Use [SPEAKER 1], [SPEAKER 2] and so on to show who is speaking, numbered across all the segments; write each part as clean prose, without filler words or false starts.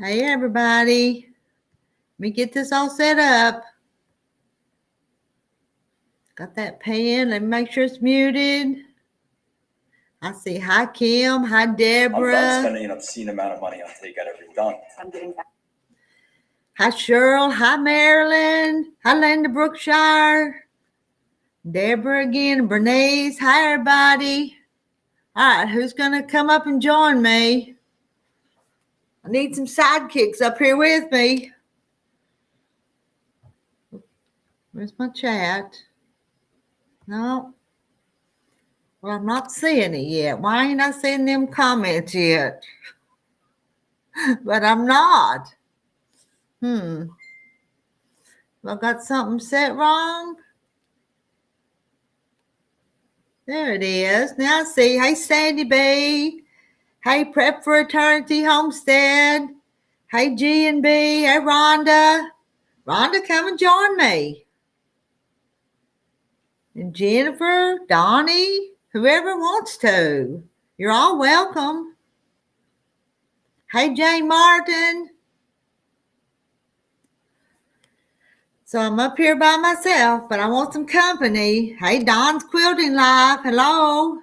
[SPEAKER 1] Hey, everybody. Let me get this all set up. Got that pen. Let me make sure it's muted. I see. Hi, Kim. Hi, Deborah.
[SPEAKER 2] I'm done spending an obscene amount of money on take. I got everything done.
[SPEAKER 3] I'm getting back.
[SPEAKER 1] Hi, Cheryl. Hi, Marilyn. Hi, Linda Brookshire. Deborah again. Bernice. Hi, everybody. All right, who's going to come up and join me? I need some sidekicks up here with me. Where's my chat? No. Well, I'm not seeing it yet. Why ain't I seeing them comments yet? But I'm not. Have I got something set wrong? There it is. Now I see. Hey, Sandy B. Hey, Prep for Eternity Homestead. Hey, G and B. Hey, Rhonda. Rhonda, come and join me. And Jennifer, Donnie, whoever wants to. You're all welcome. Hey, Jane Martin. So I'm up here by myself, but I want some company. Hey, Don's Quilting Life. Hello.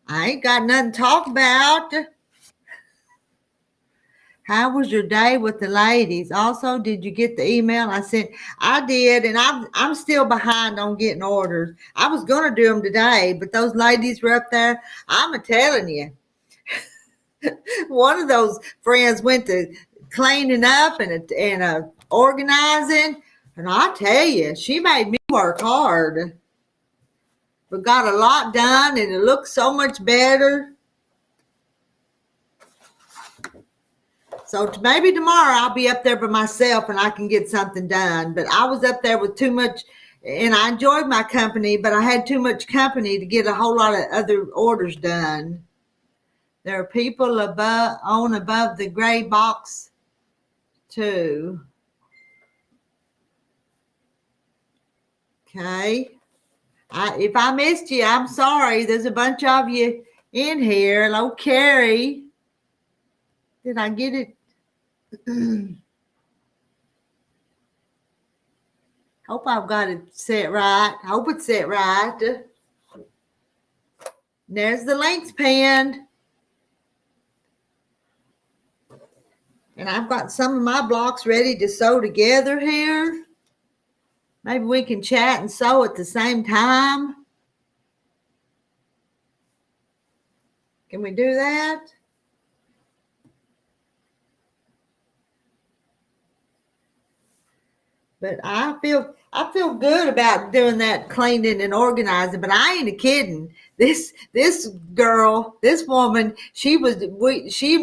[SPEAKER 1] I ain't got nothing to talk about. How was your day with the ladies? Also, did you get the email I sent? I did, and I'm still behind on getting orders. I was going to do them today, but those ladies were up there. I'm telling you. One of those friends went to cleaning up and organizing, and I tell you, she made me work hard. But got a lot done, and it looks so much better. So maybe tomorrow I'll be up there by myself and I can get something done. But I was up there with too much, and I enjoyed my company, but I had too much company to get a whole lot of other orders done. There are people above the gray box too. Okay. If I missed you, I'm sorry. There's a bunch of you in here. Hello, Carrie. Did I get it? Hope I've got it set right. Hope it's set right. There's the links pinned. And I've got some of my blocks ready to sew together here. Maybe we can chat and sew at the same time. Can we do that? But I feel good about doing that cleaning and organizing, but I ain't kidding. This girl, this woman, she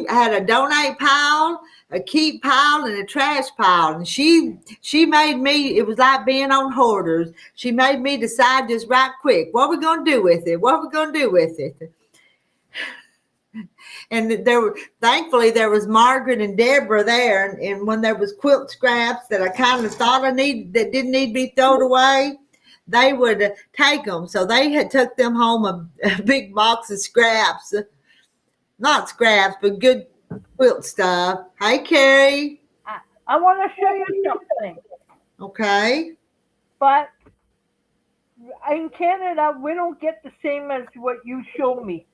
[SPEAKER 1] had a donate pile, a keep pile, and a trash pile. And she made me, it was like being on Hoarders. She made me decide just right quick, what we gonna do with it? What we gonna do with it? And thankfully there was Margaret and Deborah there, and when there was quilt scraps that I kind of thought I needed that didn't need to be thrown away, they would take them. So they had took them home a big box of scraps, not scraps, but good quilt stuff. Hey, Carrie.
[SPEAKER 3] I want to show you something.
[SPEAKER 1] Okay.
[SPEAKER 3] But in Canada, we don't get the same as what you showed me.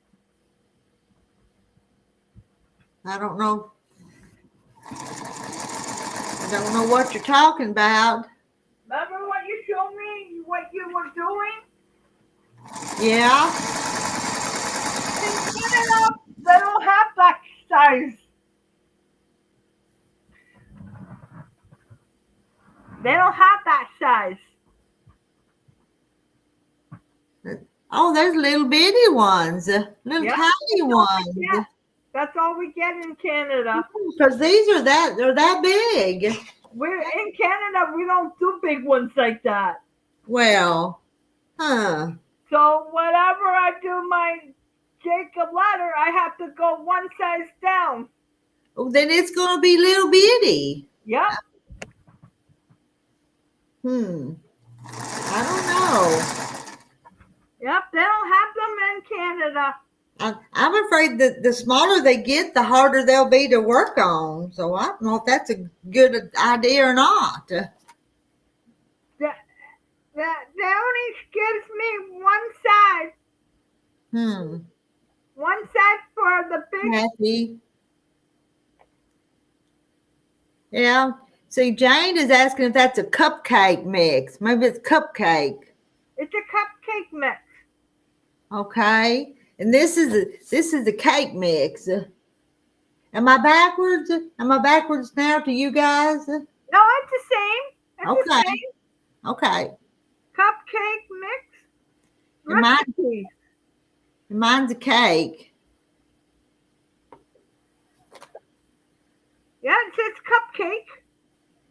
[SPEAKER 1] I don't know. I don't know what you're talking about.
[SPEAKER 3] Remember what you showed me, what you were doing?
[SPEAKER 1] Yeah.
[SPEAKER 3] In Canada, they don't have that size. They don't have that size.
[SPEAKER 1] Oh, there's little bitty ones, little tiny ones.
[SPEAKER 3] That's all we get in Canada.
[SPEAKER 1] Because they're that big.
[SPEAKER 3] We're in Canada, we don't do big ones like that.
[SPEAKER 1] Well,
[SPEAKER 3] So whenever I do my Jacob ladder, I have to go one size down.
[SPEAKER 1] Oh, then it's going to be little bitty.
[SPEAKER 3] Yep.
[SPEAKER 1] I don't know.
[SPEAKER 3] Yep, they don't have them in Canada.
[SPEAKER 1] I'm afraid that the smaller they get, the harder they'll be to work on. So I don't know if that's a good idea or not.
[SPEAKER 3] That only gives me one side.
[SPEAKER 1] Hmm.
[SPEAKER 3] One side for the big.
[SPEAKER 1] Kathy. Yeah. See, Jane is asking if that's a cupcake mix. Maybe it's cupcake.
[SPEAKER 3] It's a cupcake mix.
[SPEAKER 1] Okay. And this is the cake mix. Am I backwards? Am I backwards now to you guys?
[SPEAKER 3] No, it's the same. It's the
[SPEAKER 1] Okay.
[SPEAKER 3] same.
[SPEAKER 1] Okay.
[SPEAKER 3] Cupcake mix.
[SPEAKER 1] And
[SPEAKER 3] Recipes.
[SPEAKER 1] mine's a cake.
[SPEAKER 3] Yeah, it says cupcake.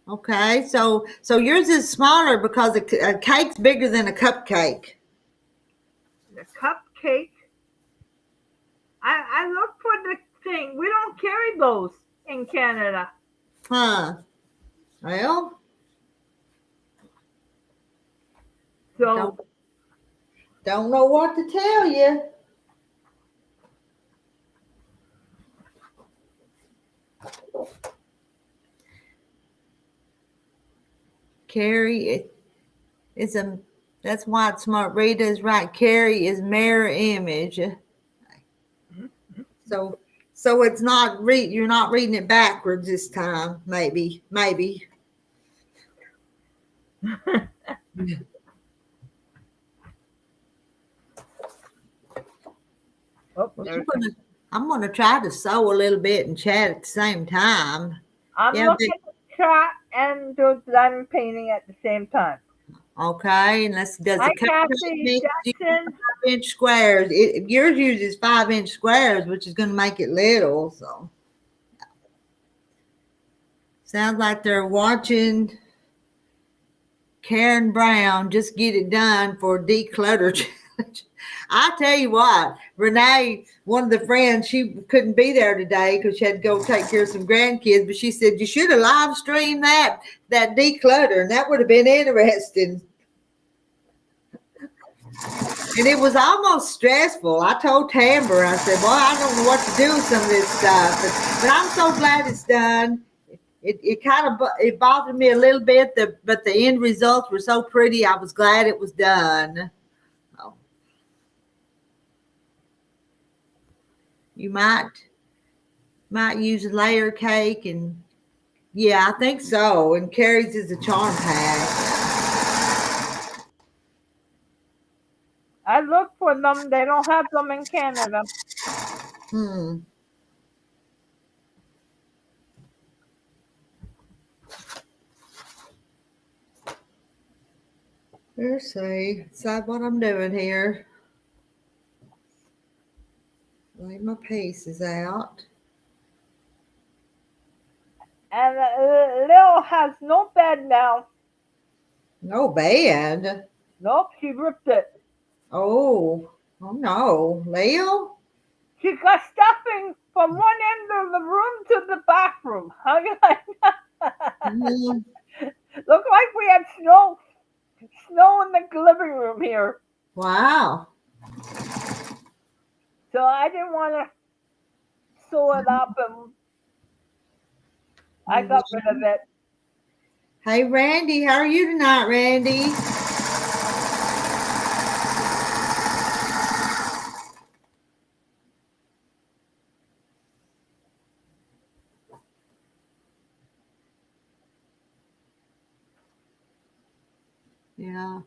[SPEAKER 1] Okay. So yours is smaller because a cake's bigger than a cupcake.
[SPEAKER 3] The cupcake. I look for the thing. We don't carry those in Canada.
[SPEAKER 1] Huh. Well,
[SPEAKER 3] So
[SPEAKER 1] don't know what to tell you. Carrie that's why it's smart. Rita is right. Carrie is mirror image. So it's not you're not reading it backwards this time. Maybe.
[SPEAKER 3] oh,
[SPEAKER 1] I'm gonna try to sew a little bit and chat at the same time.
[SPEAKER 3] I'm looking at the chat and do diamond painting at the same time.
[SPEAKER 1] Okay, and does
[SPEAKER 3] Hi,
[SPEAKER 1] the
[SPEAKER 3] Kathy Jackson.
[SPEAKER 1] 5-inch squares? Yours uses 5-inch squares, which is going to make it little. So sounds like they're watching Karen Brown just get it done for declutter challenge. I tell you what, Renee, one of the friends, she couldn't be there today because she had to go take care of some grandkids. But she said you should have live streamed that declutter, and that would have been interesting. And it was almost stressful. I told Tamber, I said, "Well, I don't know what to do with some of this stuff, but I'm so glad it's done." It kind of it bothered me a little bit, but the end results were so pretty. I was glad it was done. Oh. You might use a layer cake, and yeah, I think so. And Carrie's is a charm pack.
[SPEAKER 3] I look for them. They don't have them in Canada.
[SPEAKER 1] Let's see. Decide what I'm doing here. Lay my pieces out.
[SPEAKER 3] And Lil has no bed now.
[SPEAKER 1] No bed.
[SPEAKER 3] Nope, she ripped it.
[SPEAKER 1] Oh no, Leo.
[SPEAKER 3] She got stuffing from one end of the room to the bathroom. How you like that? Look like we had snow in the living room here.
[SPEAKER 1] Wow.
[SPEAKER 3] So I didn't want to sew it up, and I got rid of it.
[SPEAKER 1] Hey, Randy, how are you tonight, Randy? Yeah.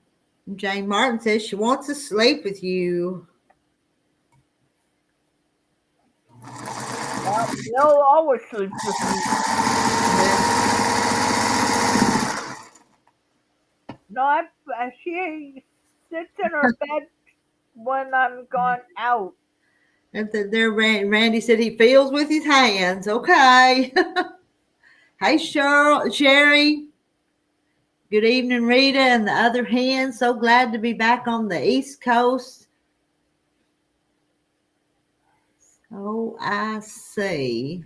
[SPEAKER 1] Jane Martin says she wants to sleep with you.
[SPEAKER 3] No, always sleeps with me. No, she sits in her bed when I'm gone out.
[SPEAKER 1] And there, Randy said he feels with his hands. Okay. Hey, Sherry. Good evening, Rita and the other hand. So glad to be back on the East Coast. Oh, I see.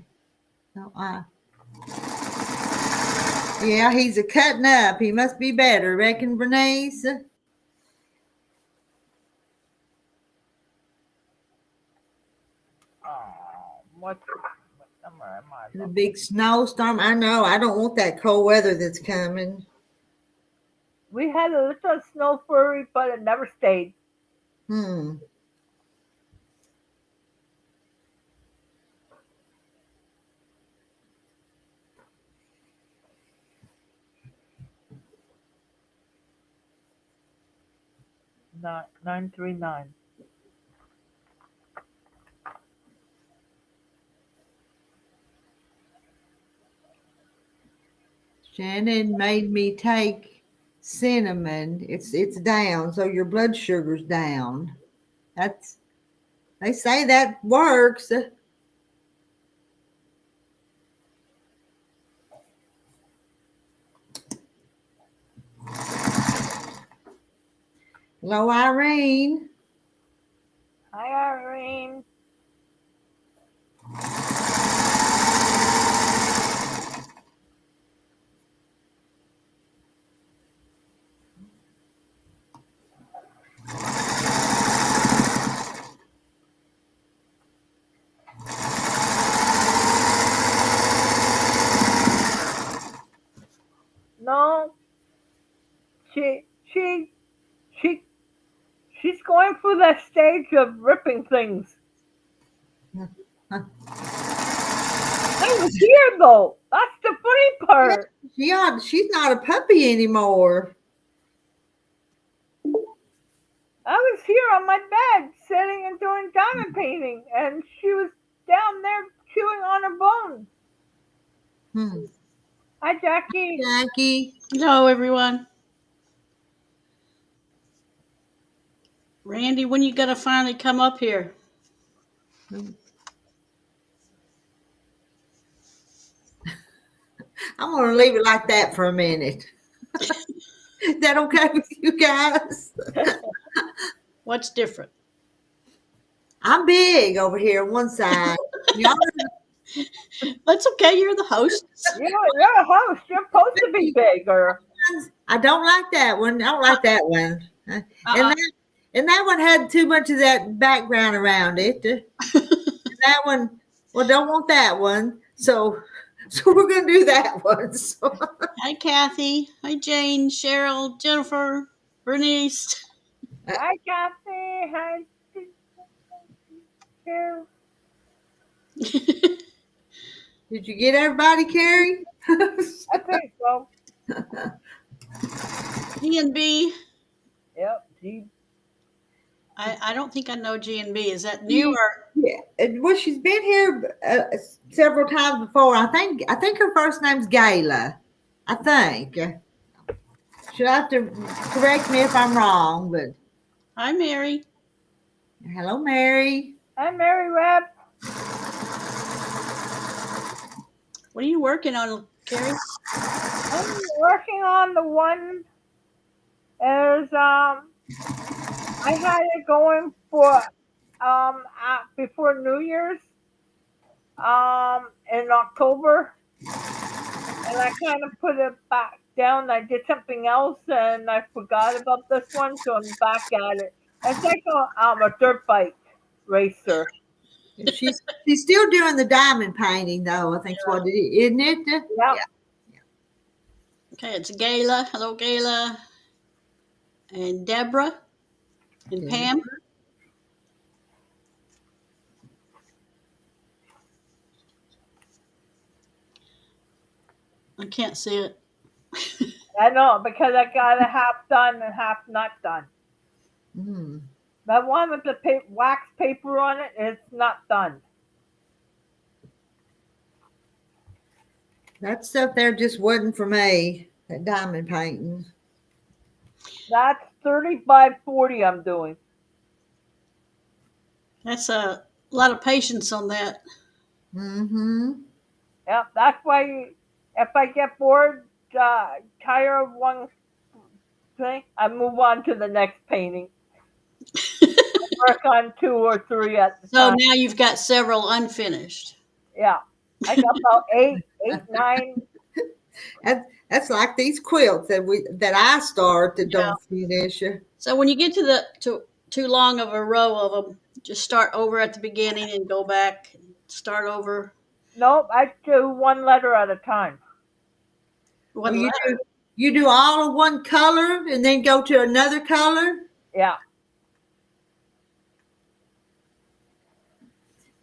[SPEAKER 1] Yeah, he's a cutting up. He must be better, reckon, Bernice?
[SPEAKER 3] What number am I?
[SPEAKER 1] The big snowstorm. I know. I don't want that cold weather that's coming.
[SPEAKER 3] We had a little snow flurry, but it never stayed.
[SPEAKER 1] Hmm.
[SPEAKER 3] 939.
[SPEAKER 1] Shannon made me take cinnamon. It's down, so your blood sugar's down. That's they say that works. Hello, Irene.
[SPEAKER 3] Hi, Irene. No, she, she, she, she's going through that stage of ripping things. I was here though. That's the funny part.
[SPEAKER 1] She's not a puppy anymore.
[SPEAKER 3] I was here on my bed, sitting and doing diamond painting, and she was down there chewing on her bones.
[SPEAKER 1] Hmm.
[SPEAKER 3] Hi, Jackie.
[SPEAKER 1] Jackie.
[SPEAKER 4] Hello, everyone. Randy, when you gonna finally come up here?
[SPEAKER 1] I'm going to leave it like that for a minute. Is that okay with you guys?
[SPEAKER 4] What's different?
[SPEAKER 1] I'm big over here on one side. Y'all,
[SPEAKER 4] That's okay. You're the host.
[SPEAKER 3] You're a host. You're supposed to be bigger.
[SPEAKER 1] I don't like that one. I don't like that one. And that one had too much of that background around it. That one, well, don't want that one. So we're going to do that one. So.
[SPEAKER 4] Hi, Kathy. Hi, Jane, Cheryl, Jennifer, Bernice.
[SPEAKER 3] Hi, Kathy. Hi, Cheryl.
[SPEAKER 1] Did you get everybody, Carrie?
[SPEAKER 3] I think so.
[SPEAKER 4] G&B.
[SPEAKER 3] Yep. Gee.
[SPEAKER 4] I don't think I know G&B. Is that new or?
[SPEAKER 1] Yeah. Well, she's been here several times before. I think her first name's Gayla. I think. She'll have to correct me if I'm wrong, but
[SPEAKER 4] Hi, Mary.
[SPEAKER 1] hello, Mary.
[SPEAKER 3] Hi, Mary Webb.
[SPEAKER 4] What are you working on, Carrie?
[SPEAKER 3] I'm working on the one. There's I had it going for before New Year's in October, and I kind of put it back down. I did something else and I forgot about this one, so I'm back at it. It's like a dirt bike racer.
[SPEAKER 1] She's still doing the diamond painting, though. I think is what it is, isn't it?
[SPEAKER 3] Yep.
[SPEAKER 1] Yeah.
[SPEAKER 4] Okay, it's Gayla. Hello, Gayla. And Deborah. And Pam. I can't see it.
[SPEAKER 3] I know, because I got a half done and half not done.
[SPEAKER 1] Mm.
[SPEAKER 3] That one with the wax paper on it is not done.
[SPEAKER 1] That stuff there just wasn't for me. That diamond painting.
[SPEAKER 3] That's 30 by 40 I'm doing.
[SPEAKER 4] That's a lot of patience on that.
[SPEAKER 1] Mm-hmm.
[SPEAKER 3] Yep, that's why if I get bored, tired of one thing, I move on to the next painting. Work on 2 or 3 at the
[SPEAKER 4] So
[SPEAKER 3] time.
[SPEAKER 4] now you've got several unfinished.
[SPEAKER 3] Yeah, I got about 8, 9.
[SPEAKER 1] That's like these quilts that I start that don't finish.
[SPEAKER 4] So when you get to too long of a row of them. Just start over at the beginning and go back. Start over
[SPEAKER 3] Nope, I do one letter at a time.
[SPEAKER 1] Or
[SPEAKER 4] one letter.
[SPEAKER 1] you do all of one color and then go to another color?
[SPEAKER 3] Yeah.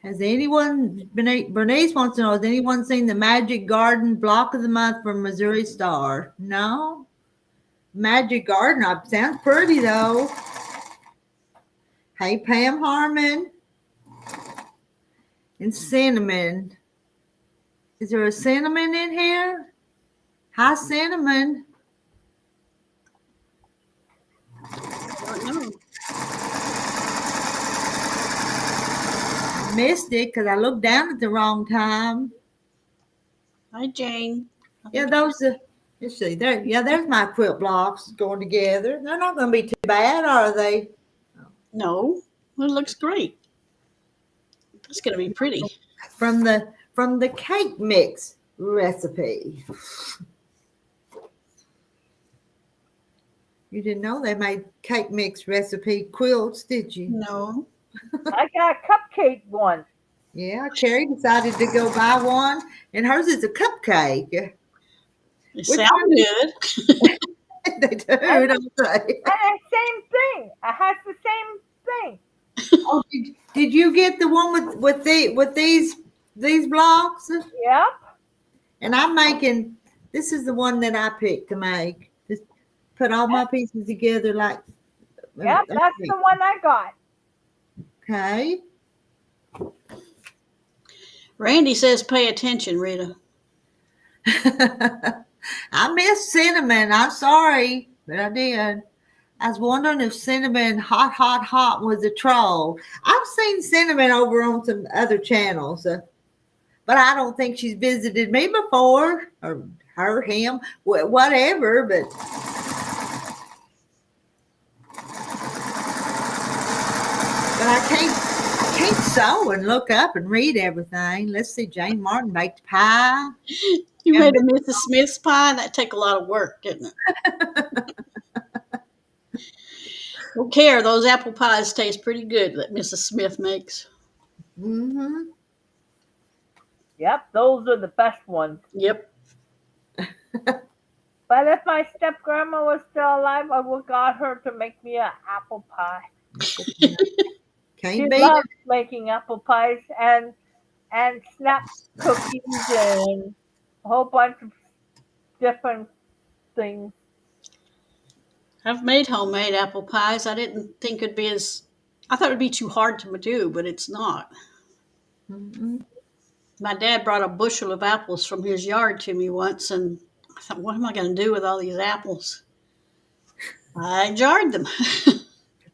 [SPEAKER 1] Has anyone, Bernice wants to know, has anyone seen the Magic Garden Block of the Month from Missouri Star? No? Magic Garden, sounds pretty though. Hey, Pam Harmon. And cinnamon. Is there a cinnamon in here? Hi, cinnamon.
[SPEAKER 4] I don't know.
[SPEAKER 1] Missed it because I looked down at the wrong time.
[SPEAKER 4] Hi, Jane.
[SPEAKER 1] Yeah, those are, let's see, there. Yeah, there's my quilt blocks going together. They're not going to be too bad, are they?
[SPEAKER 4] No, well, it looks great. That's going to be pretty.
[SPEAKER 1] From the cake mix recipe. You didn't know they made cake mix recipe quilts, did you?
[SPEAKER 4] No.
[SPEAKER 3] I got a cupcake one.
[SPEAKER 1] Yeah, Carrie decided to go buy one, and hers is a cupcake.
[SPEAKER 4] It sounds good.
[SPEAKER 1] They do, don't they?
[SPEAKER 3] And the same thing. It has the same thing.
[SPEAKER 1] Oh, did you get the one with these blocks?
[SPEAKER 3] Yep.
[SPEAKER 1] And I'm making, this is the one that I picked to make. Just put all my pieces together like.
[SPEAKER 3] Yep, that's the one I got.
[SPEAKER 1] Okay.
[SPEAKER 4] Randy says pay attention, Rita.
[SPEAKER 1] I missed cinnamon. I'm sorry, but I did. I was wondering if cinnamon hot was a troll. I've seen cinnamon over on some other channels, but I don't think she's visited me before, or her, him, whatever. But I can't sew and look up and read everything. Let's see. Jane Martin baked pie.
[SPEAKER 4] You made a Mrs. Smith's pie? That'd take a lot of work, didn't it? Don't care. Those apple pies taste pretty good that Mrs. Smith makes.
[SPEAKER 1] Mm-hmm.
[SPEAKER 3] Yep, those are the best ones.
[SPEAKER 4] Yep.
[SPEAKER 3] But if my step grandma was still alive, I would got her to make me an apple pie. She
[SPEAKER 1] Can't beat
[SPEAKER 3] loves
[SPEAKER 1] it.
[SPEAKER 3] making apple pies and snap cookies and a whole bunch of different things.
[SPEAKER 4] I've made homemade apple pies. I didn't think it'd be I thought it'd be too hard to do, but it's not.
[SPEAKER 1] Mm-hmm.
[SPEAKER 4] My dad brought a bushel of apples from his yard to me once, and I thought, what am I going to do with all these apples? I jarred them.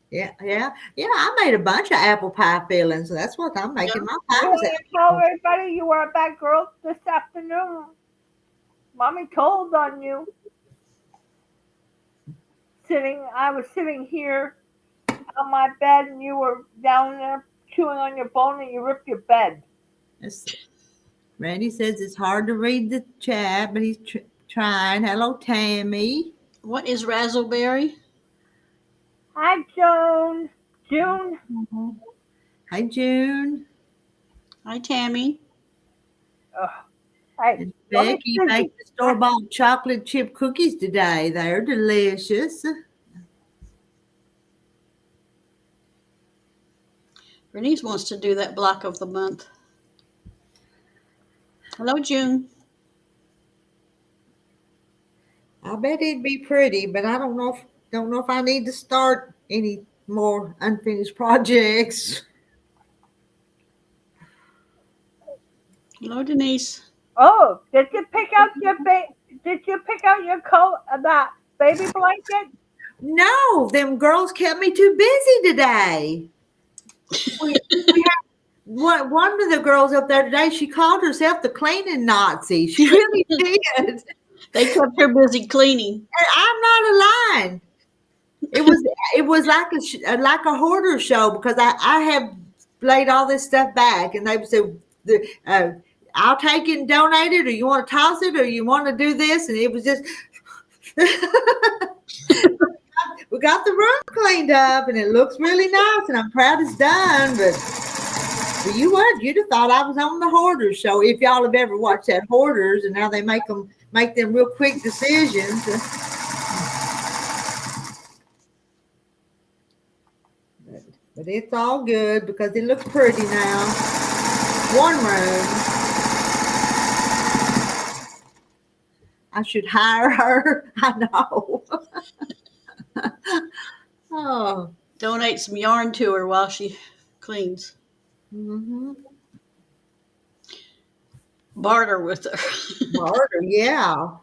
[SPEAKER 1] Yeah. I made a bunch of apple pie fillings, so that's what I'm making my
[SPEAKER 3] You
[SPEAKER 1] pies.
[SPEAKER 3] want to tell everybody you were a bad girl this afternoon. Mommy told on you. I was sitting here on my bed, and you were down there chewing on your bone, and you ripped your bed.
[SPEAKER 1] Randy says it's hard to read the chat, but he's trying. Hello, Tammy.
[SPEAKER 4] What is razzleberry?
[SPEAKER 3] Hi, Joan. June.
[SPEAKER 1] Mm-hmm. Hi, June.
[SPEAKER 4] Hi, Tammy.
[SPEAKER 3] Hey,
[SPEAKER 1] And Becky baked the store-bought chocolate chip cookies today. They're delicious.
[SPEAKER 4] Bernice wants to do that block of the month. Hello, June.
[SPEAKER 1] I bet it'd be pretty, but I don't know if I need to start any more unfinished projects.
[SPEAKER 4] Hello, Denise.
[SPEAKER 3] Oh, did you pick out your coat, that baby blanket?
[SPEAKER 1] No, them girls kept me too busy today. We had one of the girls up there today, she called herself the cleaning Nazi. She really did.
[SPEAKER 4] They kept her busy cleaning.
[SPEAKER 1] And I'm not lying. It was like a hoarder show because I have laid all this stuff back, and they would say, I'll take it and donate it, or you want to toss it, or you want to do this, and it was just we got the room cleaned up, and it looks really nice, and I'm proud it's done. But you would, you'd have thought I was on the Hoarders show if y'all have ever watched that Hoarders, and now they make them real quick decisions. But it's all good because it looks pretty now. One room. I should hire her. I know. Oh.
[SPEAKER 4] Donate some yarn to her while she cleans.
[SPEAKER 1] Mm-hmm.
[SPEAKER 4] Barter with her.
[SPEAKER 1] Barter, yeah.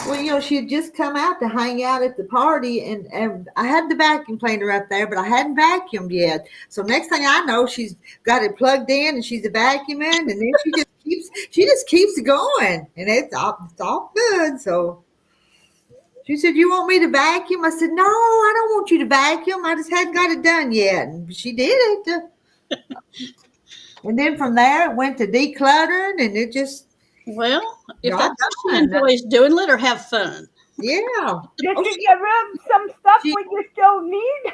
[SPEAKER 1] Well, she had just come out to hang out at the party, and I had the vacuum cleaner up there, but I hadn't vacuumed yet. So next thing I know, she's got it plugged in, and she's a vacuuming, and then she just keeps going, and it's all good. So she said, "You want me to vacuum?" I said, "No, I don't want you to vacuum. I just hadn't got it done yet." And she did it. And then from there, it went to decluttering, and it just.
[SPEAKER 4] Well, if
[SPEAKER 1] Got
[SPEAKER 4] that's what she
[SPEAKER 1] done.
[SPEAKER 4] enjoys doing, let her have fun.
[SPEAKER 1] Yeah.
[SPEAKER 3] Did you get rid of some stuff we just don't need?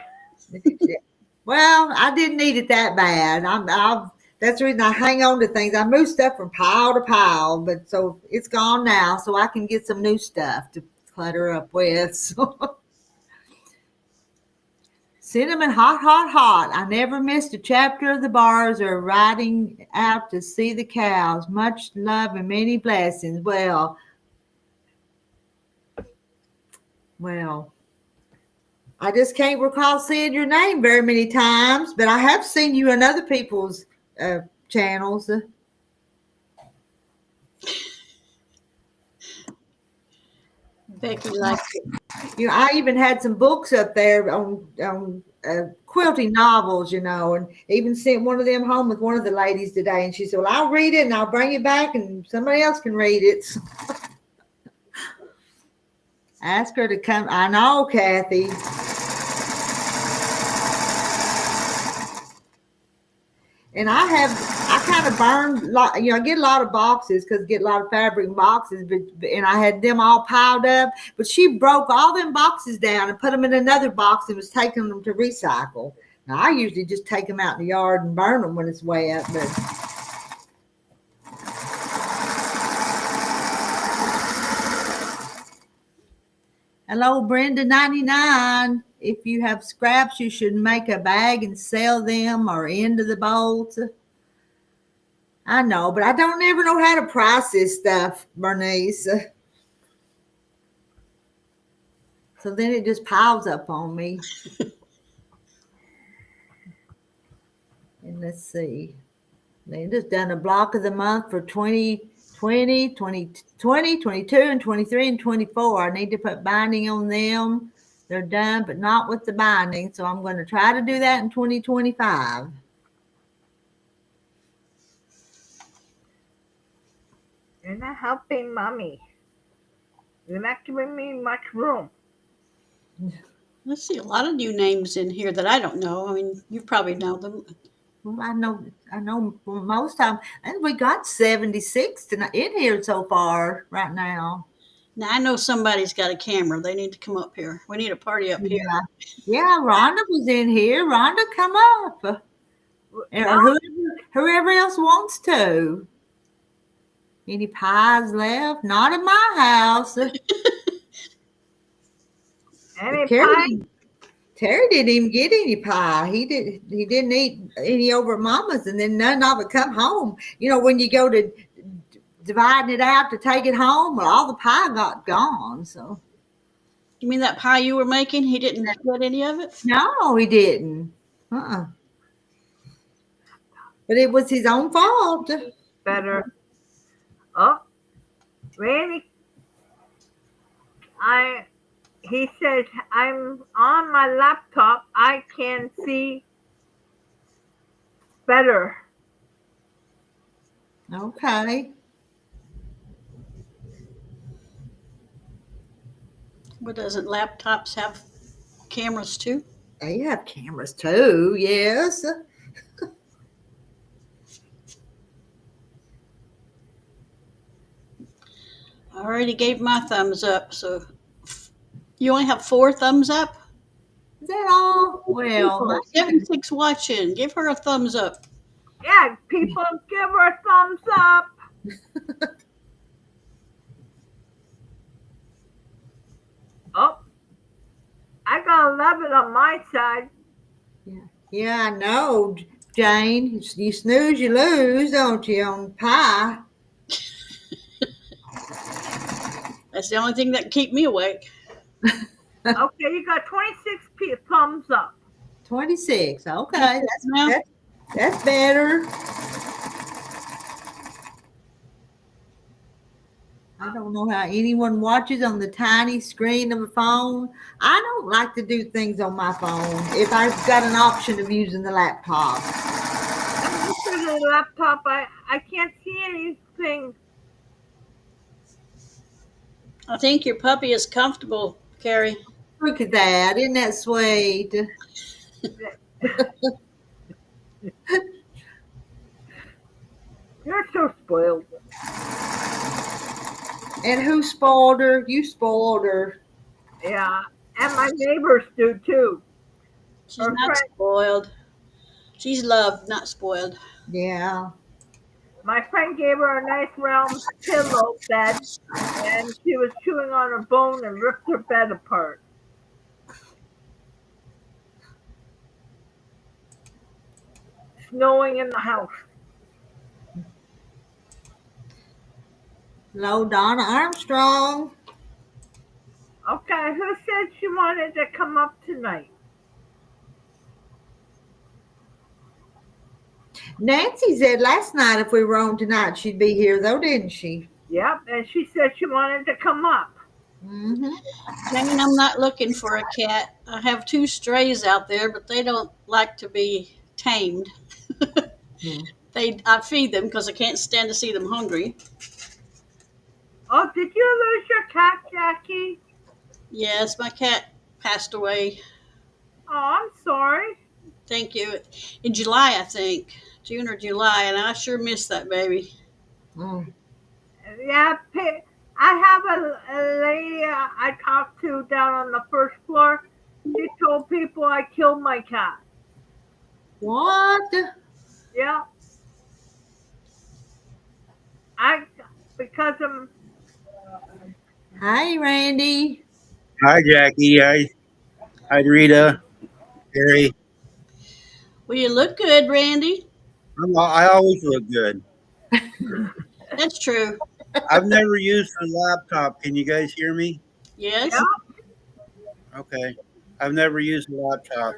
[SPEAKER 1] Well, I didn't need it that bad. That's the reason I hang on to things. I move stuff from pile to pile, but so it's gone now, so I can get some new stuff to clutter up with. So. Cinnamon hot, hot, hot. I never missed a chapter of the bars or riding out to see the cows. Much love and many blessings. Well, I just can't recall seeing your name very many times, but I have seen you on other people's channels.
[SPEAKER 4] Becky likes it.
[SPEAKER 1] I even had some books up there on quilting novels, and even sent one of them home with one of the ladies today. And she said, "Well, I'll read it and I'll bring it back, and somebody else can read it." So ask her to come. I know, Kathy. And I kind of burned, I get a lot of boxes because I get a lot of fabric in boxes, and I had them all piled up. But she broke all them boxes down and put them in another box and was taking them to recycle. Now, I usually just take them out in the yard and burn them when it's wet, but. Hello, Brenda 99. If you have scraps, you should make a bag and sell them or into the bolts. I know, but I don't ever know how to price this stuff, Bernice. So then it just piles up on me. And let's see. They just done a block of the month for 2020, 2020, 22, and 23, and 24. I need to put binding on them. They're done, but not with the binding. So I'm going to try to do that in 2025.
[SPEAKER 3] You're not helping Mommy. You're not giving me much room.
[SPEAKER 4] Let's see, a lot of new names in here that I don't know. I mean, you probably know them.
[SPEAKER 1] Well, I know most of them. And we got 76 in here so far right now.
[SPEAKER 4] Now, I know somebody's got a camera. They need to come up here. We need a party up here.
[SPEAKER 1] Yeah, Rhonda was in here. Rhonda, come up. Or whoever else wants to. Any pies left? Not in my house.
[SPEAKER 3] Any pie?
[SPEAKER 1] Terry didn't even get any pie. He didn't eat any over at Mama's, and then none of it come home. When you go to dividing it out to take it home, well, all the pie got gone. So.
[SPEAKER 4] You mean that pie you were making? He didn't get any of it?
[SPEAKER 1] No, he didn't. But it was his own fault.
[SPEAKER 3] Better. Oh, Randy. He says, I'm on my laptop. I can see better.
[SPEAKER 1] Okay.
[SPEAKER 4] Well, doesn't laptops have cameras too?
[SPEAKER 1] They have cameras too, yes.
[SPEAKER 4] I already gave my thumbs up, so you only have 4 thumbs up?
[SPEAKER 1] Is that all? Well,
[SPEAKER 3] People.
[SPEAKER 4] 76 watching. Give her a thumbs up.
[SPEAKER 3] Yeah, people give her a thumbs up. Oh, I got 11 on my side.
[SPEAKER 1] yeah, I know, Jane. You snooze, you lose, don't you, on pie?
[SPEAKER 4] That's the only thing that can keep me awake.
[SPEAKER 3] Okay, you got 26 thumbs up.
[SPEAKER 1] 26. Okay,
[SPEAKER 4] Now,
[SPEAKER 1] that's better. I don't know how anyone watches on the tiny screen of a phone. I don't like to do things on my phone if I've got an option of using the laptop.
[SPEAKER 3] I'm looking at the laptop. I can't see anything.
[SPEAKER 4] I think your puppy is comfortable, Carrie.
[SPEAKER 1] Look at that. Isn't that sweet?
[SPEAKER 3] You're so spoiled.
[SPEAKER 1] And who spoiled her? You spoiled her.
[SPEAKER 3] Yeah, and my neighbors do too.
[SPEAKER 4] She's
[SPEAKER 3] Her
[SPEAKER 4] not
[SPEAKER 3] friend,
[SPEAKER 4] spoiled. She's loved, not spoiled.
[SPEAKER 1] Yeah.
[SPEAKER 3] my friend gave her a nice round pillow bed, and she was chewing on her bone and ripped her bed apart. Snowing in the house.
[SPEAKER 1] Hello, Donna Armstrong.
[SPEAKER 3] Okay, who said she wanted to come up tonight?
[SPEAKER 1] Nancy said last night if we were on tonight, she'd be here, though, didn't she?
[SPEAKER 3] Yep, and she said she wanted to come up.
[SPEAKER 1] Mm-hmm.
[SPEAKER 4] Jane, I'm not looking for a cat. I have 2 strays out there, but they don't like to be tamed. I feed them because I can't stand to see them hungry.
[SPEAKER 3] Oh, did you lose your cat, Jackie?
[SPEAKER 4] Yes, my cat passed away.
[SPEAKER 3] Oh, I'm sorry.
[SPEAKER 4] Thank you. In July, I think. June or July, and I sure miss that baby.
[SPEAKER 1] Mm.
[SPEAKER 3] Yeah, I have a lady I talked to down on the first floor. She told people I killed my cat.
[SPEAKER 1] What?
[SPEAKER 3] Yeah, because I'm.
[SPEAKER 1] Hi, Randy.
[SPEAKER 5] Hi, Jackie. Hi, Rita. Gary.
[SPEAKER 4] Well, you look good, Randy.
[SPEAKER 5] I always look good.
[SPEAKER 4] That's true.
[SPEAKER 5] I've never used a laptop. Can you guys hear me?
[SPEAKER 4] Yes.
[SPEAKER 3] Yeah,
[SPEAKER 5] Okay. I've never used a laptop.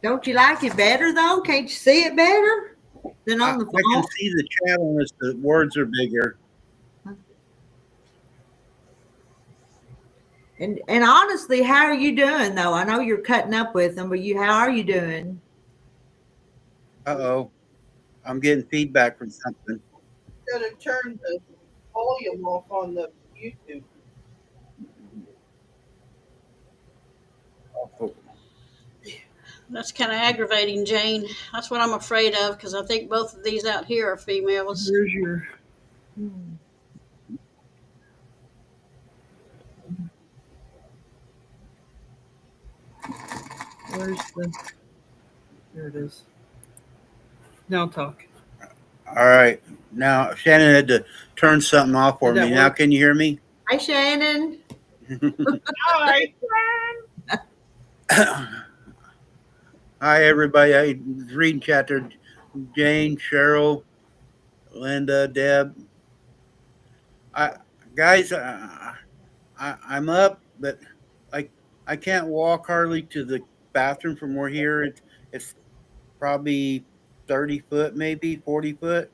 [SPEAKER 1] Don't you like it better, though? Can't you see it better than
[SPEAKER 5] I
[SPEAKER 1] on the
[SPEAKER 5] can
[SPEAKER 1] phone?
[SPEAKER 5] see the chat on this. The words are bigger.
[SPEAKER 1] And honestly, how are you doing, though? I know you're cutting up with them, but how are you doing?
[SPEAKER 5] Uh-oh. I'm getting feedback from something.
[SPEAKER 6] Going to turn the volume off on the YouTube.
[SPEAKER 5] Oh,
[SPEAKER 4] That's kind of aggravating, Jane. That's what I'm afraid of because I think both of these out here are females.
[SPEAKER 6] Here's your. Where's the? There it is. Now talk.
[SPEAKER 5] all right. Now, Shannon had to turn something off for
[SPEAKER 6] Did that
[SPEAKER 5] me. Now,
[SPEAKER 6] work?
[SPEAKER 5] can you hear me?
[SPEAKER 1] Hi, Shannon.
[SPEAKER 6] Hi.
[SPEAKER 5] Hi, everybody. I was reading chat there. Jane, Cheryl, Linda, Deb. Guys, I'm up, but I can't walk hardly to the bathroom from where here. It's probably 30 foot, maybe 40 foot.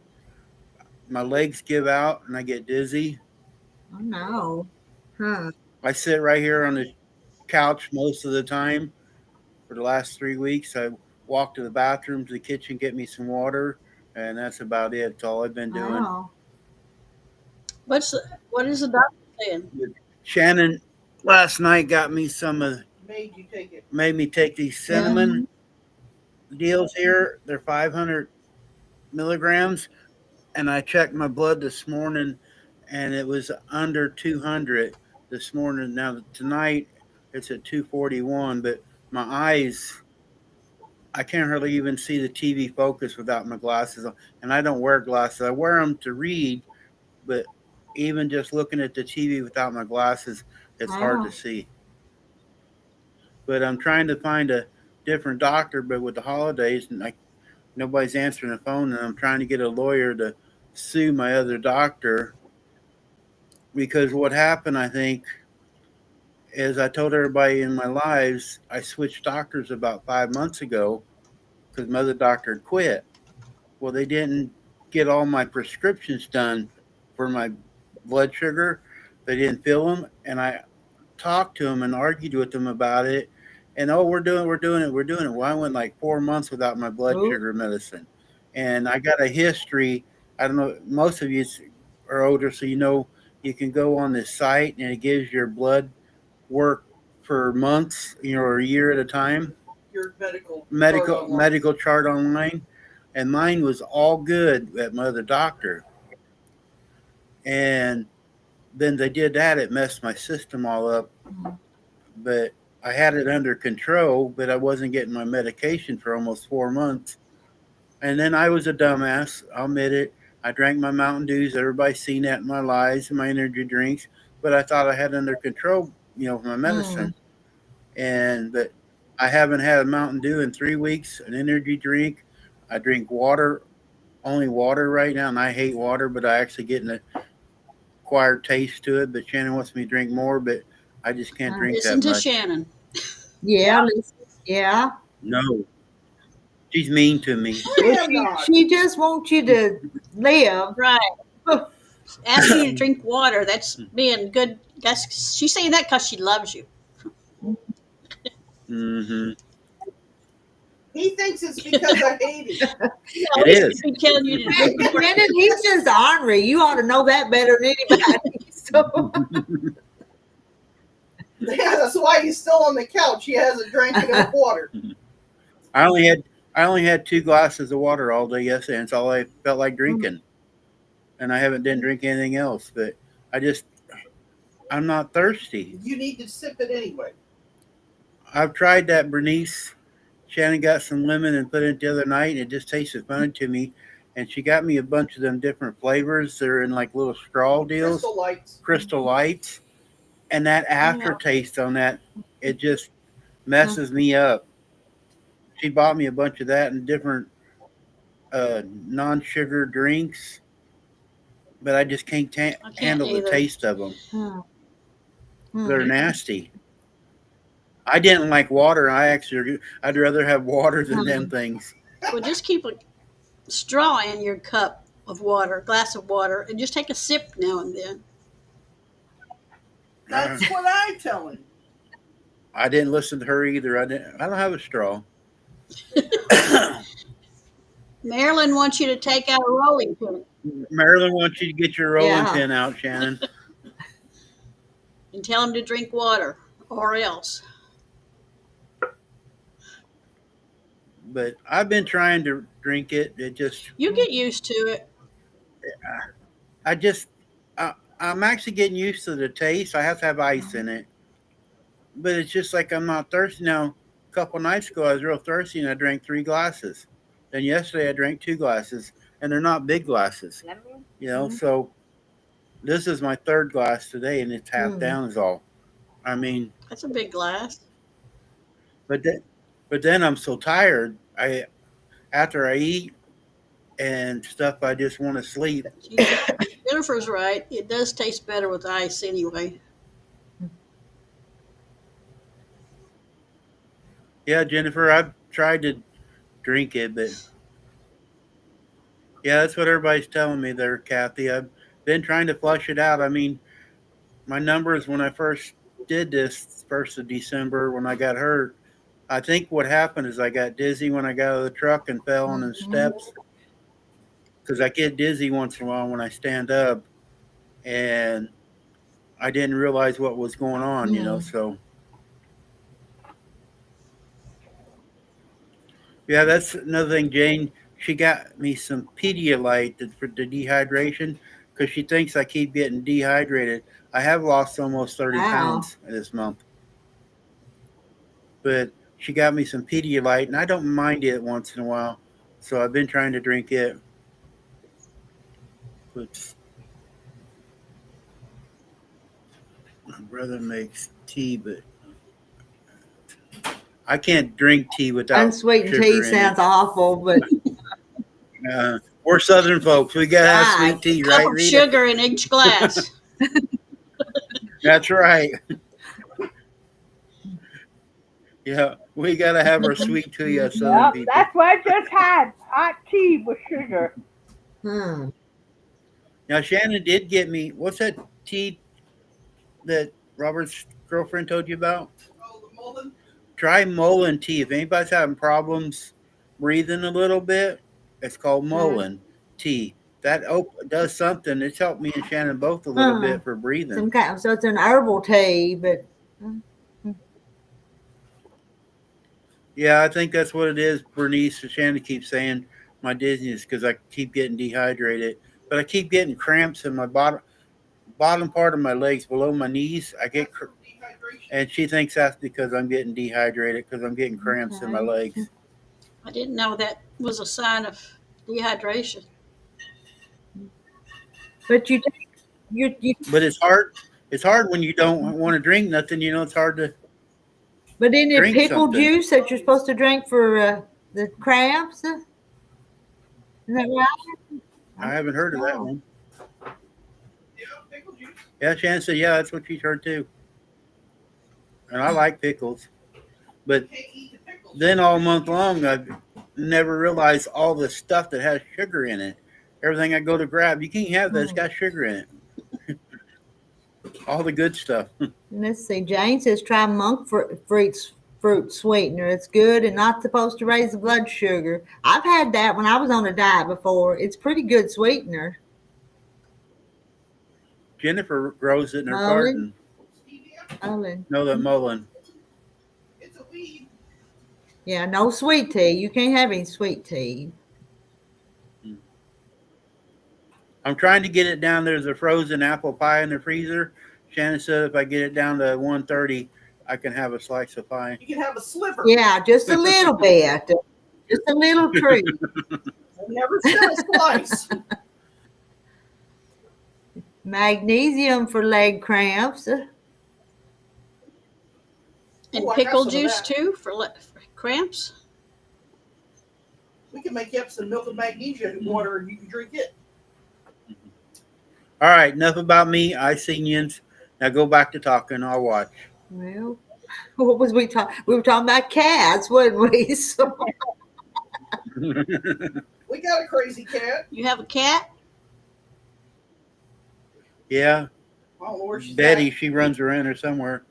[SPEAKER 5] My legs give out and I get dizzy.
[SPEAKER 1] Oh, no. Huh.
[SPEAKER 5] I sit right here on the couch most of the time for the last 3 weeks. I walk to the bathroom, to the kitchen, get me some water, and that's about it. That's all I've been doing.
[SPEAKER 1] Oh.
[SPEAKER 4] What is the doctor saying?
[SPEAKER 5] Shannon last night got me some of,
[SPEAKER 6] Made you take it.
[SPEAKER 5] made me take these cinnamon deals here. They're 500 milligrams. and I checked my blood this morning, and it was under 200 this morning. Now tonight it's at 241, but my eyes, I can't hardly even see the TV focus without my glasses on, and I don't wear glasses. I wear them to read, but even just looking at the TV without my glasses, it's hard to
[SPEAKER 1] Wow.
[SPEAKER 5] see. But I'm trying to find a different doctor, but with the holidays, and nobody's answering the phone, and I'm trying to get a lawyer to sue my other doctor because what happened, I think, is I told everybody in my lives I switched doctors about 5 months ago because my other doctor had quit. Well, they didn't get all my prescriptions done for my blood sugar. They didn't fill them, and I talked to them and argued with them about it. And oh, we're doing it. Well, I went like 4 months without my blood
[SPEAKER 1] Ooh.
[SPEAKER 5] sugar medicine, and I got a history. I don't know. Most of you are older, so you know you can go on this site and it gives your blood work for months, or a year at a time.
[SPEAKER 6] Your medical
[SPEAKER 5] Medical chart online, and mine was all good at my other doctor. And then they did that; it messed my system all up. But I had it under control, but I wasn't getting my medication for almost 4 months. And then I was a dumbass. I'll admit it. I drank my Mountain Dews. Everybody's seen that in my lives and my energy drinks. But I thought I had under control, my medicine. But I haven't had a Mountain Dew in 3 weeks, an energy drink. I drink water, only water right now, and I hate water, but I actually get an acquired taste to it. But Shannon wants me to drink more, but I just can't drink
[SPEAKER 4] Listen
[SPEAKER 5] that
[SPEAKER 4] to
[SPEAKER 5] much.
[SPEAKER 4] Shannon.
[SPEAKER 1] Yeah. Yeah.
[SPEAKER 5] No, she's mean to me.
[SPEAKER 6] I
[SPEAKER 1] Well,
[SPEAKER 6] am not.
[SPEAKER 1] she just wants you to live.
[SPEAKER 4] Right. Asking you to drink water, that's being good. She's saying that because she loves you.
[SPEAKER 5] Mm-hmm.
[SPEAKER 6] He thinks it's because I hate him.
[SPEAKER 4] No,
[SPEAKER 5] It
[SPEAKER 4] he's
[SPEAKER 5] is.
[SPEAKER 4] been telling you to drink water.
[SPEAKER 1] Brandon, he's just ornery. You ought to know that better than anybody. So
[SPEAKER 6] Yeah, that's why he's still on the couch. He hasn't drank enough water.
[SPEAKER 5] I only had 2 glasses of water all day yesterday, and it's all I felt like drinking. And I didn't drink anything else. But I'm not thirsty.
[SPEAKER 6] You need to sip it anyway.
[SPEAKER 5] I've tried that Bernice. Shannon got some lemon and put it the other night, and it just tasted funny to me. And she got me a bunch of them different flavors. They're in like little straw deals, Crystal Lights, and that aftertaste on that, it just messes me up. She bought me a bunch of that and different non-sugar drinks, but I just can't handle the
[SPEAKER 4] either.
[SPEAKER 5] taste of them. They're nasty. I didn't like water. I'd rather have water than them things.
[SPEAKER 4] Well, just keep a straw in your cup of water, glass of water, and just take a sip now and then.
[SPEAKER 6] That's what I tell him.
[SPEAKER 5] I didn't listen to her either. I don't have a straw.
[SPEAKER 4] Marilyn wants you to take out a rolling pin
[SPEAKER 5] Marilyn wants you to get your rolling pin out, Shannon.
[SPEAKER 4] and tell him to drink water or else.
[SPEAKER 5] But I've been trying to drink it. It just
[SPEAKER 4] You get used to it.
[SPEAKER 5] I'm actually getting used to the taste. I have to have ice in it, but it's just like I'm not thirsty now. A couple nights ago, I was real thirsty and I drank 3 glasses. Then yesterday, I drank 2 glasses, and they're not big glasses. So this is my 3rd glass today, and it's half down. Is all. I mean,
[SPEAKER 4] That's a big glass.
[SPEAKER 5] but then I'm so tired. After I eat and stuff, I just want to sleep.
[SPEAKER 4] Jennifer's right. It does taste better with ice anyway.
[SPEAKER 5] Yeah, Jennifer, I've tried to drink it, but yeah, that's what everybody's telling me there, Kathy. I've been trying to flush it out. I mean, my numbers when I first did this 1st of December when I got hurt, I think what happened is I got dizzy when I got out of the truck and fell on the steps because I get dizzy once in a while when I stand up, and I didn't realize what was going on, so. Yeah, that's another thing, Jane. she got me some Pedialyte for the dehydration because she thinks I keep getting dehydrated. I have lost almost 30
[SPEAKER 1] Wow.
[SPEAKER 5] pounds this month, but she got me some Pedialyte, and I don't mind it once in a while. So I've been trying to drink it. But my brother makes tea, but I can't drink tea without
[SPEAKER 1] Unsweetened
[SPEAKER 5] sugar
[SPEAKER 1] tea
[SPEAKER 5] in
[SPEAKER 1] sounds
[SPEAKER 5] it.
[SPEAKER 1] awful, but
[SPEAKER 5] We're Southern folks. We gotta have
[SPEAKER 1] right.
[SPEAKER 5] sweet tea,
[SPEAKER 4] Cup
[SPEAKER 5] right,
[SPEAKER 4] of
[SPEAKER 5] Rita?
[SPEAKER 4] sugar in each glass.
[SPEAKER 5] That's right. Yeah, we gotta have our sweet tea, us Southern
[SPEAKER 3] Yep,
[SPEAKER 5] people.
[SPEAKER 3] that's what I just had. Hot tea with sugar.
[SPEAKER 1] Hmm.
[SPEAKER 5] Now Shannon did get me. What's that tea that Robert's girlfriend told you about?
[SPEAKER 6] Oh, the Mullen.
[SPEAKER 5] Try Mullen tea. If anybody's having problems breathing a little bit, it's called Mullen tea. That does something. It's helped me and Shannon both a little bit for breathing.
[SPEAKER 1] Some kind. So it's an herbal tea, but
[SPEAKER 5] Yeah, I think that's what it is. Bernice and Shannon keep saying my dizziness because I keep getting dehydrated, but I keep getting cramps in my bottom part of my legs below my knees. I get,
[SPEAKER 6] Dehydration.
[SPEAKER 5] and she thinks that's because I'm getting dehydrated because I'm getting cramps in my legs.
[SPEAKER 4] I didn't know that was a sign of dehydration.
[SPEAKER 1] but you
[SPEAKER 5] But it's hard. It's hard when you don't want to drink nothing. You know, it's hard to
[SPEAKER 1] but in it
[SPEAKER 5] drink
[SPEAKER 1] pickle
[SPEAKER 5] something.
[SPEAKER 1] juice that you're supposed to drink for the cramps. Is that right?
[SPEAKER 5] I haven't heard of that
[SPEAKER 1] Oh.
[SPEAKER 5] one.
[SPEAKER 6] Yeah, pickle juice.
[SPEAKER 5] Yeah, Shannon said, yeah, that's what she's heard too. And I like pickles. But
[SPEAKER 6] Can't eat the pickles.
[SPEAKER 5] then all month long, I've never realized all the stuff that has sugar in it. Everything I go to grab, you can't have that. It's got sugar in it. All the good stuff.
[SPEAKER 1] Let's see. Jane says try monk fruit sweetener. It's good and not supposed to raise the blood sugar. I've had that when I was on a diet before. It's pretty good sweetener.
[SPEAKER 5] Jennifer grows it in her
[SPEAKER 1] Mullen?
[SPEAKER 5] garden.
[SPEAKER 6] Stevia.
[SPEAKER 1] Mullen.
[SPEAKER 5] No, that Mullen.
[SPEAKER 6] It's a weed.
[SPEAKER 1] Yeah, no sweet tea. You can't have any sweet tea.
[SPEAKER 5] I'm trying to get it down. There's a frozen apple pie in the freezer. Shannon said if I get it down to 130, I can have a slice of pie.
[SPEAKER 6] You can have a sliver.
[SPEAKER 1] Yeah, just a little bit. Just a little treat.
[SPEAKER 6] I never said a slice.
[SPEAKER 1] Magnesium for leg cramps.
[SPEAKER 4] And
[SPEAKER 6] Oh, I got
[SPEAKER 4] pickle
[SPEAKER 6] some of
[SPEAKER 4] juice
[SPEAKER 6] that.
[SPEAKER 4] too for cramps.
[SPEAKER 6] We can make you up some milk and magnesia water and you can drink it.
[SPEAKER 5] All right, enough about me. I seen yins. Now go back to talking. I'll watch.
[SPEAKER 1] Well, what was we talking? We were talking about cats, wasn't we? So,
[SPEAKER 6] We got a crazy cat.
[SPEAKER 4] You have a cat?
[SPEAKER 5] Yeah,
[SPEAKER 6] I don't know where she's
[SPEAKER 5] Betty,
[SPEAKER 6] at.
[SPEAKER 5] she runs around here somewhere.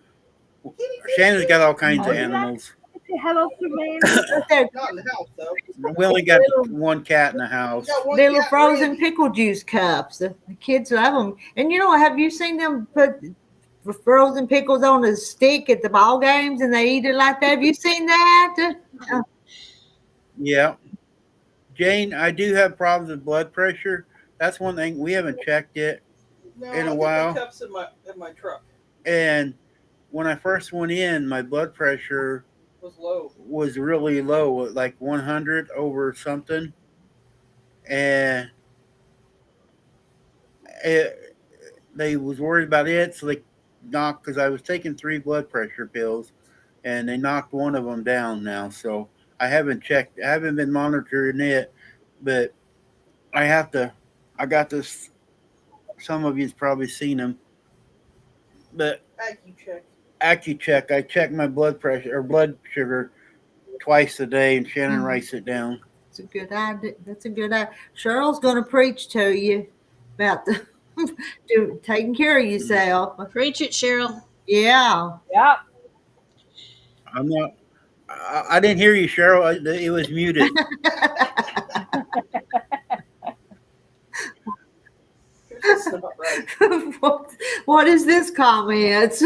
[SPEAKER 5] Shannon's got all kinds of animals.
[SPEAKER 3] Say hello to Randy.
[SPEAKER 1] they're
[SPEAKER 6] Not in the house though.
[SPEAKER 5] We only got one cat in the house.
[SPEAKER 6] We got one
[SPEAKER 1] little
[SPEAKER 6] cat,
[SPEAKER 1] frozen
[SPEAKER 6] Randy.
[SPEAKER 1] pickle juice cups. The kids love them. And you know, have you seen them put frozen pickles on a stick at the ball games and they eat it like that? Have you seen that?
[SPEAKER 5] Yeah. Jane, I do have problems with blood pressure. That's one thing. We haven't checked it.
[SPEAKER 6] No,
[SPEAKER 5] in a
[SPEAKER 6] I think
[SPEAKER 5] while.
[SPEAKER 6] the cup's in my truck.
[SPEAKER 5] And when I first went in, my blood pressure
[SPEAKER 6] Was low.
[SPEAKER 5] was really low, like 100 over something. And they was worried about it, so they knocked, because I was taking 3 blood pressure pills, and they knocked one of them down now. So I haven't checked. I haven't been monitoring it, but I got this. Some of you's probably seen them, but
[SPEAKER 6] AccuCheck.
[SPEAKER 5] AccuCheck. I check my blood pressure or blood sugar twice a day, and Shannon writes it down.
[SPEAKER 1] It's a good idea. That's a good idea. Cheryl's going to preach to you about taking care of yourself.
[SPEAKER 4] Preach it, Cheryl.
[SPEAKER 1] Yeah.
[SPEAKER 3] Yep.
[SPEAKER 5] I'm not. I didn't hear you, Cheryl. It was muted.
[SPEAKER 6] That's not right.
[SPEAKER 1] what is this comment?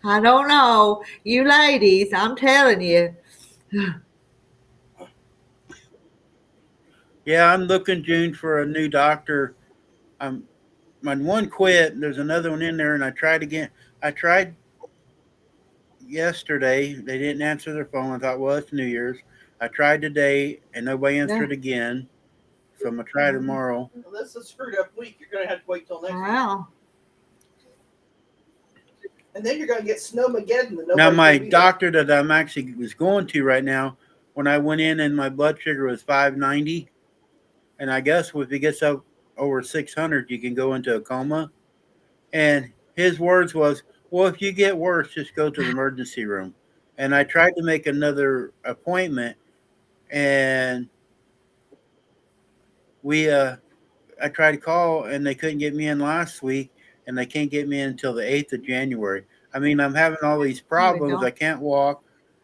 [SPEAKER 1] I don't know. You ladies, I'm telling you.
[SPEAKER 5] Yeah, I'm looking, June, for a new doctor. My one quit. There's another one in there, and I tried again. I tried yesterday. They didn't answer their phone. I thought, well, it's New Year's. I tried today, and nobody
[SPEAKER 1] Yeah.
[SPEAKER 5] answered again. So I'm gonna try tomorrow.
[SPEAKER 6] Well, this is a screwed up week. You're gonna have to wait till next week.
[SPEAKER 1] Wow.
[SPEAKER 6] And then you're gonna get snowmageddon. And
[SPEAKER 5] Now,
[SPEAKER 6] nobody's
[SPEAKER 5] my
[SPEAKER 6] gonna be there.
[SPEAKER 5] doctor that I'm actually was going to right now, when I went in and my blood sugar was 590, and I guess if it gets up over 600, you can go into a coma. And his words was, "Well, if you get worse, just go to the emergency room." And I tried to make another appointment, and I tried to call, and they couldn't get me in last week, and they can't get me in until the 8th of January. I mean, I'm having all these problems. I can't walk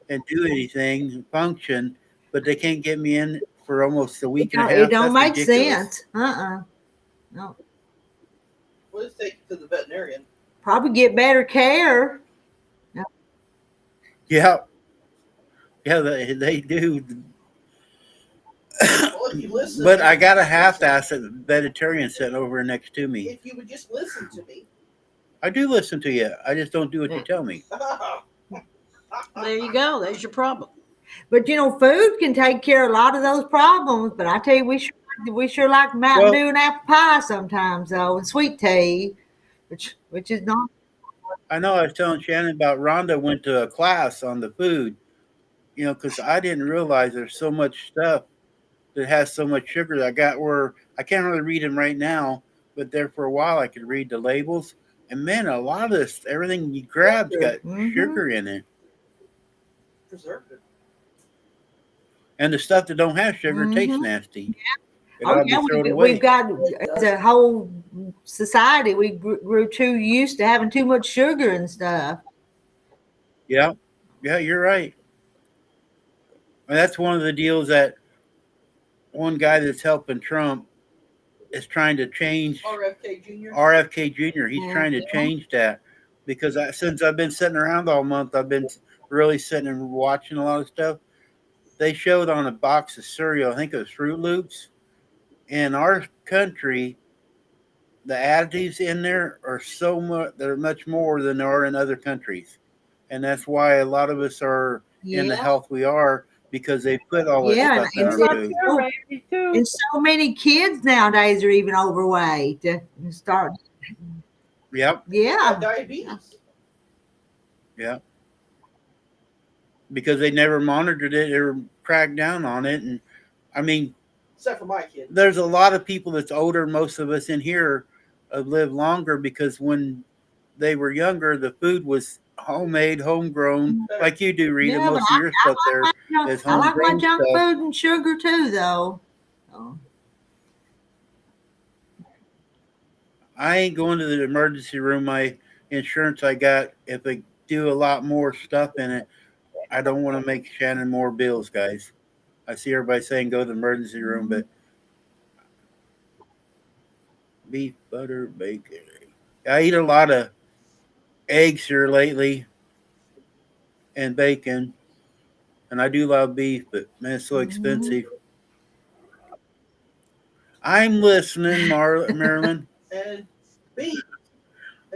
[SPEAKER 5] and do anything, function, but they can't get me in for almost a week and a half.
[SPEAKER 1] It don't
[SPEAKER 5] That's
[SPEAKER 1] make
[SPEAKER 5] ridiculous.
[SPEAKER 1] sense. No.
[SPEAKER 6] We'll just take you to the veterinarian.
[SPEAKER 1] Probably get better care.
[SPEAKER 5] Yeah. Yeah, they do.
[SPEAKER 6] Well, if you listen,
[SPEAKER 5] But I got a half-ass vegetarian sitting over next to me.
[SPEAKER 6] If you would just listen to me.
[SPEAKER 5] I do listen to you. I just don't do what you tell me.
[SPEAKER 4] There you go. There's your problem.
[SPEAKER 1] But food can take care of a lot of those problems. But I tell you, we sure like Mountain Dew and apple pie sometimes, though, and sweet tea, which is not.
[SPEAKER 5] I know I was telling Shannon about Rhonda went to a class on the food, because I didn't realize there's so much stuff that has so much sugar. I got where I can't really read them right now, but there for a while I could read the labels. And man, a lot of this, everything you grab's got sugar in it.
[SPEAKER 6] Preservative.
[SPEAKER 5] And the stuff that don't have sugar tastes nasty.
[SPEAKER 1] We've got, as a whole society, we grew too used to having too much sugar and stuff.
[SPEAKER 5] Yeah, you're right. And that's one of the deals that one guy that's helping Trump is trying to change.
[SPEAKER 6] RFK Jr.
[SPEAKER 5] RFK Jr. He's trying to change that because since I've been sitting around all month, I've been really sitting and watching a lot of stuff. They showed on a box of cereal, I think it was Fruit Loops. In our country, the additives in there are so much, they're much more than there are in other countries. And that's why a lot of us are in the health we are, because they put all this stuff in our food.
[SPEAKER 1] And so many kids nowadays are even overweight.
[SPEAKER 5] Yep.
[SPEAKER 1] Yeah.
[SPEAKER 6] Diabetes.
[SPEAKER 5] Yeah. Because they never monitored it or cracked down on it. And I mean,
[SPEAKER 6] except for my kid,
[SPEAKER 5] there's a lot of people that's older. Most of us in here have lived longer because when they were younger, the food was homemade, homegrown, like you do, Rita. Most of your stuff there is homegrown.
[SPEAKER 1] I like my junk food and sugar too, though. Oh.
[SPEAKER 5] I ain't going to the emergency room. My insurance I got, if they do a lot more stuff in it, I don't want to make Shannon more bills, guys. I see everybody saying go to the emergency room, but beef, butter, bacon. I eat a lot of eggs here lately and bacon, and I do love beef, but man, it's so expensive. I'm listening, Marilyn.
[SPEAKER 6] And beef.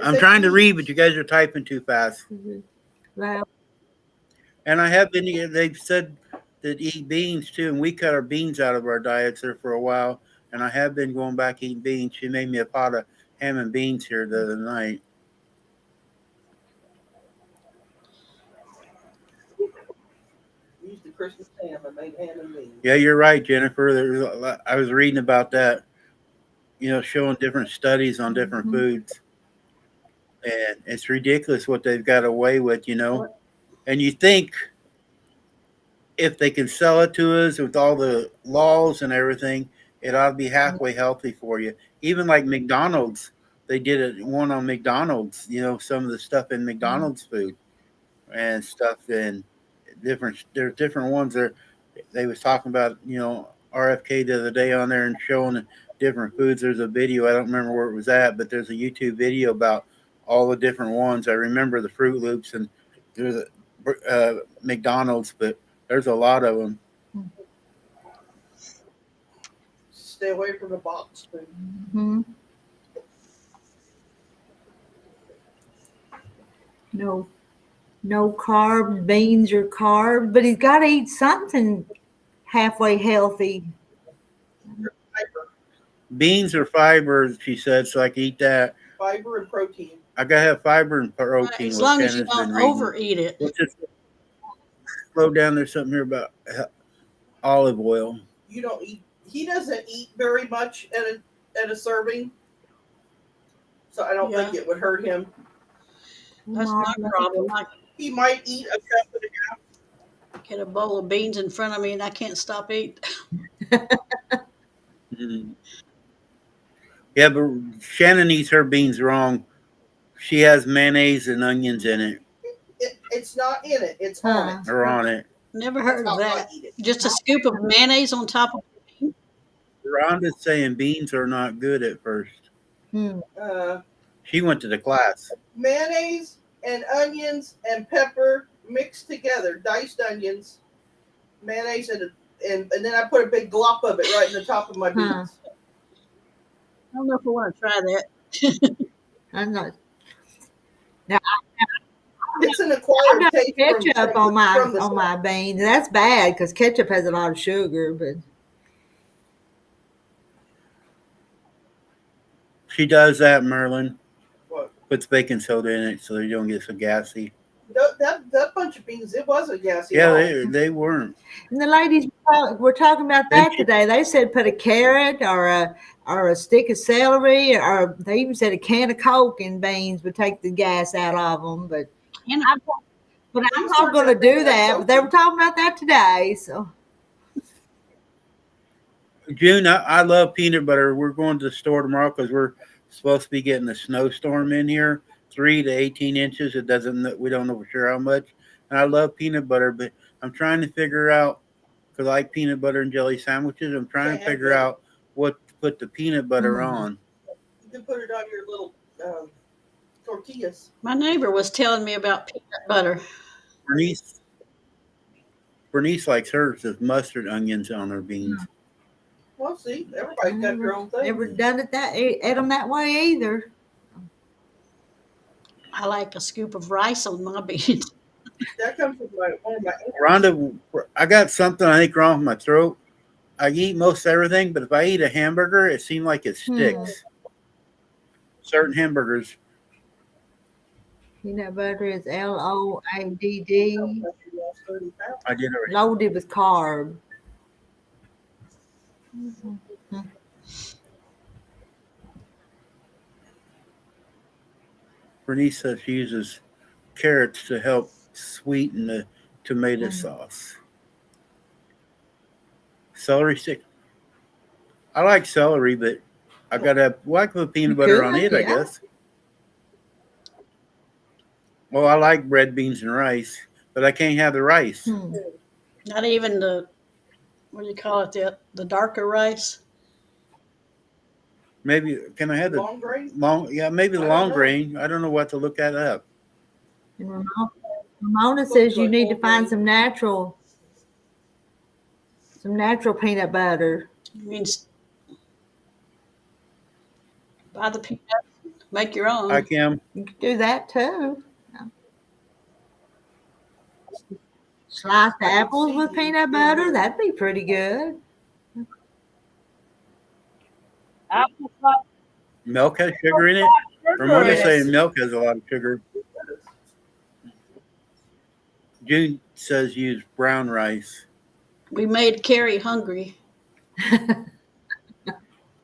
[SPEAKER 5] I'm trying to read, but you guys are typing too fast.
[SPEAKER 1] Wow.
[SPEAKER 5] And I have been, they've said that eat beans too, and we cut our beans out of our diets there for a while, and I have been going back eating beans. She made me a pot of ham and beans here the other night.
[SPEAKER 6] Used the Christmas ham and made ham and beans.
[SPEAKER 5] Yeah, you're right, Jennifer. I was reading about that, showing different studies on different foods. And it's ridiculous what they've got away with, And you think if they can sell it to us with all the laws and everything, it ought to be halfway healthy for you. Even like McDonald's, they did one on McDonald's, some of the stuff in McDonald's food and stuff, and there's different ones there. They was talking about, RFK the other day on there and showing different foods. There's a video, I don't remember where it was at, but there's a YouTube video about all the different ones. I remember the Fruit Loops and there's McDonald's, but there's a lot of them.
[SPEAKER 6] Stay away from the box food.
[SPEAKER 1] Mhm. No, no carbs. Beans are carbs, but he's got to eat something halfway healthy.
[SPEAKER 6] Fiber,
[SPEAKER 5] Beans are fiber, she said, so I can eat that.
[SPEAKER 6] fiber and protein.
[SPEAKER 5] I gotta have fiber and protein.
[SPEAKER 4] As
[SPEAKER 5] what
[SPEAKER 4] long as you
[SPEAKER 5] Shannon's been
[SPEAKER 4] don't
[SPEAKER 5] reading.
[SPEAKER 4] overeat it.
[SPEAKER 5] Let's just slow down. There's something here about olive oil.
[SPEAKER 6] You don't eat. He doesn't eat very much at a serving, so I don't think it would hurt him.
[SPEAKER 4] That's my problem. I
[SPEAKER 6] He might eat a cup and a half.
[SPEAKER 4] get a bowl of beans in front of me and I can't stop eating.
[SPEAKER 5] Mm. Yeah, but Shannon eats her beans wrong. She has mayonnaise and onions in it,
[SPEAKER 6] It's not in it. It's on it.
[SPEAKER 5] or on it.
[SPEAKER 4] Never heard
[SPEAKER 6] That's
[SPEAKER 4] of
[SPEAKER 6] how I
[SPEAKER 4] that.
[SPEAKER 6] eat it.
[SPEAKER 4] Just a scoop of mayonnaise on top of it.
[SPEAKER 5] Rhonda's saying beans are not good at first. She went to the class.
[SPEAKER 6] Mayonnaise and onions and pepper mixed together, diced onions, mayonnaise, and then I put a big glop of it right in the top of my beans.
[SPEAKER 4] I don't know if I want to try that.
[SPEAKER 1] I'm not.
[SPEAKER 6] It's an
[SPEAKER 1] I
[SPEAKER 6] acquired
[SPEAKER 1] got
[SPEAKER 6] taste
[SPEAKER 1] ketchup
[SPEAKER 6] from the
[SPEAKER 1] on my beans. That's bad because ketchup has a lot of sugar. But
[SPEAKER 5] She does that, Merlin.
[SPEAKER 6] What?
[SPEAKER 5] Puts baking soda in it so you don't get so gassy.
[SPEAKER 6] That bunch of beans, it wasn't gassy.
[SPEAKER 5] Yeah,
[SPEAKER 6] at all.
[SPEAKER 5] they weren't.
[SPEAKER 1] and the ladies were talking about that today. They said put a carrot or a stick of celery, or they even said a can of Coke in beans would take the gas out of them. But I'm not going to do that. But they were talking about that today. So
[SPEAKER 5] June, I love peanut butter. We're going to the store tomorrow because we're supposed to be getting a snowstorm in here, 3 to 18 inches. It doesn't. We don't know for sure how much. And I love peanut butter, but I'm trying to figure out because I like peanut butter and jelly sandwiches. I'm trying to figure out what to put the peanut butter on.
[SPEAKER 6] You can put it on your little tortillas.
[SPEAKER 4] My neighbor was telling me about peanut butter.
[SPEAKER 5] Bernice likes hers with mustard onions on her beans.
[SPEAKER 6] Well, see, everybody's got their own thing.
[SPEAKER 1] never done it ate them that way either.
[SPEAKER 4] I like a scoop of rice on my beans.
[SPEAKER 6] That comes from one of my aunts.
[SPEAKER 5] Rhonda, I got something I think wrong with my throat. I eat most everything, but if I eat a hamburger, it seems like it sticks. Certain hamburgers.
[SPEAKER 1] Peanut butter is LOADD,
[SPEAKER 6] I lost 30 pounds.
[SPEAKER 5] I did already.
[SPEAKER 1] loaded with carb.
[SPEAKER 5] Bernice says she uses carrots to help sweeten the tomato sauce. Celery stick. I like celery, but I gotta I can put peanut butter on it, I guess. Well, I like red beans and rice, but I can't have the rice.
[SPEAKER 4] Not even the, what do you call it, the darker rice?
[SPEAKER 5] Maybe can I have the
[SPEAKER 6] Long grain?
[SPEAKER 5] maybe the long grain. I don't know what to look that up.
[SPEAKER 1] And Ramona says you need to find some natural peanut butter.
[SPEAKER 4] It means buy the peanuts, make your own.
[SPEAKER 5] I can.
[SPEAKER 1] You could do that too. Sliced apples with peanut butter, that'd be pretty good.
[SPEAKER 3] Apple pie.
[SPEAKER 5] Milk has sugar in it. Ramona's saying milk has a lot of sugar. June says use brown rice.
[SPEAKER 4] We made Carrie hungry.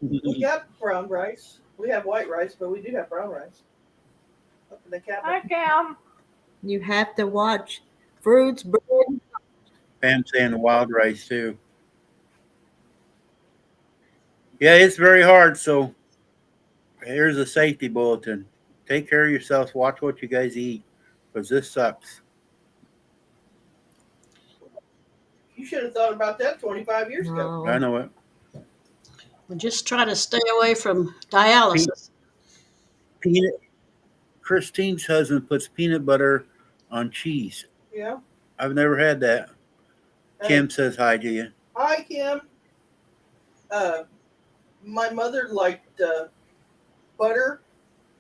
[SPEAKER 6] We got brown rice. We have white rice, but we do have brown rice. Up in the
[SPEAKER 3] Hi,
[SPEAKER 6] cabinet.
[SPEAKER 3] Cam.
[SPEAKER 1] You have to watch fruits, bread.
[SPEAKER 5] Pam's saying the wild rice too. Yeah, it's very hard. So here's a safety bulletin. Take care of yourselves. Watch what you guys eat because this sucks.
[SPEAKER 6] You should have thought about that 25 years ago.
[SPEAKER 5] I know it.
[SPEAKER 4] We just try to stay away from dialysis.
[SPEAKER 5] Christine's husband puts peanut butter on cheese.
[SPEAKER 6] Yeah.
[SPEAKER 5] I've never had that.
[SPEAKER 6] Hey.
[SPEAKER 5] Kim says hi to you.
[SPEAKER 6] Hi, Kim. My mother liked butter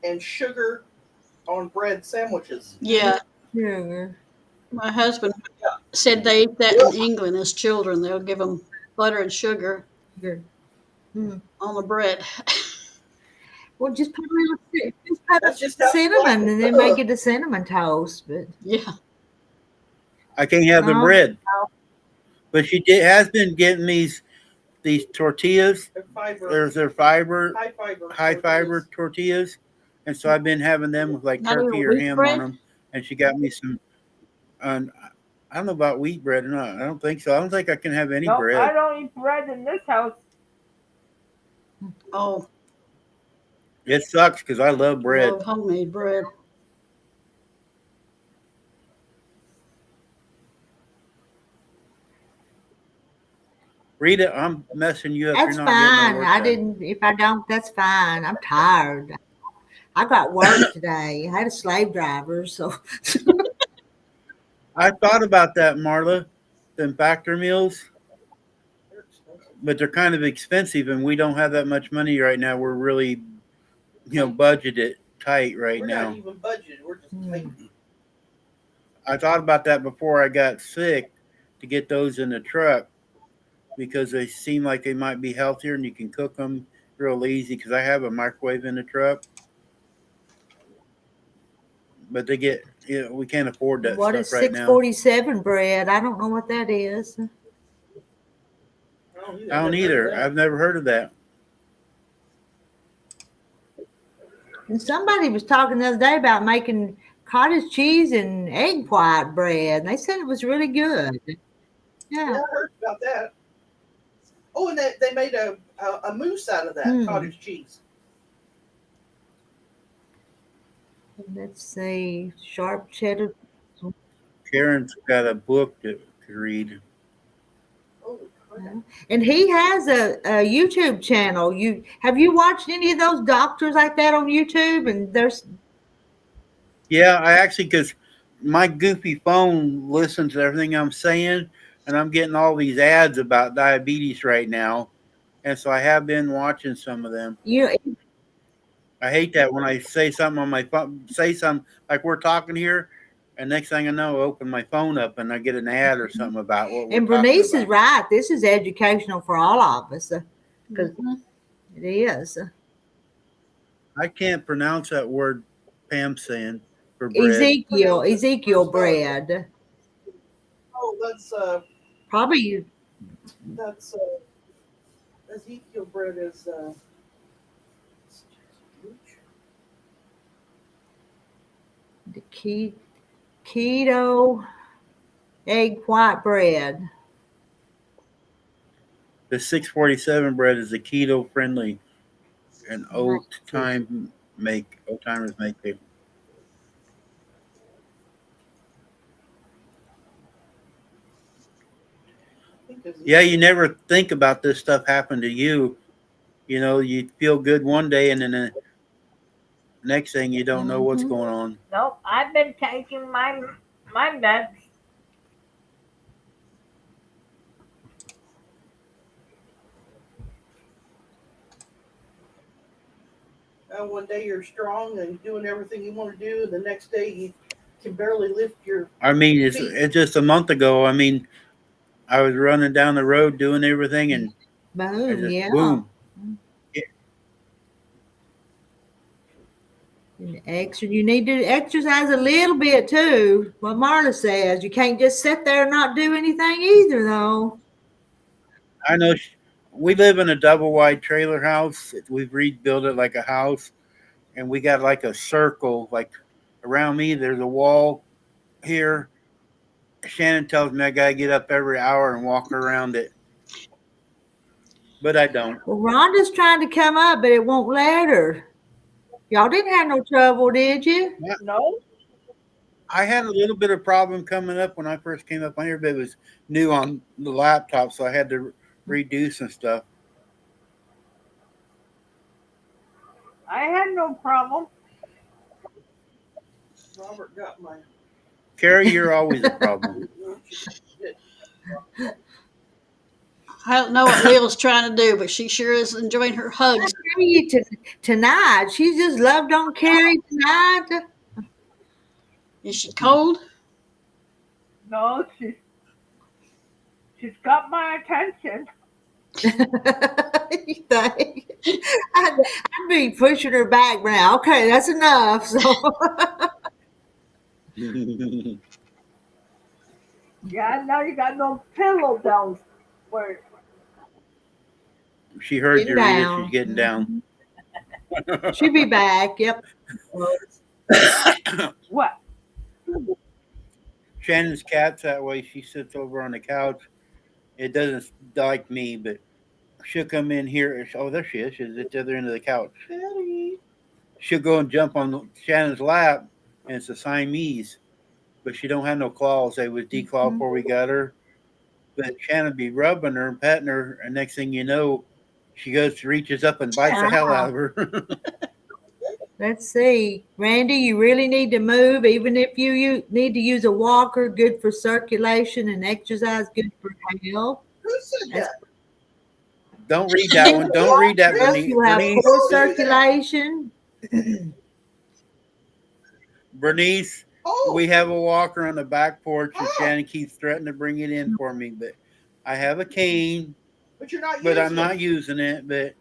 [SPEAKER 6] and sugar on bread sandwiches.
[SPEAKER 4] Yeah,
[SPEAKER 1] Sugar.
[SPEAKER 4] my husband said they ate that in England as children. They'll give them butter and sugar
[SPEAKER 1] Sugar. Hmm.
[SPEAKER 4] on the bread.
[SPEAKER 1] Well, just put a little, just put
[SPEAKER 6] That's just how she liked
[SPEAKER 1] cinnamon,
[SPEAKER 6] it.
[SPEAKER 1] and then make it a cinnamon toast. But
[SPEAKER 4] Yeah.
[SPEAKER 5] I can't have the
[SPEAKER 1] No.
[SPEAKER 5] bread, but she has been getting these tortillas.
[SPEAKER 6] They're fiber,
[SPEAKER 5] There's their fiber,
[SPEAKER 6] high fiber.
[SPEAKER 5] tortillas, and so I've been having them with like
[SPEAKER 4] Not
[SPEAKER 5] turkey
[SPEAKER 4] even
[SPEAKER 5] or
[SPEAKER 4] wheat
[SPEAKER 5] ham
[SPEAKER 4] bread?
[SPEAKER 5] on them. And she got me some. I don't know about wheat bread or not. I don't think so. I don't think I can have any
[SPEAKER 3] No,
[SPEAKER 5] bread.
[SPEAKER 3] I don't eat bread in this house.
[SPEAKER 4] Oh,
[SPEAKER 5] It sucks because I love bread.
[SPEAKER 4] love homemade bread.
[SPEAKER 5] Rita, I'm messing you up.
[SPEAKER 1] that's
[SPEAKER 5] You're not getting no
[SPEAKER 1] fine.
[SPEAKER 5] work
[SPEAKER 1] I
[SPEAKER 5] done.
[SPEAKER 1] didn't. If I don't, that's fine. I'm tired. I got work today. I had a slave driver, so
[SPEAKER 5] I thought about that, Marla, them factor meals,
[SPEAKER 6] They're expensive.
[SPEAKER 5] but they're kind of expensive, and we don't have that much money right now. We're really, budgeted tight right
[SPEAKER 6] We're
[SPEAKER 5] now.
[SPEAKER 6] not even budgeted. We're just lazy.
[SPEAKER 5] I thought about that before I got sick to get those in the truck because they seem like they might be healthier and you can cook them real easy because I have a microwave in the truck. But they get, we can't afford that
[SPEAKER 1] what
[SPEAKER 5] stuff
[SPEAKER 1] is
[SPEAKER 5] right now.
[SPEAKER 1] 647 bread? I don't know what that is.
[SPEAKER 6] I
[SPEAKER 5] I don't either. I've never heard of that.
[SPEAKER 1] And somebody was talking the other day about making cottage cheese and egg white bread, and they said it was really good.
[SPEAKER 6] Yeah,
[SPEAKER 1] Yeah.
[SPEAKER 6] I heard about that. Oh, and they made a mousse out of that cottage cheese.
[SPEAKER 1] Let's see, sharp cheddar.
[SPEAKER 5] Karen's got a book to read.
[SPEAKER 6] Holy crap.
[SPEAKER 1] And he has a YouTube channel. Have you watched any of those doctors like that on YouTube? And there's
[SPEAKER 5] Yeah, I actually, because my goofy phone listens to everything I'm saying, and I'm getting all these ads about diabetes right now. And so I have been watching some of them. I hate that when I say something on my phone, say something like we're talking here, and next thing I know, I open my phone up and I get an ad or something about what we're
[SPEAKER 1] and
[SPEAKER 5] talking
[SPEAKER 1] Bernice is
[SPEAKER 5] about.
[SPEAKER 1] right. This is educational for all of us because
[SPEAKER 4] Mhm.
[SPEAKER 1] it is.
[SPEAKER 5] I can't pronounce that word Pam's saying for bread.
[SPEAKER 1] Ezekiel bread.
[SPEAKER 6] Oh,
[SPEAKER 1] Probably
[SPEAKER 6] that's Ezekiel bread is
[SPEAKER 1] the keto egg white bread.
[SPEAKER 5] The 647 bread is a keto friendly and old timers make it. Yeah, you never think about this stuff happen to you. You feel good one day and then the next thing you don't know what's going on.
[SPEAKER 3] Nope, I've been taking my meds.
[SPEAKER 6] One day you're strong and doing everything you want to do, and the next day you can barely lift your.
[SPEAKER 5] I mean, it's just a month ago. I mean, I was running down the road doing everything and
[SPEAKER 1] Boom, yeah.
[SPEAKER 5] boom.
[SPEAKER 1] You need to exercise a little bit too. What Marla says, you can't just sit there and not do anything either, though.
[SPEAKER 5] I know we live in a double wide trailer house. We've rebuilt it like a house, and we got like a circle. Like around me, there's a wall here. Shannon tells me I gotta get up every hour and walk around it, but I don't.
[SPEAKER 1] Well, Rhonda's trying to come up, but it won't let her. Y'all didn't have no trouble, did you?
[SPEAKER 3] No?
[SPEAKER 5] I had a little bit of problem coming up when I first came up on here, but it was new on the laptop, so I had to redo some stuff.
[SPEAKER 3] I had no problem.
[SPEAKER 6] Robert got my.
[SPEAKER 5] Carrie, you're always a problem.
[SPEAKER 4] I don't know what Lil's trying to do, but she sure is enjoying her hugs.
[SPEAKER 1] Carrie tonight. She just loved on Carrie tonight.
[SPEAKER 4] Is she cold?
[SPEAKER 3] No, she's got my attention.
[SPEAKER 1] You think? I'd be pushing her back now. Okay, that's enough. So
[SPEAKER 3] Yeah, now you got no pillow down where.
[SPEAKER 5] She heard
[SPEAKER 1] Getting
[SPEAKER 5] you, Rita.
[SPEAKER 1] down.
[SPEAKER 5] She's getting down.
[SPEAKER 1] she'll be back. Yep.
[SPEAKER 3] What?
[SPEAKER 5] Shannon's cat's that way. She sits over on the couch. It doesn't like me, but she'll come in here. Oh, there she is. She's at the other end of the couch. She'll go and jump on Shannon's lap, and it's a Siamese, but she don't have no claws. They was declawed before we got her. But Shannon be rubbing her and petting her, and next thing you know, she reaches up and bites the hell out of her.
[SPEAKER 1] Let's see. Randy, you really need to move, even if you need to use a walker, good for circulation, and exercise, good for health.
[SPEAKER 6] Who said that?
[SPEAKER 5] Don't read that one. Don't read that,
[SPEAKER 1] Plus,
[SPEAKER 5] Bernice.
[SPEAKER 1] you have poor circulation.
[SPEAKER 5] Bernice,
[SPEAKER 6] Oh,
[SPEAKER 5] we have a walker on the back porch, and Shannon keeps threatening to bring it in for me. But I have a cane,
[SPEAKER 6] but you're not.
[SPEAKER 5] but
[SPEAKER 6] using
[SPEAKER 5] I'm not using it. But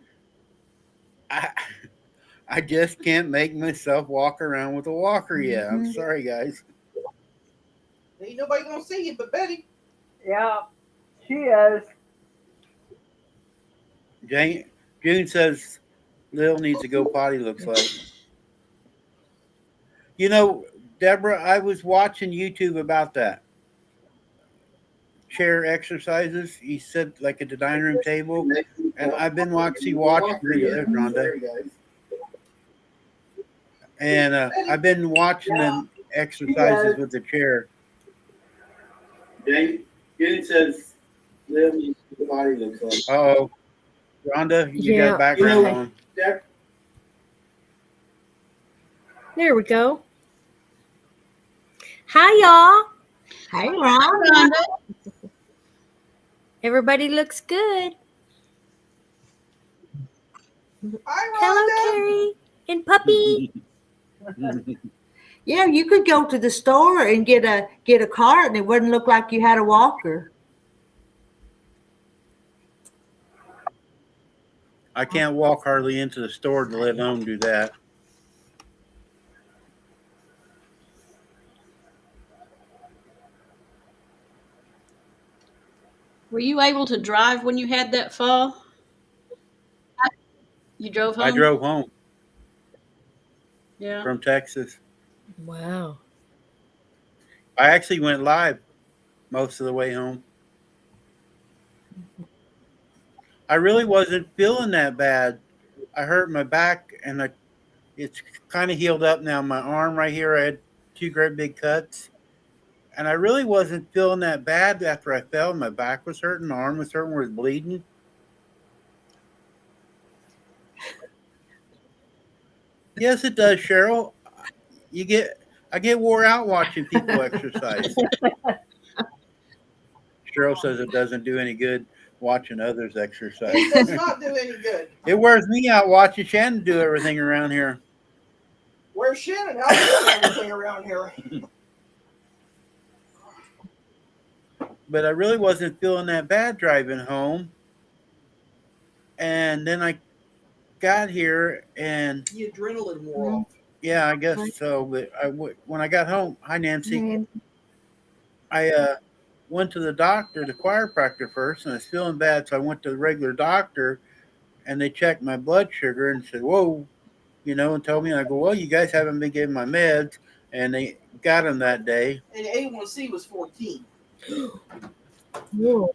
[SPEAKER 5] I just can't make myself walk around with a walker yet. I'm sorry, guys.
[SPEAKER 6] it. Ain't nobody gonna see you but Betty.
[SPEAKER 3] Yeah, she is.
[SPEAKER 5] June says Lil needs to go potty, looks like. You know, Deborah, I was watching YouTube about that. Chair exercises. He said like at the dining room table. And I've been watching Rhonda. And I've been watching them exercises with the chair. June says Lil needs to go potty, looks like. Uh-oh. Rhonda, you got background on.
[SPEAKER 7] There we go. Hi, y'all.
[SPEAKER 1] Hey, Ron.
[SPEAKER 7] Everybody looks good.
[SPEAKER 6] Hi, Rhonda.
[SPEAKER 7] Hello, Carrie and Puppy.
[SPEAKER 1] Yeah, you could go to the store and get a cart, and it wouldn't look like you had a walker.
[SPEAKER 5] I can't walk hardly into the store to let home do that.
[SPEAKER 4] Were you able to drive when you had that fall? You drove home?
[SPEAKER 5] I drove home
[SPEAKER 4] Yeah.
[SPEAKER 5] from Texas.
[SPEAKER 7] Wow.
[SPEAKER 5] I actually went live most of the way home. I really wasn't feeling that bad. I hurt my back, and it's kind of healed up now. My arm right here, I had 2 great big cuts. And I really wasn't feeling that bad after I fell. My back was hurting, my arm was hurting, was bleeding. Yes, it does, Cheryl. I get wore out watching people exercise. Cheryl says it doesn't do any good watching others exercise.
[SPEAKER 6] It does not do any good.
[SPEAKER 5] It wears me out watching Shannon do everything around here.
[SPEAKER 6] Where's Shannon? How's she doing everything around here?
[SPEAKER 5] But I really wasn't feeling that bad driving home. And then I got here, and
[SPEAKER 6] The adrenaline wore off.
[SPEAKER 5] yeah, I guess so. But when I got home, hi Nancy, I went to the doctor, the chiropractor first, and I was feeling bad, so I went to the regular doctor, and they checked my blood sugar and said, "Whoa," and told me. And I go, "Well, you guys haven't been giving my meds," and they got them that day.
[SPEAKER 6] And A1C was 14.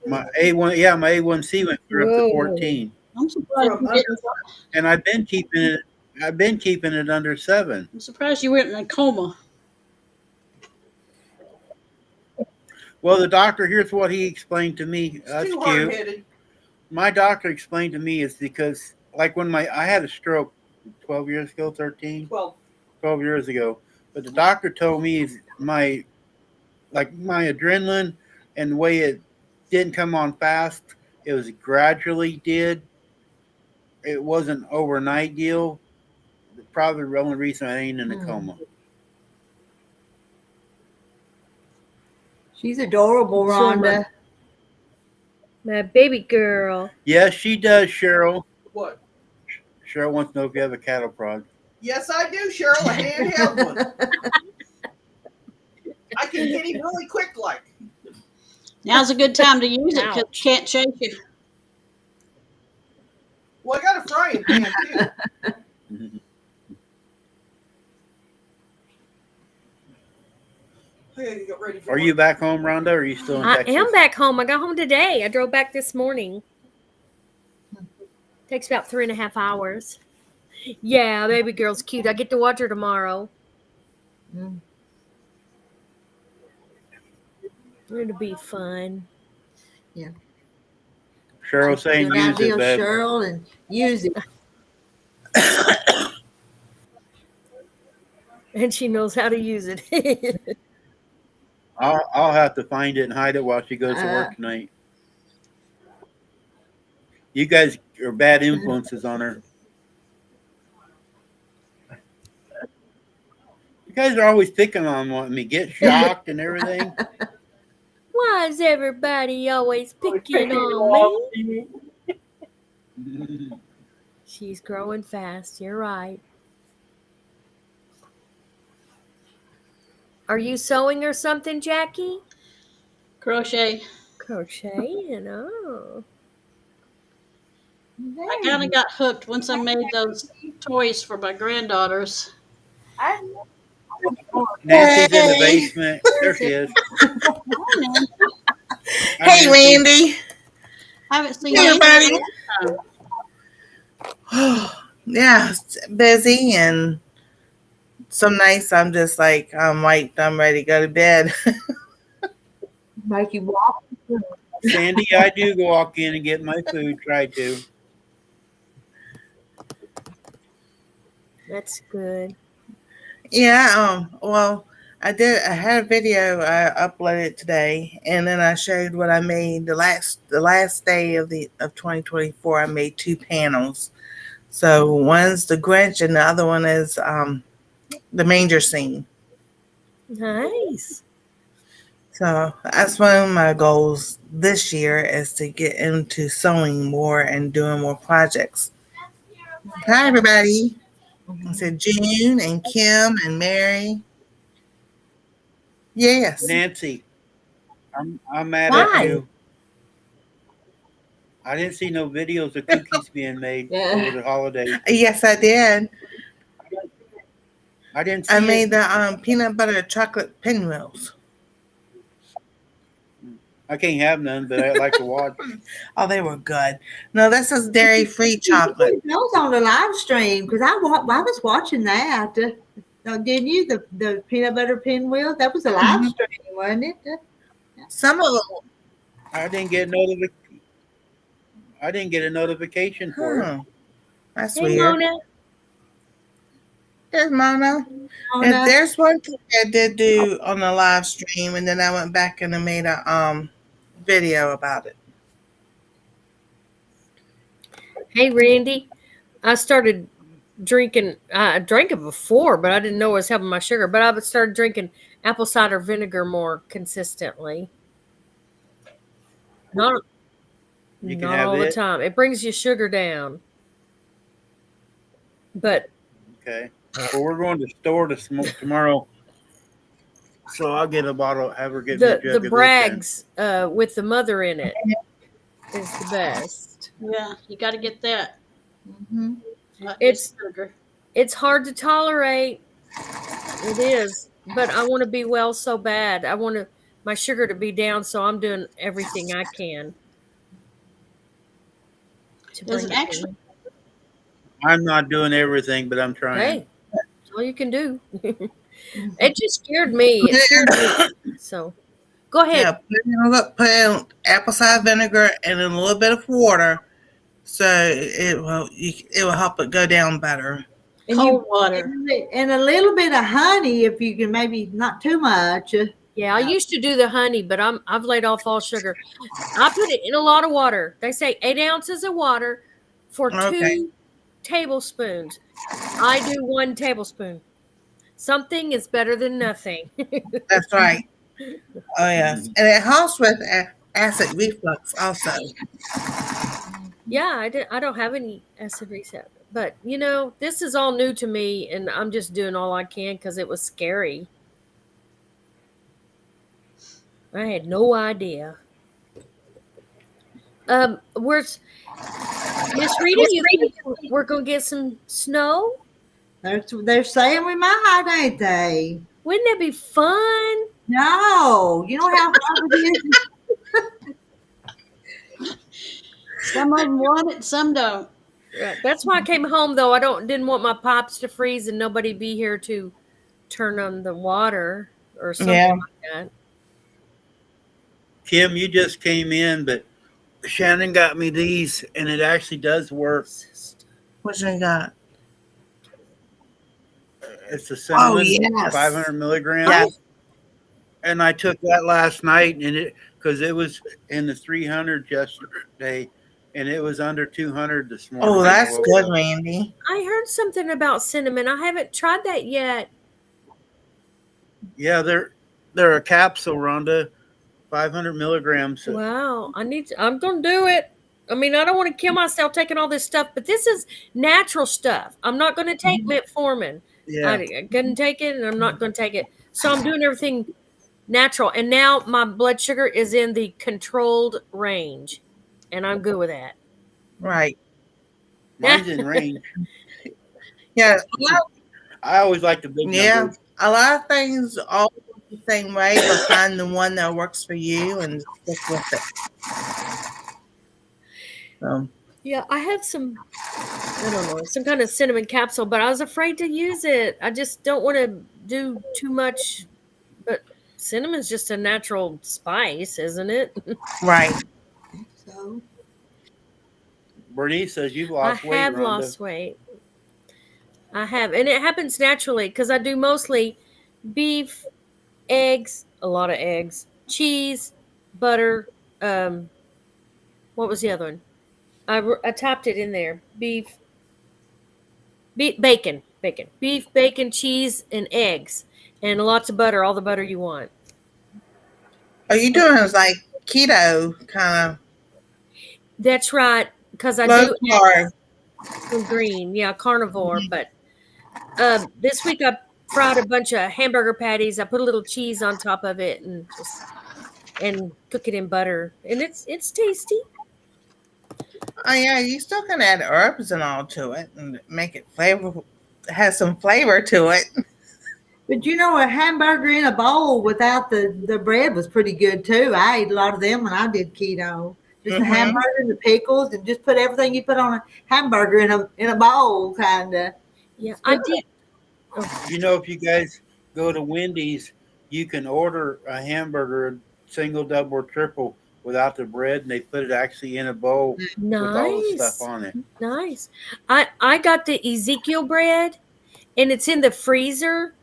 [SPEAKER 5] My A1C went through up to 14,
[SPEAKER 4] I'm surprised
[SPEAKER 6] From
[SPEAKER 4] you didn't.
[SPEAKER 5] and I've been keeping it under 7.
[SPEAKER 4] I'm surprised you weren't in a coma.
[SPEAKER 5] Well, the doctor, here's what he explained to me.
[SPEAKER 6] It's
[SPEAKER 5] That's
[SPEAKER 6] too
[SPEAKER 5] cute.
[SPEAKER 6] hard-headed.
[SPEAKER 5] My doctor explained to me is because, like when I had a stroke 12 years ago, 13,
[SPEAKER 6] Well,
[SPEAKER 5] 12 years ago, But the doctor told me my adrenaline and the way it didn't come on fast, it was gradually did. It wasn't overnight deal. Probably the only reason I ain't in a coma.
[SPEAKER 1] She's adorable,
[SPEAKER 7] So
[SPEAKER 1] Rhonda.
[SPEAKER 7] My baby girl.
[SPEAKER 5] Yes, she does, Cheryl.
[SPEAKER 6] What?
[SPEAKER 5] Cheryl wants to know if you have a cattle prod.
[SPEAKER 6] Yes, I do, Cheryl. A handheld one. I can get him really quick, like.
[SPEAKER 4] Now's a good time to use it because it
[SPEAKER 7] Ouch.
[SPEAKER 4] can't chase you.
[SPEAKER 6] Well, I got a frying pan too. I gotta get ready for
[SPEAKER 5] Are you back home, Rhonda, or are you still in
[SPEAKER 7] I
[SPEAKER 5] Texas?
[SPEAKER 7] am back home. I got home today. I drove back this morning. Takes about 3.5 hours. Yeah, baby girl's cute. I get to watch her tomorrow.
[SPEAKER 1] Mm.
[SPEAKER 7] It'll be fun.
[SPEAKER 5] Cheryl saying
[SPEAKER 1] Good
[SPEAKER 5] use
[SPEAKER 1] idea,
[SPEAKER 5] it, babe.
[SPEAKER 1] Cheryl, and use it.
[SPEAKER 7] And she knows how to use it.
[SPEAKER 5] I'll have to find it and hide it while she goes to work tonight. You guys are bad influences on her. You guys are always picking on me, get shocked and everything.
[SPEAKER 7] Why is everybody always picking on me? She's growing fast. You're right. Are you sewing or something, Jackie?
[SPEAKER 4] Crochet.
[SPEAKER 7] Crocheting. Oh.
[SPEAKER 4] I kind of got hooked once I made those toys for my granddaughters.
[SPEAKER 5] Nancy's in the
[SPEAKER 8] Hey.
[SPEAKER 5] basement. There she is. Hi,
[SPEAKER 8] Hey,
[SPEAKER 5] Nancy.
[SPEAKER 8] Randy.
[SPEAKER 4] I haven't seen
[SPEAKER 8] Hey,
[SPEAKER 4] you in a
[SPEAKER 8] everybody.
[SPEAKER 4] long time.
[SPEAKER 8] Yeah, it's busy and some nights I'm just like, I'm ready to go to bed.
[SPEAKER 1] Make you walk.
[SPEAKER 5] Sandy, I do go walk in and get my food. Try to.
[SPEAKER 7] That's good.
[SPEAKER 8] Yeah, well, I had a video I uploaded today, and then I showed what I made the last day of 2024. I made 2 panels. So one's the Grinch and the other one is the manger scene.
[SPEAKER 7] Nice.
[SPEAKER 8] So that's one of my goals this year is to get into sewing more and doing more projects. Hi, everybody. I said June and Kim and Mary. Yes.
[SPEAKER 5] Nancy, I'm mad
[SPEAKER 8] Why?
[SPEAKER 5] at you. I didn't see no videos of cookies being made
[SPEAKER 1] Yeah.
[SPEAKER 5] over the holidays.
[SPEAKER 8] Yes, I did.
[SPEAKER 5] I didn't see
[SPEAKER 8] I
[SPEAKER 5] it.
[SPEAKER 8] made the peanut butter chocolate pinwheels.
[SPEAKER 5] I can't have none, but I like to watch.
[SPEAKER 8] Oh, they were good. No, this is dairy-free chocolate.
[SPEAKER 1] Those on the live stream because I was watching that. Didn't you? The peanut butter pinwheel? That was a live stream, wasn't it?
[SPEAKER 8] Some of them.
[SPEAKER 5] I didn't get a notification for it.
[SPEAKER 8] That's
[SPEAKER 7] Hey,
[SPEAKER 8] weird.
[SPEAKER 7] Mona.
[SPEAKER 8] There's Mona.
[SPEAKER 1] Oh,
[SPEAKER 8] And
[SPEAKER 1] no.
[SPEAKER 8] there's one thing I did do on the live stream, and then I went back and I made a video about it.
[SPEAKER 7] Hey, Randy. I started drinking. I drank it before, but I didn't know it was helping my sugar. But I started drinking apple cider vinegar more consistently. Not
[SPEAKER 5] You can
[SPEAKER 7] not
[SPEAKER 5] have
[SPEAKER 7] all the
[SPEAKER 5] it.
[SPEAKER 7] time. It brings your sugar down. But
[SPEAKER 5] Okay. Well, we're going to the store tomorrow, so I'll get a bottle. Have her get me a jug
[SPEAKER 7] the
[SPEAKER 5] of this
[SPEAKER 7] Bragg's with the mother in it is the best.
[SPEAKER 4] Yeah, you got to get that.
[SPEAKER 1] Mhm.
[SPEAKER 4] Not
[SPEAKER 7] It's-
[SPEAKER 4] just sugar.
[SPEAKER 7] It's hard to tolerate. It is, but I want to be well so bad. I want my sugar to be down, so I'm doing everything I can to
[SPEAKER 4] Does
[SPEAKER 7] bring
[SPEAKER 4] it
[SPEAKER 7] it
[SPEAKER 4] actually-
[SPEAKER 7] down.
[SPEAKER 5] I'm not doing everything, but I'm trying.
[SPEAKER 7] Hey, that's all you can do. It just scared me. It scared me. So, go ahead.
[SPEAKER 8] Yeah, put in apple cider vinegar and then a little bit of water, so it will help it go down better.
[SPEAKER 1] And
[SPEAKER 4] Cold water.
[SPEAKER 1] and a little bit of honey, if you can, maybe not too much.
[SPEAKER 7] Yeah, I used to do the honey, but I've laid off all sugar. I put it in a lot of water. They say 8 ounces of water for
[SPEAKER 8] Okay.
[SPEAKER 7] 2 tablespoons. I do 1 tablespoon. Something is better than nothing.
[SPEAKER 8] That's right. Oh yes, and it helps with acid reflux also.
[SPEAKER 7] Yeah, I don't have any acid reflux, but this is all new to me, and I'm just doing all I can because it was scary. I had no idea. Where's Miss Rita? You think we're gonna get some snow?
[SPEAKER 1] They're saying we might, ain't they?
[SPEAKER 7] Wouldn't that be fun?
[SPEAKER 1] No, you know how hard it is.
[SPEAKER 4] Some of them want it, some don't.
[SPEAKER 7] Yeah, that's why I came home though. Didn't want my pops to freeze and nobody be here to turn on the water or something
[SPEAKER 8] Yeah.
[SPEAKER 7] like that.
[SPEAKER 5] Kim, you just came in, but Shannon got me these, and it actually does work.
[SPEAKER 8] What you got?
[SPEAKER 5] It's a cinnamon,
[SPEAKER 8] yes.
[SPEAKER 5] 500 milligrams.
[SPEAKER 8] Yes.
[SPEAKER 5] And I took that last night, and because it was in the 300 yesterday, and it was under 200 this morning.
[SPEAKER 8] Oh, that's
[SPEAKER 5] So,
[SPEAKER 8] good, Randy.
[SPEAKER 7] I heard something about cinnamon. I haven't tried that yet.
[SPEAKER 5] Yeah, they're a capsule, Rhonda, 500 milligrams.
[SPEAKER 7] Wow, I'm gonna do it. I mean, I don't want to kill myself taking all this stuff, but this is natural stuff. I'm not going to take metformin.
[SPEAKER 5] Yeah.
[SPEAKER 7] I couldn't take it, and I'm not going to take it. So I'm doing everything natural. And now my blood sugar is in the controlled range, and I'm good with that.
[SPEAKER 8] Right.
[SPEAKER 5] Mine's in range.
[SPEAKER 8] Yeah.
[SPEAKER 5] I always like the big
[SPEAKER 8] Yeah.
[SPEAKER 5] numbers.
[SPEAKER 8] A lot of things all work the same way, but find the one that works for you and stick with it.
[SPEAKER 7] Yeah, I had some, I don't know, some kind of cinnamon capsule, but I was afraid to use it. I just don't want to do too much. But cinnamon's just a natural spice, isn't it?
[SPEAKER 8] Right.
[SPEAKER 1] So,
[SPEAKER 5] Bernice says you've
[SPEAKER 7] I
[SPEAKER 5] lost weight,
[SPEAKER 7] have
[SPEAKER 5] Rhonda.
[SPEAKER 7] lost weight. I have, and it happens naturally because I do mostly beef, eggs, a lot of eggs, cheese, butter. What was the other one? I tapped it in there. Beef, bacon, beef, bacon, cheese, and eggs, and lots of butter. All the butter you want.
[SPEAKER 8] Are you doing is like keto kind
[SPEAKER 7] That's right, because I
[SPEAKER 8] of low
[SPEAKER 7] do
[SPEAKER 8] carb?
[SPEAKER 7] some green, yeah, carnivore. But this week I fried a bunch of hamburger patties. I put a little cheese on top of it and cook it in butter, and it's tasty.
[SPEAKER 8] Oh yeah, you still can add herbs and all to it and make it flavorful. Has some flavor to it.
[SPEAKER 1] but a hamburger in a bowl without the bread was pretty good too. I ate a lot of them when I did keto. Just the hamburger and the pickles, and just put everything you put on a hamburger in a bowl, kind of.
[SPEAKER 7] Yeah, I did.
[SPEAKER 5] If you guys go to Wendy's, you can order a hamburger, single, double, or triple, without the bread, and they put it actually in a bowl with all the stuff on it.
[SPEAKER 7] Nice. I got the Ezekiel bread, and it's in the freezer,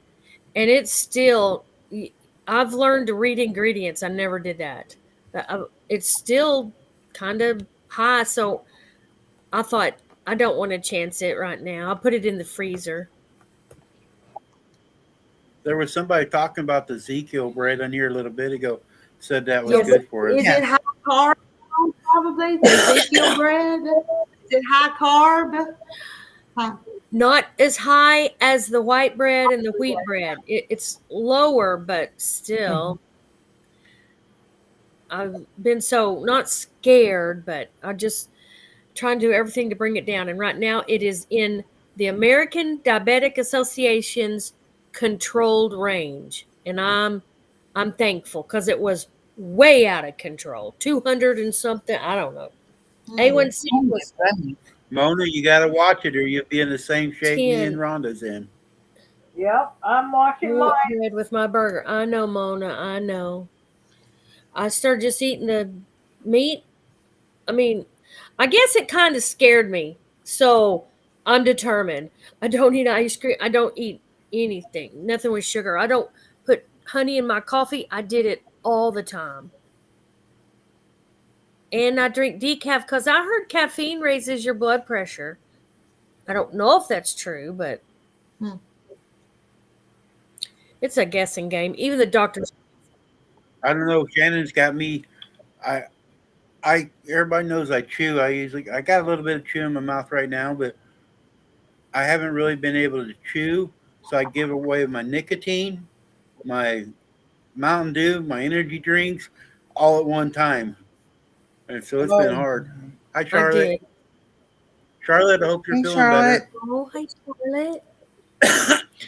[SPEAKER 7] and it's still. I've learned to read ingredients. I never did that. It's still kind of high, so I thought I don't want to chance it right now. I'll put it in the freezer.
[SPEAKER 5] There was somebody talking about the Ezekiel bread on here a little bit ago. Said that was good for us.
[SPEAKER 1] Is it high carb? Probably the Ezekiel bread. Is it high carb?
[SPEAKER 7] Not as high as the white bread and the wheat bread. It's lower, but still. I've been so not scared, but I just trying to do everything to bring it down. And right now it is in the American Diabetic Association's controlled range. And I'm thankful because it was way out of control. 200 and something. I don't know. A1C was
[SPEAKER 5] Mona, you got to watch it or you'll be in the same shape me
[SPEAKER 7] 10.
[SPEAKER 5] and Rhonda's in.
[SPEAKER 3] Yep, I'm watching mine.
[SPEAKER 7] bread with my burger. I know, Mona. I know. I started just eating the meat. I mean, I guess it kind of scared me. So I'm determined. I don't eat ice cream. I don't eat anything. Nothing with sugar. I don't put honey in my coffee. I did it all the time. And I drink decaf because I heard caffeine raises your blood pressure. I don't know if that's true, but it's a guessing game. Even the doctors.
[SPEAKER 5] I don't know. Shannon's got me. I everybody knows I chew. I got a little bit of chew in my mouth right now, but I haven't really been able to chew. So I give away my nicotine, my Mountain Dew, my energy drinks, all at one time, and so it's been hard. Hi,
[SPEAKER 7] I
[SPEAKER 5] Charlotte.
[SPEAKER 7] did.
[SPEAKER 5] Charlotte, I hope you're
[SPEAKER 8] Hey,
[SPEAKER 5] feeling
[SPEAKER 8] Charlotte.
[SPEAKER 5] better.
[SPEAKER 7] Oh, hi, Charlotte.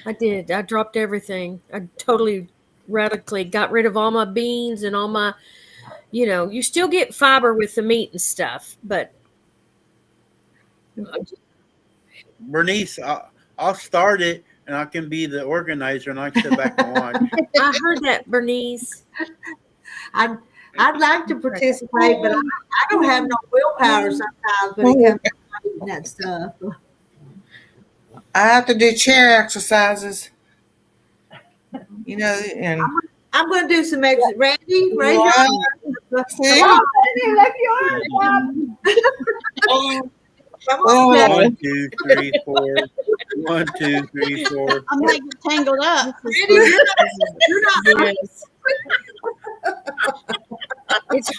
[SPEAKER 7] I did. I dropped everything. I totally radically got rid of all my beans and all my, you still get fiber with the meat and stuff, but
[SPEAKER 5] Bernice, I'll start it, and I can be the organizer, and I can sit back and watch.
[SPEAKER 7] I heard that, Bernice.
[SPEAKER 1] I'd like to participate, but I don't have no willpower sometimes when it comes to eating that stuff.
[SPEAKER 8] I have to do chair exercises. And
[SPEAKER 1] I'm going to do some extra. Randy, raise your
[SPEAKER 8] Yeah.
[SPEAKER 1] hand.
[SPEAKER 8] See?
[SPEAKER 1] Come on.
[SPEAKER 3] Hey, let your arms up.
[SPEAKER 1] Come
[SPEAKER 8] Oh.
[SPEAKER 1] on, Randy.
[SPEAKER 5] 1, 2, 3, 4. 1, 2, 3, 4.
[SPEAKER 4] I'm like tangled up.
[SPEAKER 1] Randy, you're not
[SPEAKER 7] Yes.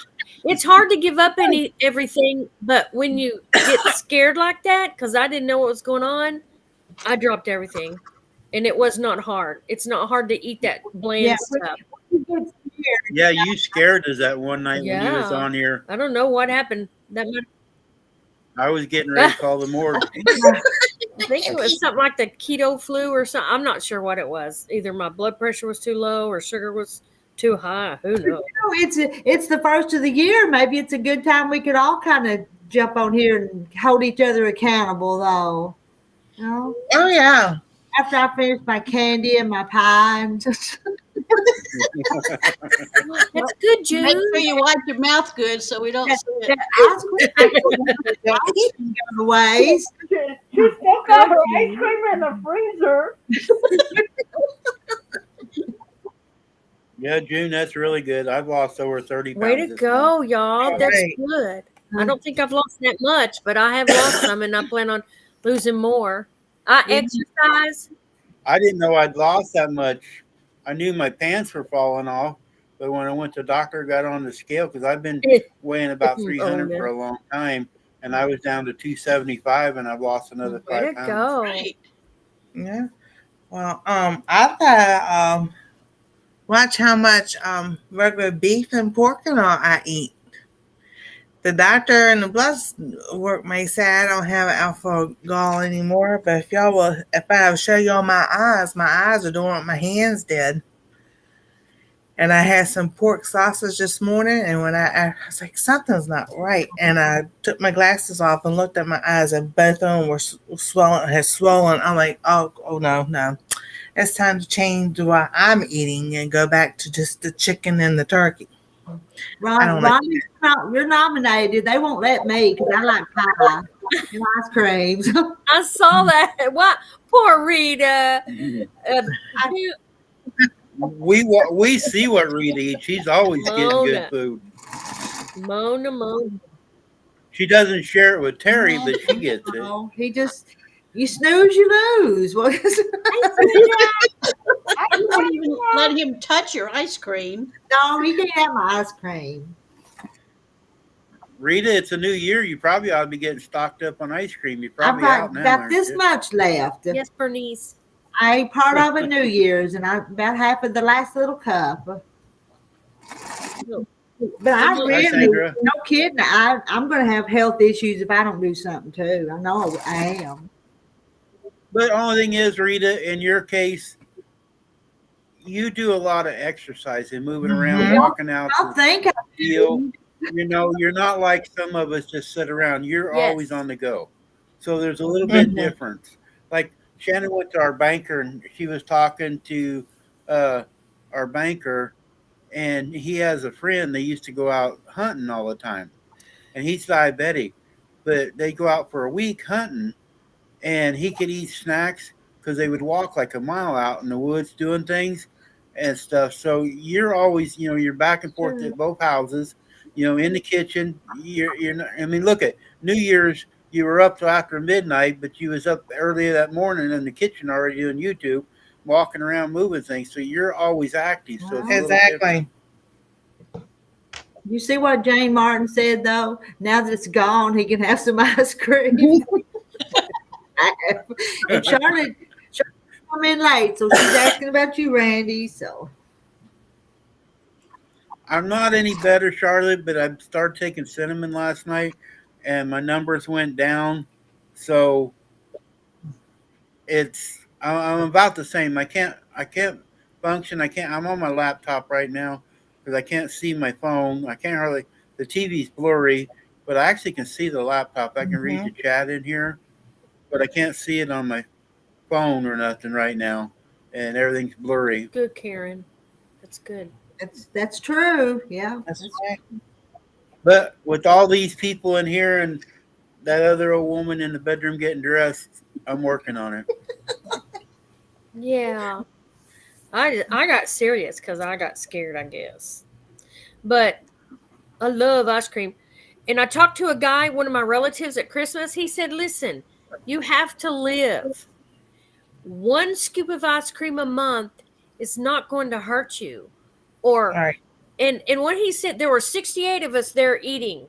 [SPEAKER 7] It's hard to give up everything, but when you get scared like that, because I didn't know what was going on, I dropped everything, and it was not hard. It's not hard to eat that bland
[SPEAKER 1] Yeah.
[SPEAKER 7] stuff.
[SPEAKER 5] Yeah, you scared us that one night when you was
[SPEAKER 7] Yeah.
[SPEAKER 5] on here.
[SPEAKER 7] I don't know what happened.
[SPEAKER 5] I was getting ready to call the morgue.
[SPEAKER 7] I think it was something like the keto flu or something. I'm not sure what it was. Either my blood pressure was too low or sugar was too high. Who knows?
[SPEAKER 1] It's the first of the year. Maybe it's a good time we could all kind of jump on here and hold each other accountable, though.
[SPEAKER 8] Oh yeah.
[SPEAKER 1] After I finish my candy and my pie, and just
[SPEAKER 7] That's good,
[SPEAKER 4] Make
[SPEAKER 7] June.
[SPEAKER 4] sure you wipe your mouth good so we don't see it.
[SPEAKER 1] ice cream go to waste.
[SPEAKER 3] She still got her ice cream in the freezer.
[SPEAKER 5] Yeah, June, that's really good. I've lost over 30 pounds.
[SPEAKER 7] Way to
[SPEAKER 5] this
[SPEAKER 7] go,
[SPEAKER 5] month.
[SPEAKER 7] y'all. That's
[SPEAKER 8] Right.
[SPEAKER 7] good. I don't think I've lost that much, but I have lost some, and I plan on losing more. I exercise.
[SPEAKER 5] I didn't know I'd lost that much. I knew my pants were falling off, but when I went to the doctor, got on the scale because I've been weighing about 300
[SPEAKER 7] Oh,
[SPEAKER 5] for a long time, and I was down to 275, and I've lost another
[SPEAKER 7] Way
[SPEAKER 5] 5
[SPEAKER 7] to
[SPEAKER 5] pounds.
[SPEAKER 7] go.
[SPEAKER 4] Right.
[SPEAKER 8] Yeah. Well, I've got watch how much regular beef and pork and all I eat. The doctor and the blood work may say I don't have alpha gall anymore, but if I show y'all my eyes are doing what my hands did. And I had some pork sausage this morning, and when I was like, something's not right, and I took my glasses off and looked at my eyes, and both of them were swollen. I'm like, oh no, it's time to change what I'm eating and go back to just the chicken and the turkey.
[SPEAKER 1] Ron, you're nominated. They won't let me because I like pie and ice creams.
[SPEAKER 7] I saw that. What? Poor Rita.
[SPEAKER 5] We see what Rita eats. She's always getting good food.
[SPEAKER 7] Mona.
[SPEAKER 5] She doesn't share it with Terry, but she gets it.
[SPEAKER 1] Oh, you snooze, you lose. What is
[SPEAKER 4] You won't even let him touch your ice cream.
[SPEAKER 1] No, he can't have my ice cream.
[SPEAKER 5] Rita, it's a new year. You probably ought to be getting stocked up on ice cream. You're
[SPEAKER 1] I've
[SPEAKER 5] probably out now.
[SPEAKER 1] got
[SPEAKER 5] aren't
[SPEAKER 1] this
[SPEAKER 5] you?
[SPEAKER 1] much left.
[SPEAKER 7] Yes, Bernice.
[SPEAKER 1] I ate part of it New Year's, and I about half of the last little cup. But I really,
[SPEAKER 5] Sandra.
[SPEAKER 1] no kidding, I'm going to have health issues if I don't do something too. I know I am.
[SPEAKER 5] But the only thing is, Rita, in your case, you do a lot of exercise and moving around, walking out.
[SPEAKER 1] I think I
[SPEAKER 5] Feel, you're not like some of us just sit around. You're
[SPEAKER 7] Yes.
[SPEAKER 5] always on the go. So there's a little bit difference. Like Shannon went to our banker and she was talking to our banker, and he has a friend. They used to go out hunting all the time, and he's diabetic, but they go out for a week hunting, and he could eat snacks because they would walk like a mile out in the woods doing things and stuff. So you're always, you're back and forth at both houses, in the kitchen. You're not, I mean, look at New Year's. You were up till after midnight, but you was up earlier that morning in the kitchen already doing YouTube, walking around, moving things. So you're always active. So it's a little different.
[SPEAKER 8] Exactly.
[SPEAKER 1] You see what Jane Martin said though? Now that it's gone, he can have some ice cream. And Charlotte come in late, so she's asking about you, Randy. So
[SPEAKER 5] I'm not any better, Charlotte, but I started taking cinnamon last night, and my numbers went down. So I'm about the same. I can't function. I'm on my laptop right now because I can't see my phone. I can't hardly. The TV's blurry, but I actually can see the laptop. I can read the chat in here, but I can't see it on my phone or nothing right now, and everything's blurry.
[SPEAKER 7] Good, Karen. That's good.
[SPEAKER 1] that's true. Yeah.
[SPEAKER 8] That's right.
[SPEAKER 5] But with all these people in here and that other old woman in the bedroom getting dressed, I'm working on it.
[SPEAKER 7] Yeah. I got serious because I got scared, I guess. But I love ice cream. And I talked to a guy, one of my relatives at Christmas. He said, listen, you have to live. 1 scoop of ice cream a month is not going to hurt you. Or
[SPEAKER 8] Right.
[SPEAKER 7] and when he said there were 68 of us there eating,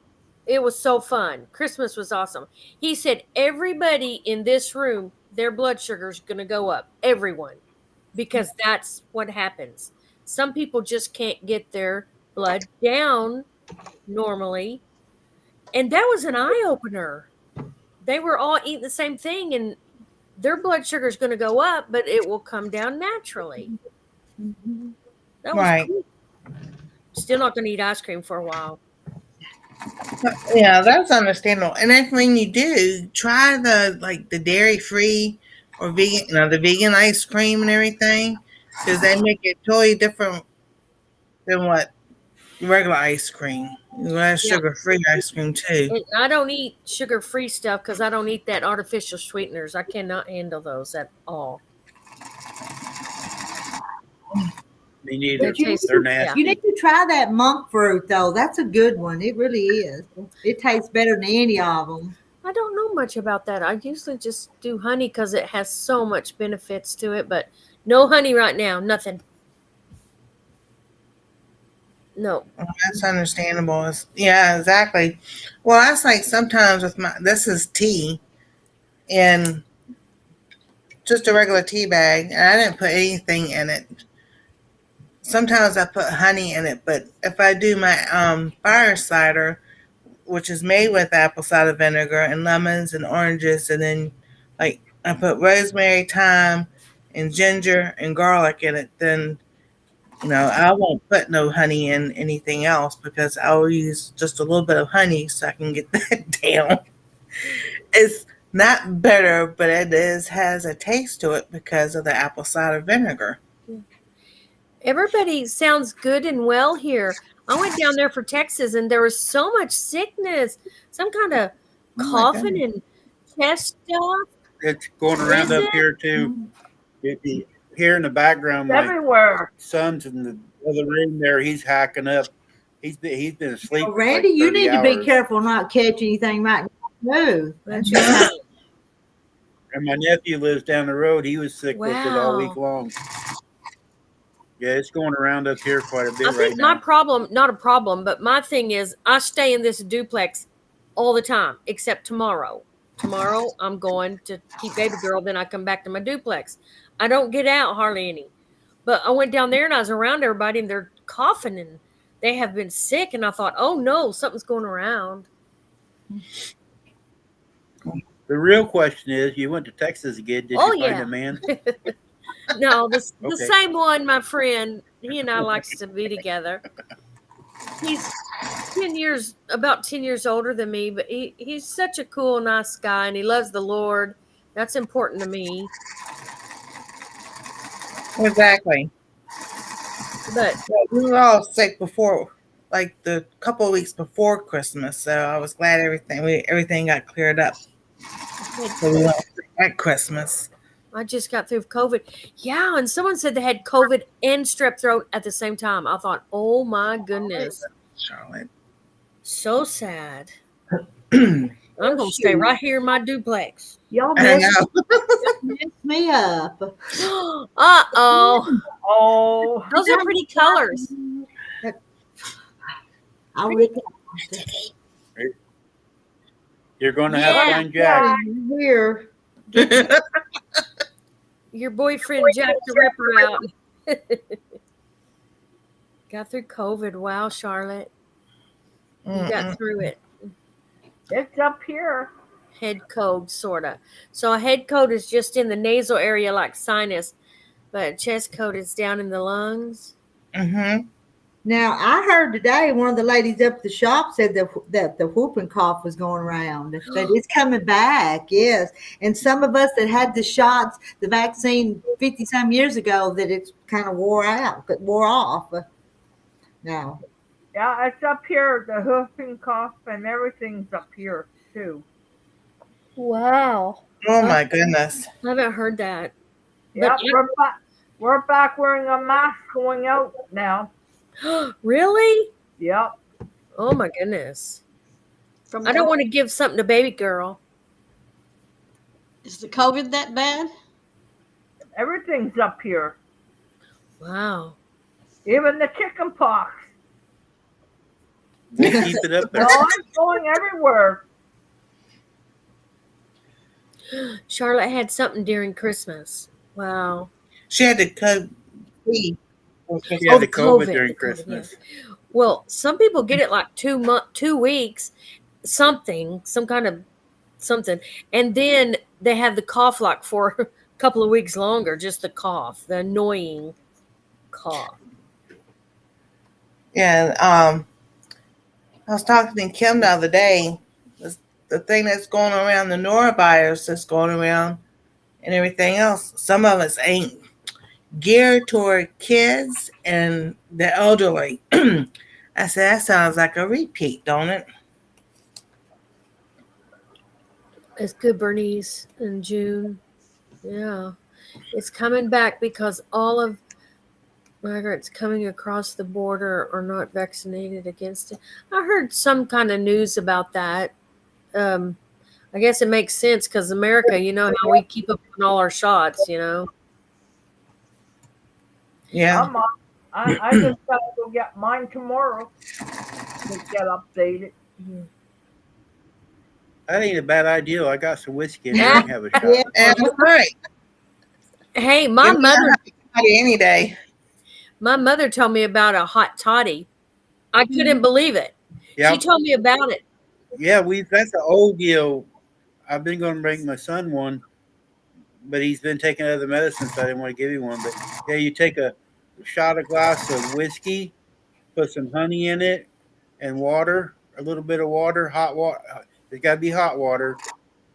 [SPEAKER 7] it was so fun. Christmas was awesome. He said everybody in this room, their blood sugar is going to go up. Everyone. Because that's what happens. Some people just can't get their blood down normally. And that was an eye-opener. They were all eating the same thing, and their blood sugar is going to go up, but it will come down naturally. That was
[SPEAKER 8] Right.
[SPEAKER 7] cool. Still not going to eat ice cream for a while.
[SPEAKER 8] Yeah, that's understandable. And then when you do, try the dairy free or vegan, the vegan ice cream and everything, because they make it totally different than what regular ice cream. That's
[SPEAKER 7] Yeah.
[SPEAKER 8] sugar free ice cream too.
[SPEAKER 7] And I don't eat sugar-free stuff because I don't eat that artificial sweeteners. I cannot handle those at all.
[SPEAKER 5] Me neither.
[SPEAKER 7] They taste-
[SPEAKER 5] They're nasty.
[SPEAKER 1] You need to try that monk fruit though. That's a good one. It really is. It tastes better than any of them.
[SPEAKER 7] I don't know much about that. I usually just do honey because it has so much benefits to it, but no honey right now. Nothing. No.
[SPEAKER 8] That's understandable. Yeah, exactly. Well, that's like sometimes with this is tea in just a regular tea bag, and I didn't put anything in it. Sometimes I put honey in it, but if I do my fire cider, which is made with apple cider vinegar and lemons and oranges, and then like I put rosemary, thyme, and ginger and garlic in it, then I won't put no honey in anything else because I'll use just a little bit of honey so I can get that down. It's not better, but it has a taste to it because of the apple cider vinegar.
[SPEAKER 7] Everybody sounds good and well here. I went down there for Texas and there was so much sickness, some kind of coughing and chest stuff.
[SPEAKER 5] It's going around up here too. Here in the background, my
[SPEAKER 3] Everywhere.
[SPEAKER 5] son's in the other room there. He's hacking up. He's been asleep.
[SPEAKER 1] Well,
[SPEAKER 5] for
[SPEAKER 1] Randy,
[SPEAKER 5] like
[SPEAKER 1] you
[SPEAKER 5] 30
[SPEAKER 1] need to be
[SPEAKER 5] hours.
[SPEAKER 1] careful not catch anything right now.
[SPEAKER 7] That's right.
[SPEAKER 5] And my nephew lives down the road. He was sick with it all week
[SPEAKER 7] Wow.
[SPEAKER 5] long. Yeah, it's going around up here quite a bit
[SPEAKER 7] I
[SPEAKER 5] right
[SPEAKER 7] think
[SPEAKER 5] now.
[SPEAKER 7] my problem, not a problem, but my thing is I stay in this duplex all the time, except tomorrow. Tomorrow I'm going to keep baby girl, then I come back to my duplex. I don't get out hardly any. But I went down there and I was around everybody and they're coughing and they have been sick. And I thought, oh no, something's going around.
[SPEAKER 5] The real question is, you went to Texas again. Did
[SPEAKER 7] Oh,
[SPEAKER 5] you find
[SPEAKER 7] yeah.
[SPEAKER 5] a man?
[SPEAKER 7] No, the
[SPEAKER 5] Okay.
[SPEAKER 7] same one, my friend, he and I likes to be together. He's about 10 years older than me, but he's such a cool, nice guy, and he loves the Lord. That's important to me.
[SPEAKER 8] Exactly.
[SPEAKER 7] But
[SPEAKER 8] We were all sick before, like the couple of weeks before Christmas, so I was glad everything got cleared up. So we weren't sick at Christmas.
[SPEAKER 7] I just got through COVID. Yeah, and someone said they had COVID and strep throat at the same time. I thought, oh my goodness.
[SPEAKER 8] Charlotte.
[SPEAKER 7] So sad.
[SPEAKER 8] I
[SPEAKER 7] I'm going to stay right here in my duplex.
[SPEAKER 1] Y'all messed
[SPEAKER 8] know.
[SPEAKER 1] me up.
[SPEAKER 7] Uh-oh.
[SPEAKER 3] Oh,
[SPEAKER 7] Those are pretty colors.
[SPEAKER 1] I'll read
[SPEAKER 5] You're going to have
[SPEAKER 7] Yeah.
[SPEAKER 5] fun, Jack.
[SPEAKER 1] here.
[SPEAKER 7] Your boyfriend Jack the Ripper out. Got through COVID. Wow, Charlotte. You got through it.
[SPEAKER 3] it's up here.
[SPEAKER 7] Head cold, sort of. So a head cold is just in the nasal area like sinus, but a chest cold is down in the lungs.
[SPEAKER 8] Mm-hmm.
[SPEAKER 1] Now I heard today one of the ladies up at the shop said that the whooping cough was going around. That it's coming back, yes. And some of us that had the shots, the vaccine 50-some years ago, that it's kind of wore off. Now,
[SPEAKER 3] Yeah, it's up here. The whooping cough and everything's up here too.
[SPEAKER 7] Wow.
[SPEAKER 8] Oh my goodness.
[SPEAKER 7] I haven't heard that.
[SPEAKER 3] Yeah,
[SPEAKER 7] But
[SPEAKER 3] we're back wearing a mask going out now.
[SPEAKER 7] really?
[SPEAKER 3] Yep.
[SPEAKER 7] Oh my goodness.
[SPEAKER 4] From
[SPEAKER 7] I don't want to give something to baby girl.
[SPEAKER 4] Is the COVID that bad?
[SPEAKER 3] Everything's up here.
[SPEAKER 7] Wow.
[SPEAKER 3] Even the chicken pox.
[SPEAKER 5] We'll keep it up there.
[SPEAKER 3] No, it's going everywhere.
[SPEAKER 7] Charlotte had something during Christmas. Wow.
[SPEAKER 8] She had to cut.
[SPEAKER 5] She
[SPEAKER 7] Oh,
[SPEAKER 5] had
[SPEAKER 7] the
[SPEAKER 5] the COVID
[SPEAKER 7] COVID,
[SPEAKER 5] during
[SPEAKER 7] the COVID,
[SPEAKER 5] Christmas.
[SPEAKER 7] Well, some people get it like 2 weeks, some kind of something, and then they have the cough like for a couple of weeks longer, just the cough, the annoying cough.
[SPEAKER 8] Yeah. I was talking to Kim the other day. The thing that's going around, the norovirus that's going around, and everything else. Some of us ain't geared toward kids and the elderly. I said, that sounds like a repeat, don't it?
[SPEAKER 7] It's good, Bernice, in June. Yeah. It's coming back because all of migrants coming across the border are not vaccinated against it. I heard some kind of news about that. I guess it makes sense because America, you know how we keep up on all our shots, you know.
[SPEAKER 8] Yeah.
[SPEAKER 3] I just gotta go get mine tomorrow to get updated.
[SPEAKER 5] That ain't a bad idea. I got some whiskey and I can have a shot.
[SPEAKER 1] Yeah.
[SPEAKER 8] And that's right.
[SPEAKER 7] Hey, my
[SPEAKER 8] Any day.
[SPEAKER 7] mother told me about a hot toddy. I couldn't believe it.
[SPEAKER 5] Yeah,
[SPEAKER 7] She told me about it.
[SPEAKER 5] yeah. That's an old deal. I've been going to bring my son one, but he's been taking other medicines, so I didn't want to give him one. But yeah, you take a glass of whiskey, put some honey in it, and water, a little bit of water, hot water. It's got to be hot water,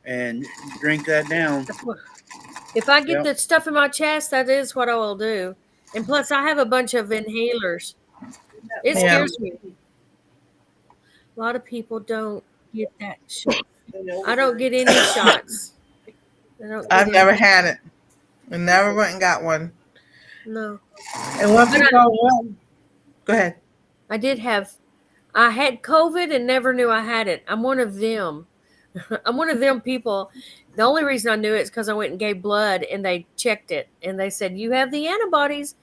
[SPEAKER 5] and drink that down.
[SPEAKER 7] If I get
[SPEAKER 5] Yep.
[SPEAKER 7] the stuff in my chest, that is what I will do. And plus, I have a bunch of inhalers. It
[SPEAKER 8] Yeah.
[SPEAKER 7] scares me. A lot of people don't get that shot. I don't get any shots.
[SPEAKER 8] I've never had it. I never went and got one.
[SPEAKER 7] No.
[SPEAKER 8] And one thing go ahead.
[SPEAKER 7] I had COVID and never knew I had it. I'm one of them. I'm one of them people. The only reason I knew it is because I went and gave blood and they checked it and they said, you have the antibodies.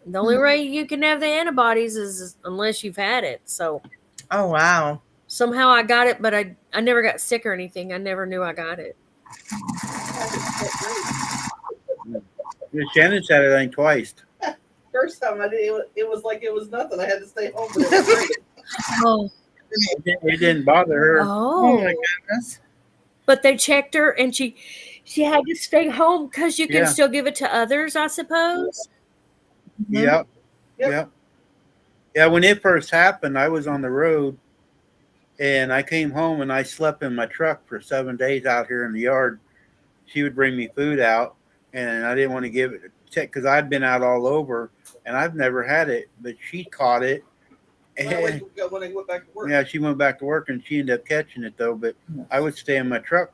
[SPEAKER 7] The only way you can have the antibodies is unless you've had it. So
[SPEAKER 8] Oh wow.
[SPEAKER 7] somehow I got it, but I never got sick or anything. I never knew I got it.
[SPEAKER 5] Shannon said it, I think, twice.
[SPEAKER 6] First time I did it was like it was nothing. I had to stay home. But it was great.
[SPEAKER 7] Oh.
[SPEAKER 5] It didn't bother her.
[SPEAKER 8] Oh
[SPEAKER 7] Oh.
[SPEAKER 8] my goodness.
[SPEAKER 7] But they checked her and she had to stay home because you can
[SPEAKER 5] Yeah.
[SPEAKER 7] still give it to others, I suppose.
[SPEAKER 5] Yep.
[SPEAKER 6] Yep.
[SPEAKER 5] Yep. Yeah, when it first happened, I was on the road and I came home and I slept in my truck for 7 days out here in the yard. She would bring me food out and I didn't want to give it a check because I'd been out all over and I've never had it, but she caught it.
[SPEAKER 6] When I went back to work.
[SPEAKER 5] Yeah, she went back to work and she ended up catching it though, but I would stay in my truck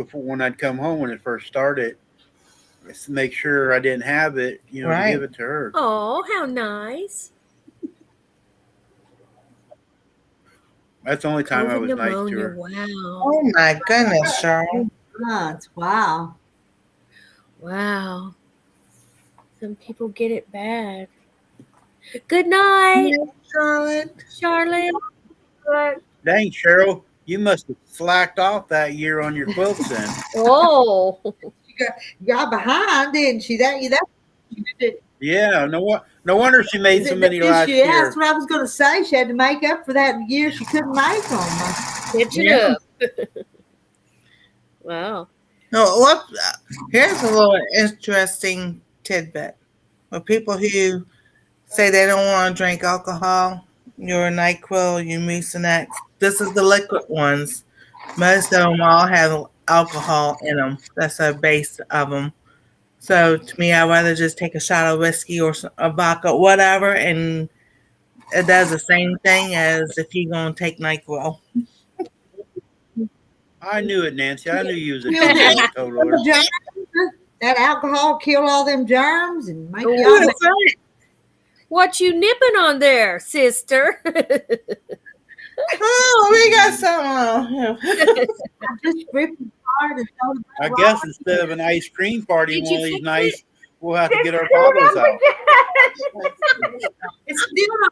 [SPEAKER 5] before when I'd come home when it first started, just to make sure I didn't have it, to
[SPEAKER 8] Right.
[SPEAKER 5] give it to her.
[SPEAKER 7] Oh, how nice.
[SPEAKER 5] That's the only time I
[SPEAKER 7] COVID
[SPEAKER 5] was nice to
[SPEAKER 7] pneumonia.
[SPEAKER 5] her.
[SPEAKER 7] Wow.
[SPEAKER 8] Oh my goodness, Cheryl.
[SPEAKER 1] Wow.
[SPEAKER 7] Wow. Some people get it bad. Good night,
[SPEAKER 8] Charlotte.
[SPEAKER 7] Charlotte.
[SPEAKER 3] But
[SPEAKER 5] Dang, Cheryl, you must have slacked off that year on your quilts then.
[SPEAKER 7] Oh.
[SPEAKER 1] She got behind, didn't she? That
[SPEAKER 5] Yeah, no wonder she made so many last
[SPEAKER 1] yeah,
[SPEAKER 5] year.
[SPEAKER 1] that's what I was going to say. She had to make up for that year she couldn't make them.
[SPEAKER 7] Catch it
[SPEAKER 8] Yeah.
[SPEAKER 7] up. Wow.
[SPEAKER 8] No, what? Here's a little interesting tidbit. For people who say they don't want to drink alcohol, your NyQuil, your Mucinex, this is the liquid ones. Most of them all have alcohol in them. That's the base of them. So to me, I'd rather just take a shot of whiskey or a vodka, whatever, and it does the same thing as if you're going to take NyQuil.
[SPEAKER 5] I knew it, Nancy. I knew you was a
[SPEAKER 1] Kill
[SPEAKER 5] teetotaler.
[SPEAKER 1] that alcohol kill all them germs and make
[SPEAKER 7] Oh,
[SPEAKER 1] y'all.
[SPEAKER 8] That's right.
[SPEAKER 7] What you nipping on there, sister?
[SPEAKER 8] Oh, we got something on here.
[SPEAKER 1] Just rip it apart and throw it
[SPEAKER 5] I
[SPEAKER 1] back
[SPEAKER 5] guess instead of an ice cream party,
[SPEAKER 7] Did
[SPEAKER 5] one
[SPEAKER 7] you
[SPEAKER 5] of these
[SPEAKER 7] fix
[SPEAKER 5] nights, we'll have to get our
[SPEAKER 3] Just shoot
[SPEAKER 5] bottles
[SPEAKER 3] up
[SPEAKER 5] out.
[SPEAKER 3] again.
[SPEAKER 1] It's still not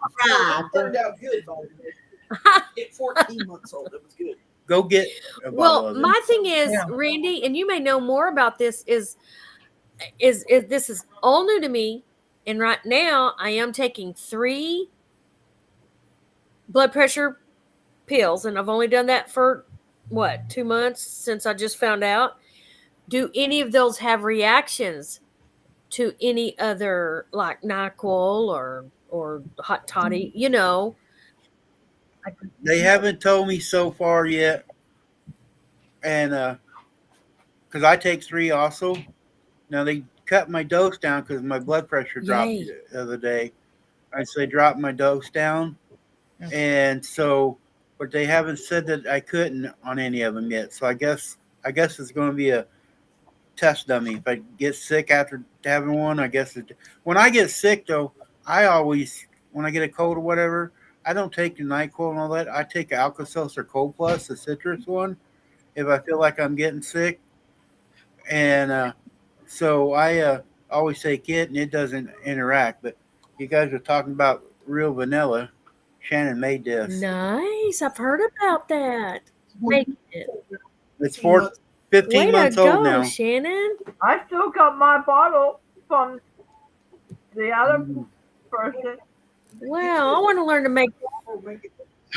[SPEAKER 6] It turned
[SPEAKER 1] right.
[SPEAKER 6] out good, by the way. At 14 months old, it was good.
[SPEAKER 5] Go get a bottle
[SPEAKER 7] Well,
[SPEAKER 5] of it.
[SPEAKER 7] my thing is,
[SPEAKER 8] Yeah.
[SPEAKER 7] Randy, and you may know more about this, is this is all new to me. And right now I am taking 3 blood pressure pills, and I've only done that for 2 months since I just found out. Do any of those have reactions to any other, like NyQuil or hot toddy?
[SPEAKER 5] They haven't told me so far yet, and because I take 3 also. Now they cut my dose down because my blood pressure dropped
[SPEAKER 7] Yay.
[SPEAKER 5] the other day. So they dropped my dose down, and so, but they haven't said that I couldn't on any of them yet. So I guess it's going to be a test dummy. If I get sick after having one, I guess when I get sick though, I always, when I get a cold or whatever, I don't take the NyQuil and all that. I take Alka-Seltzer Cold Plus, the citrus one, if I feel like I'm getting sick. And so I always take it, and it doesn't interact. But you guys are talking about real vanilla. Shannon made this.
[SPEAKER 7] Nice. I've heard about that. Making it.
[SPEAKER 5] It's
[SPEAKER 7] 15
[SPEAKER 5] 15 months
[SPEAKER 7] to go,
[SPEAKER 5] old now.
[SPEAKER 7] Shannon.
[SPEAKER 3] I still got my bottle from the other person.
[SPEAKER 7] Wow, I want to learn to make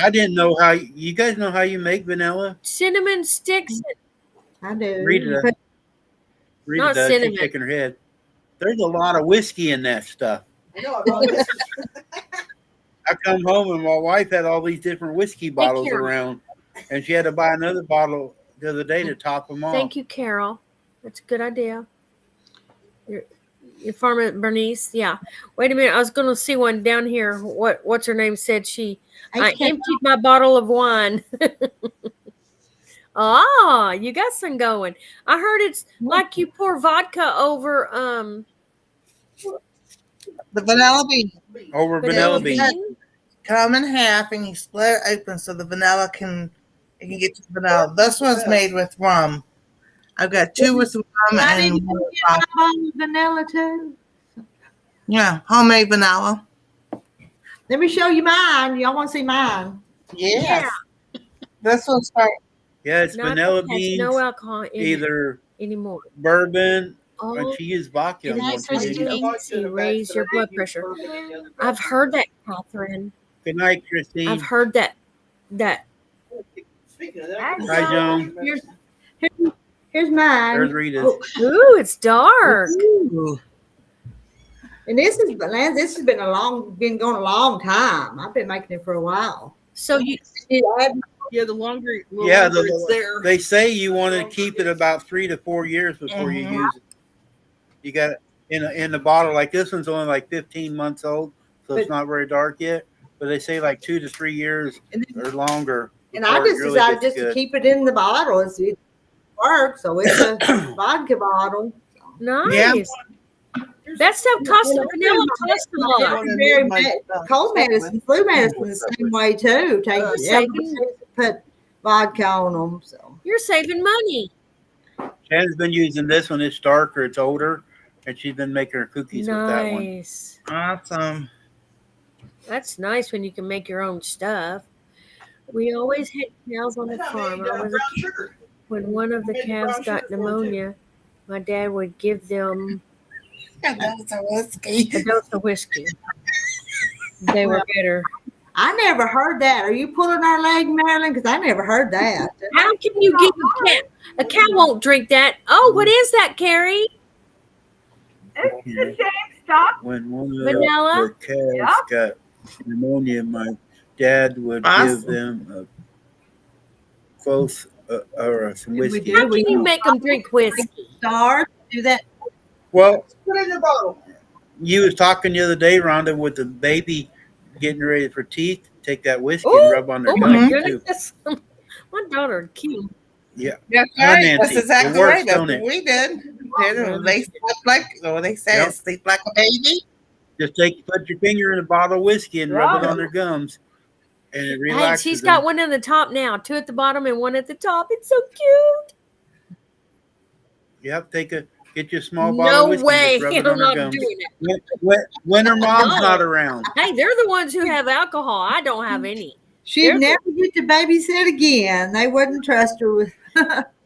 [SPEAKER 5] I didn't know how you guys know how you make vanilla.
[SPEAKER 7] cinnamon sticks.
[SPEAKER 1] I do.
[SPEAKER 5] Rita does. Rita
[SPEAKER 7] Not
[SPEAKER 5] does. She's
[SPEAKER 7] cinnamon.
[SPEAKER 5] shaking her head. There's a lot of whiskey in that stuff.
[SPEAKER 6] I know, I brought this.
[SPEAKER 5] I come home and my wife had all these different whiskey bottles
[SPEAKER 7] you.
[SPEAKER 5] around, and she had to buy another bottle the other day to top them off.
[SPEAKER 7] Thank you, Carol. That's a good idea. Your farmer Bernice, yeah. Wait a minute, I was going to see one down here. What's her name said I emptied my bottle of wine. Ah, you got some going. I heard it's like you pour vodka over
[SPEAKER 8] The vanilla bean.
[SPEAKER 5] Over vanilla beans.
[SPEAKER 8] Cut them in half and you split it open so the vanilla you can get to the vanilla. This one's made with rum. I've got 2 with rum
[SPEAKER 1] I
[SPEAKER 8] and
[SPEAKER 1] need to
[SPEAKER 8] one with
[SPEAKER 1] get my
[SPEAKER 8] vodka.
[SPEAKER 1] bottle of vanilla too.
[SPEAKER 8] Yeah, homemade vanilla.
[SPEAKER 1] Let me show you mine. Y'all want to see mine?
[SPEAKER 8] Yes. This one's for
[SPEAKER 5] Yeah, it's vanilla beans,
[SPEAKER 7] no alcohol in
[SPEAKER 5] either
[SPEAKER 7] it anymore.
[SPEAKER 5] bourbon,
[SPEAKER 7] Oh,
[SPEAKER 5] and she used vodka.
[SPEAKER 7] and
[SPEAKER 5] on one
[SPEAKER 7] that's
[SPEAKER 5] too, didn't you?
[SPEAKER 7] makes you raise your blood pressure. I've heard that, Catherine.
[SPEAKER 5] Good night, Christine.
[SPEAKER 7] I've heard that.
[SPEAKER 6] Speaking of that,
[SPEAKER 5] Hi, Joan.
[SPEAKER 1] Here's mine.
[SPEAKER 5] There's Rita's.
[SPEAKER 7] Ooh, it's dark.
[SPEAKER 8] Ooh.
[SPEAKER 1] And this has been going a long time. I've been making it for a while.
[SPEAKER 7] So you
[SPEAKER 6] yeah, the longer,
[SPEAKER 5] Yeah,
[SPEAKER 6] it's there.
[SPEAKER 5] they say you want to keep it about 3 to 4 years before you use it. You got it in the bottle. Like this one's only like 15 months old, so it's not very dark yet. But they say like 2 to 3 years or longer.
[SPEAKER 1] And I just decided just to keep it in the bottle. work, so it's a vodka bottle.
[SPEAKER 7] Nice. That stuff costs vanilla costs a lot.
[SPEAKER 1] Cold medicine, flu medicine, the same way too. Take put vodka on them. So
[SPEAKER 7] You're saving money.
[SPEAKER 5] Shannon's been using this one. It's darker, it's older, and she's been making her cookies with that one.
[SPEAKER 7] Nice.
[SPEAKER 8] Awesome.
[SPEAKER 7] That's nice when you can make your own stuff. We always had cows on the farm. When one of the calves got pneumonia, my dad would give them a dose of whiskey. They were better.
[SPEAKER 1] I never heard that. Are you pulling our leg, Marilyn? Because I never heard that.
[SPEAKER 7] How can you give a cow? A cow won't drink that. Oh, what is that, Carrie?
[SPEAKER 3] It's the same stuff.
[SPEAKER 5] When one of
[SPEAKER 7] Vanilla?
[SPEAKER 5] the calves got pneumonia, my dad would give them a close or some whiskey.
[SPEAKER 7] How can you make them drink whiskey?
[SPEAKER 1] Stars do that.
[SPEAKER 5] Well,
[SPEAKER 6] Put it in your bottle.
[SPEAKER 5] you was talking the other day, Rhonda, with the baby getting ready for teeth. Take that whiskey
[SPEAKER 7] Ooh,
[SPEAKER 5] and rub on their
[SPEAKER 7] oh my
[SPEAKER 5] gums too.
[SPEAKER 7] goodness. My daughter cute.
[SPEAKER 5] Yeah.
[SPEAKER 8] That's
[SPEAKER 5] Huh,
[SPEAKER 8] right.
[SPEAKER 5] Nancy?
[SPEAKER 8] That's exactly
[SPEAKER 5] It works,
[SPEAKER 8] right. That's
[SPEAKER 5] don't it?
[SPEAKER 8] what we did. They sleep like, or they say
[SPEAKER 5] Yep.
[SPEAKER 8] sleep like a baby.
[SPEAKER 5] Just put your finger in a bottle of whiskey and rub it on their gums, and it
[SPEAKER 7] Hey,
[SPEAKER 5] relaxes
[SPEAKER 7] she's
[SPEAKER 5] them.
[SPEAKER 7] got one in the top now, 2 at the bottom and 1 at the top. It's so cute.
[SPEAKER 5] Yep, get your small bottle of
[SPEAKER 7] No
[SPEAKER 5] whiskey
[SPEAKER 7] way.
[SPEAKER 5] and just rub it
[SPEAKER 7] I'm
[SPEAKER 5] on their
[SPEAKER 7] not
[SPEAKER 5] gums.
[SPEAKER 7] doing it.
[SPEAKER 5] When her mom's
[SPEAKER 7] No.
[SPEAKER 5] not around.
[SPEAKER 7] Hey, they're the ones who have alcohol. I don't have any.
[SPEAKER 1] She'd never get to babysit again. They wouldn't trust her with.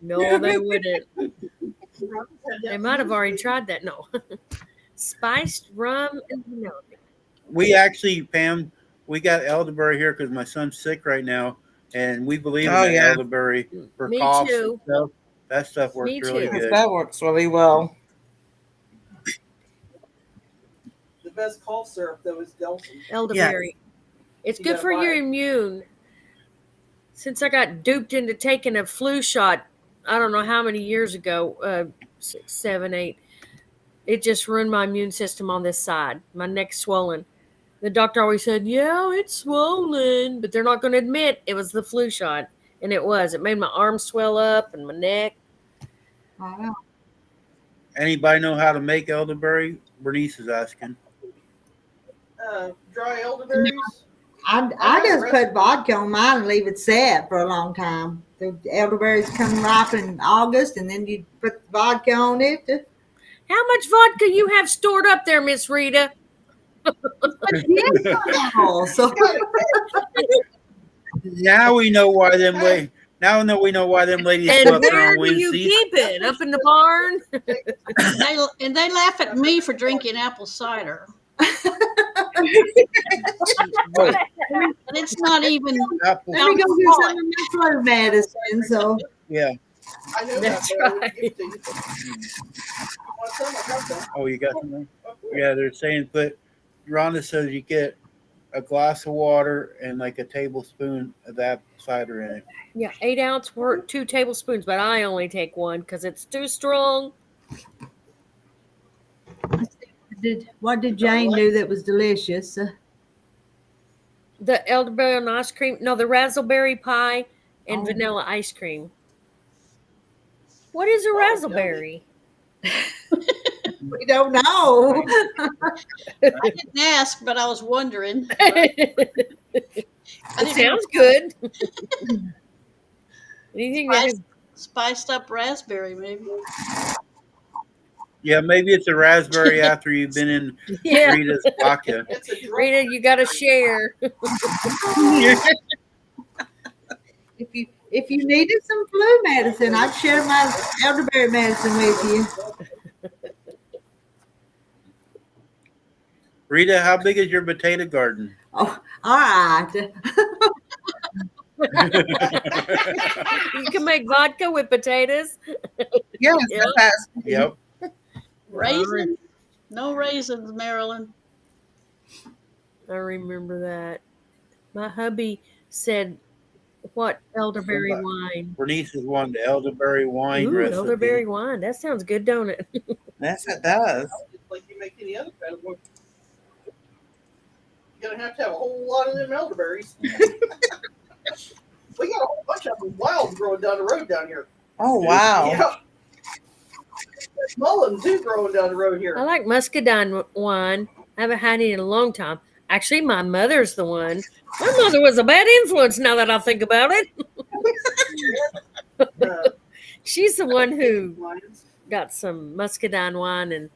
[SPEAKER 7] No, they wouldn't. They might have already tried that. No. Spiced rum and vanilla.
[SPEAKER 5] We actually, Pam, we got elderberry here because my son's sick right now, and we believe in that elderberry for
[SPEAKER 7] Me
[SPEAKER 5] coughs
[SPEAKER 7] too.
[SPEAKER 5] and stuff. That stuff works
[SPEAKER 7] Me
[SPEAKER 5] really
[SPEAKER 7] too.
[SPEAKER 5] good.
[SPEAKER 8] That works really well.
[SPEAKER 6] The best cough syrup though is Delson.
[SPEAKER 7] Elderberry. It's
[SPEAKER 6] You
[SPEAKER 7] good
[SPEAKER 6] gotta
[SPEAKER 7] for
[SPEAKER 6] buy
[SPEAKER 7] your
[SPEAKER 6] it.
[SPEAKER 7] immune. Since I got duped into taking a flu shot, I don't know how many years ago, 6, 7, 8, it just ruined my immune system on this side. My neck's swollen. The doctor always said, yeah, it's swollen, but they're not going to admit it was the flu shot. And it was. It made my arms swell up and my neck.
[SPEAKER 1] Wow.
[SPEAKER 5] Anybody know how to make elderberry? Bernice is asking.
[SPEAKER 6] Dry elderberries.
[SPEAKER 1] I just put vodka on mine and leave it set for a long time. The elderberries come ripe in August, and then you put the vodka on it.
[SPEAKER 7] How much vodka you have stored up there, Miss Rita?
[SPEAKER 1] So
[SPEAKER 5] Now we know why them ladies. Now we know why them ladies
[SPEAKER 7] And
[SPEAKER 5] go up there
[SPEAKER 7] where
[SPEAKER 5] on
[SPEAKER 7] do you
[SPEAKER 5] Wednesdays.
[SPEAKER 7] keep it? Up in the barn?
[SPEAKER 4] They laugh at me for drinking apple cider. And it's not even.
[SPEAKER 5] Apple.
[SPEAKER 1] let me go get some of my flu medicine. So
[SPEAKER 5] Yeah.
[SPEAKER 6] I know
[SPEAKER 7] That's
[SPEAKER 6] that, but I would
[SPEAKER 7] right.
[SPEAKER 6] give it to you. Want some? I got some.
[SPEAKER 5] Oh, you got some? Yeah, they're saying Rhonda says you get a glass of water and like a tablespoon of that cider in it.
[SPEAKER 7] Yeah, 8 ounce worth 2 tablespoons, but I only take 1 because it's too strong.
[SPEAKER 1] what did Jane do that was delicious?
[SPEAKER 7] The elderberry on ice cream, no, the raspberry pie and
[SPEAKER 1] Oh.
[SPEAKER 7] vanilla ice cream. What is a raspberry?
[SPEAKER 1] We don't know.
[SPEAKER 4] I didn't ask, but I was wondering.
[SPEAKER 7] It sounds good. Anything that has
[SPEAKER 4] Spiced up raspberry, maybe.
[SPEAKER 5] Yeah, maybe it's a raspberry after you've been in
[SPEAKER 7] yeah,
[SPEAKER 5] Rita's vodka.
[SPEAKER 6] It's a drink.
[SPEAKER 7] Rita, you got to share.
[SPEAKER 1] If you needed some flu medicine, I'd share my elderberry medicine with you.
[SPEAKER 5] Rita, how big is your potato garden?
[SPEAKER 1] Oh, all right.
[SPEAKER 7] You can make vodka with potatoes.
[SPEAKER 8] Yes,
[SPEAKER 7] Yeah.
[SPEAKER 8] that's
[SPEAKER 5] Yep.
[SPEAKER 4] Raisins? No raisins, Marilyn.
[SPEAKER 7] I remember that. My hubby said, what elderberry wine?
[SPEAKER 5] Bernice is one, the elderberry wine
[SPEAKER 7] Ooh,
[SPEAKER 5] recipe.
[SPEAKER 7] elderberry wine. That sounds good, don't it?
[SPEAKER 8] Yes, it does.
[SPEAKER 6] Just like you make any other kind of one. You're gonna have to have a whole lot of them elderberries. We got a whole bunch of them wild growing down the road down here.
[SPEAKER 8] Oh wow.
[SPEAKER 6] Yeah. Mullen too growing down the road here.
[SPEAKER 7] I like muscadine wine. I haven't had it in a long time. Actually, my mother's the one. My mother was a bad influence now that I think about it. She's the one who got some muscadine wine and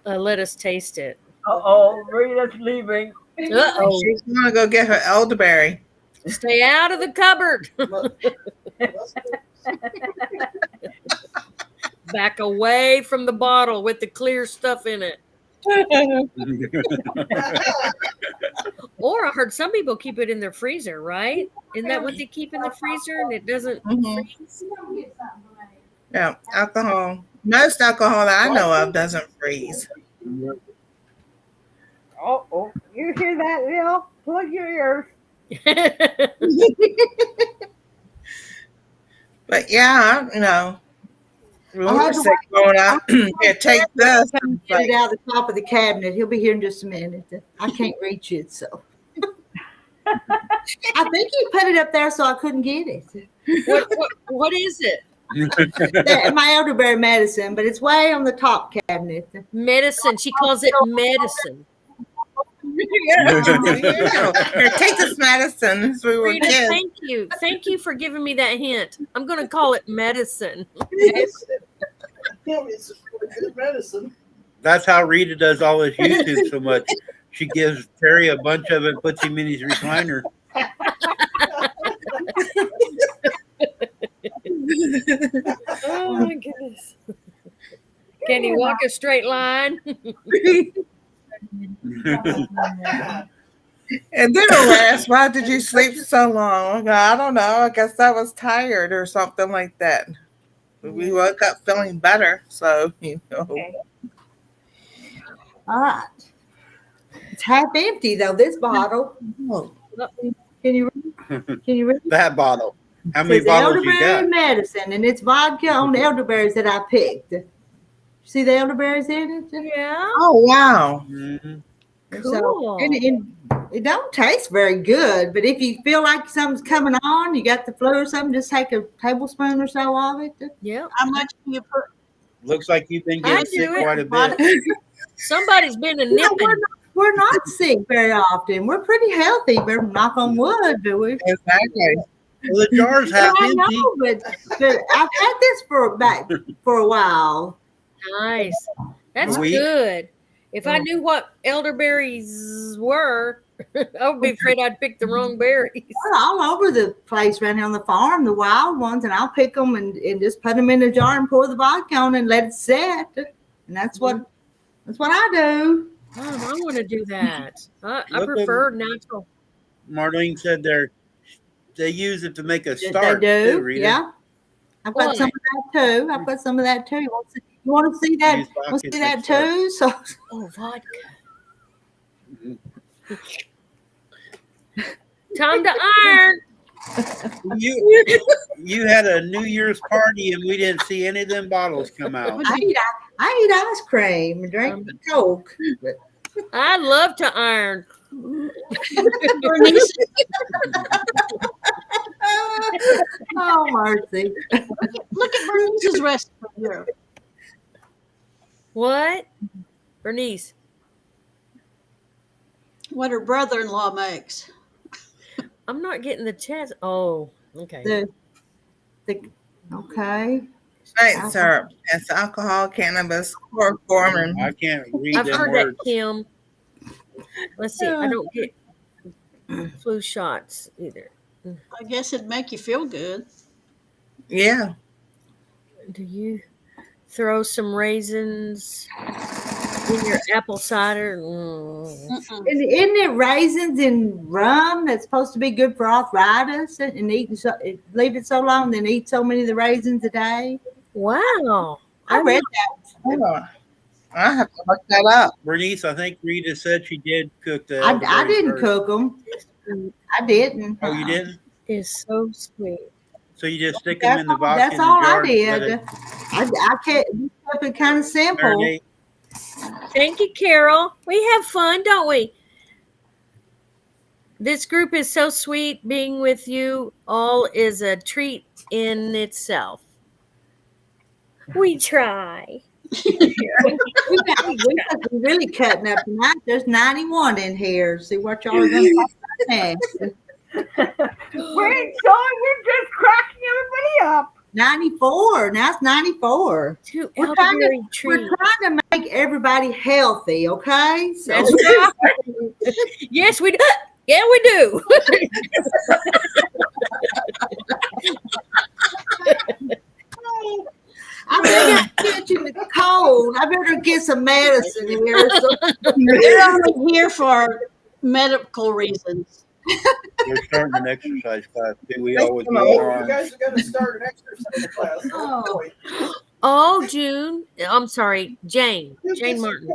[SPEAKER 7] let us taste it.
[SPEAKER 3] Uh-oh, Rita's leaving.
[SPEAKER 7] Uh-oh.
[SPEAKER 8] She's gonna go get her elderberry.
[SPEAKER 7] Stay out of the cupboard. Back away from the bottle with the clear stuff in it. Or I heard some people keep it in their freezer, right? Isn't that what they keep in the freezer and it doesn't freeze?
[SPEAKER 8] Yeah, alcohol. Most alcohol that I know of doesn't freeze.
[SPEAKER 3] Oh, you hear that, Lil? Plug your ears.
[SPEAKER 8] But yeah, you know, we
[SPEAKER 1] I
[SPEAKER 8] were
[SPEAKER 1] had to
[SPEAKER 8] sick growing up. Here, take this.
[SPEAKER 1] Get it out of the top of the cabinet. He'll be here in just a minute. I can't reach it, so. I think he put it up there so I couldn't get it.
[SPEAKER 7] What is it?
[SPEAKER 1] My elderberry medicine, but it's way on the top cabinet.
[SPEAKER 7] Medicine. She calls it medicine.
[SPEAKER 8] Here, take this medicine as we were
[SPEAKER 7] Rita,
[SPEAKER 8] kids.
[SPEAKER 7] thank you. Thank you for giving me that hint. I'm going to call it medicine.
[SPEAKER 6] It's really good medicine.
[SPEAKER 5] That's how Rita does all this YouTube so much. She gives Terry a bunch of it and puts him in his recliner.
[SPEAKER 7] Oh my goodness. Can he walk a straight line?
[SPEAKER 8] And then asked, why did you sleep so long? I don't know. I guess I was tired or something like that. We woke up feeling better. So, you know.
[SPEAKER 3] Okay.
[SPEAKER 1] All right. It's half empty though, this bottle.
[SPEAKER 8] Oh.
[SPEAKER 1] Can you read?
[SPEAKER 5] That bottle. How
[SPEAKER 1] It
[SPEAKER 5] many
[SPEAKER 1] says
[SPEAKER 5] bottles you
[SPEAKER 1] elderberry
[SPEAKER 5] got?
[SPEAKER 1] medicine, and it's vodka on the elderberries that I picked. See the elderberries in it?
[SPEAKER 7] Yeah.
[SPEAKER 8] Oh, wow.
[SPEAKER 5] Mhm.
[SPEAKER 7] Cool.
[SPEAKER 1] And it don't taste very good, but if you feel like something's coming on, you got the flu or something, just take a tablespoon or so of it.
[SPEAKER 7] Yep.
[SPEAKER 4] How much do you put?
[SPEAKER 5] Looks like you've been
[SPEAKER 7] I
[SPEAKER 5] getting
[SPEAKER 7] do
[SPEAKER 5] sick
[SPEAKER 7] it.
[SPEAKER 5] quite a bit.
[SPEAKER 7] Somebody's been a
[SPEAKER 1] You know,
[SPEAKER 7] nipping.
[SPEAKER 1] we're not sick very often. We're pretty healthy. We're knock on wood, but we.
[SPEAKER 8] Exactly.
[SPEAKER 5] Well, the jar's half
[SPEAKER 1] I
[SPEAKER 5] empty.
[SPEAKER 1] know, but I've had this for a while.
[SPEAKER 7] Nice. That's
[SPEAKER 5] A week?
[SPEAKER 7] good. If I knew what elderberries were, I would be afraid I'd pick the wrong berries.
[SPEAKER 1] They're all over the place around here on the farm, the wild ones, and I'll pick them and just put them in a jar and pour the vodka on and let it set. And that's what I do.
[SPEAKER 7] Oh, I want to do that. I
[SPEAKER 5] Look
[SPEAKER 7] prefer natural.
[SPEAKER 5] Marlene said they use it to make a
[SPEAKER 1] They
[SPEAKER 5] starch
[SPEAKER 1] do,
[SPEAKER 5] too, Rita.
[SPEAKER 1] yeah. I've got some of that too. I've got some of that too. You want to see that?
[SPEAKER 5] Use vodka
[SPEAKER 1] Want to see
[SPEAKER 5] to
[SPEAKER 1] that
[SPEAKER 5] make starch.
[SPEAKER 1] too? So
[SPEAKER 7] Oh, vodka. Time to iron.
[SPEAKER 5] You had a New Year's party and we didn't see any of them bottles come out.
[SPEAKER 1] I eat ice cream and drink Coke. But
[SPEAKER 7] I love to iron.
[SPEAKER 4] Bernice,
[SPEAKER 1] oh mercy!
[SPEAKER 4] look at Bernice's recipe here.
[SPEAKER 7] What? Bernice.
[SPEAKER 4] What her brother-in-law makes.
[SPEAKER 7] I'm not getting the chance. Oh, okay.
[SPEAKER 1] The okay.
[SPEAKER 8] Night syrup. That's alcohol, cannabis, chloroform,
[SPEAKER 5] I can't read
[SPEAKER 7] I've
[SPEAKER 5] them
[SPEAKER 7] heard
[SPEAKER 5] words.
[SPEAKER 7] that, Kim. Let's see. I don't get flu shots either.
[SPEAKER 4] I guess it'd make you feel good.
[SPEAKER 8] Yeah.
[SPEAKER 7] Do you throw some raisins in your apple cider?
[SPEAKER 4] Mm-mm.
[SPEAKER 1] Isn't it raisins and rum that's supposed to be good for arthritis and eating leave it so long, then eat so many of the raisins a day?
[SPEAKER 7] Wow.
[SPEAKER 1] I read that.
[SPEAKER 8] Oh, I have to look that up.
[SPEAKER 5] Bernice, I think Rita said she did cook the
[SPEAKER 1] I
[SPEAKER 5] elderberry
[SPEAKER 1] didn't
[SPEAKER 5] first.
[SPEAKER 1] cook them. I didn't.
[SPEAKER 5] Oh, you didn't?
[SPEAKER 7] Is so sweet.
[SPEAKER 5] So you just stick them in the vodka
[SPEAKER 1] That's
[SPEAKER 5] in the
[SPEAKER 1] all
[SPEAKER 5] jar
[SPEAKER 1] I
[SPEAKER 5] and let
[SPEAKER 1] did.
[SPEAKER 5] it
[SPEAKER 1] I kept it kind of simple.
[SPEAKER 5] marinate?
[SPEAKER 7] Thank you, Carol. We have fun, don't we? This group is so sweet. Being with you all is a treat in itself. We try.
[SPEAKER 1] We must be really cutting up tonight. There's 91 in here. See what y'all are going to talk about next.
[SPEAKER 3] Wait, Sean, we're just cracking everybody up.
[SPEAKER 1] 94. Now it's 94.
[SPEAKER 7] Two
[SPEAKER 1] We're trying
[SPEAKER 7] elderberry
[SPEAKER 1] We're
[SPEAKER 7] trees.
[SPEAKER 1] trying to make everybody healthy, okay? So
[SPEAKER 7] That's right. Yes, we do. Yeah, we do.
[SPEAKER 1] I'm really catching the cold. I better get some medicine here. So
[SPEAKER 4] They're only here for medical reasons.
[SPEAKER 5] We're starting an exercise class too. We
[SPEAKER 8] That's
[SPEAKER 5] always
[SPEAKER 8] come
[SPEAKER 5] do
[SPEAKER 8] on.
[SPEAKER 6] You
[SPEAKER 5] arms.
[SPEAKER 6] guys are going to start an exercise class.
[SPEAKER 1] Oh.
[SPEAKER 6] boy.
[SPEAKER 7] Oh, June. I'm sorry, Jane. Jane Martin.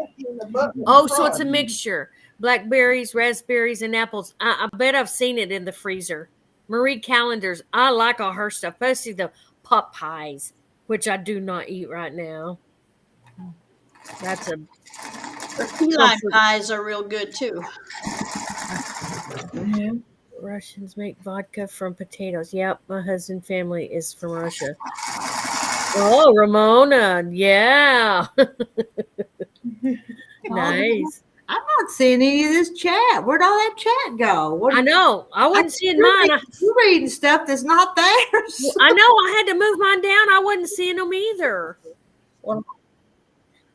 [SPEAKER 7] Oh, so it's a mixture. Blackberries, raspberries, and apples. I bet I've seen it in the freezer. Marie Callender's. I like all her stuff, especially the pot pies, which I do not eat right now. That's a
[SPEAKER 4] Key lime pies are real good too.
[SPEAKER 7] Russians make vodka from potatoes. Yep, my husband's family is from Russia. Oh, Ramona. Yeah. Nice.
[SPEAKER 1] I'm not seeing any of this chat. Where'd all that chat go? What,
[SPEAKER 7] I know. I wasn't seeing
[SPEAKER 1] you're
[SPEAKER 7] mine.
[SPEAKER 1] reading- You're reading stuff that's not there.
[SPEAKER 7] I know. I had to move mine down. I wasn't seeing them either.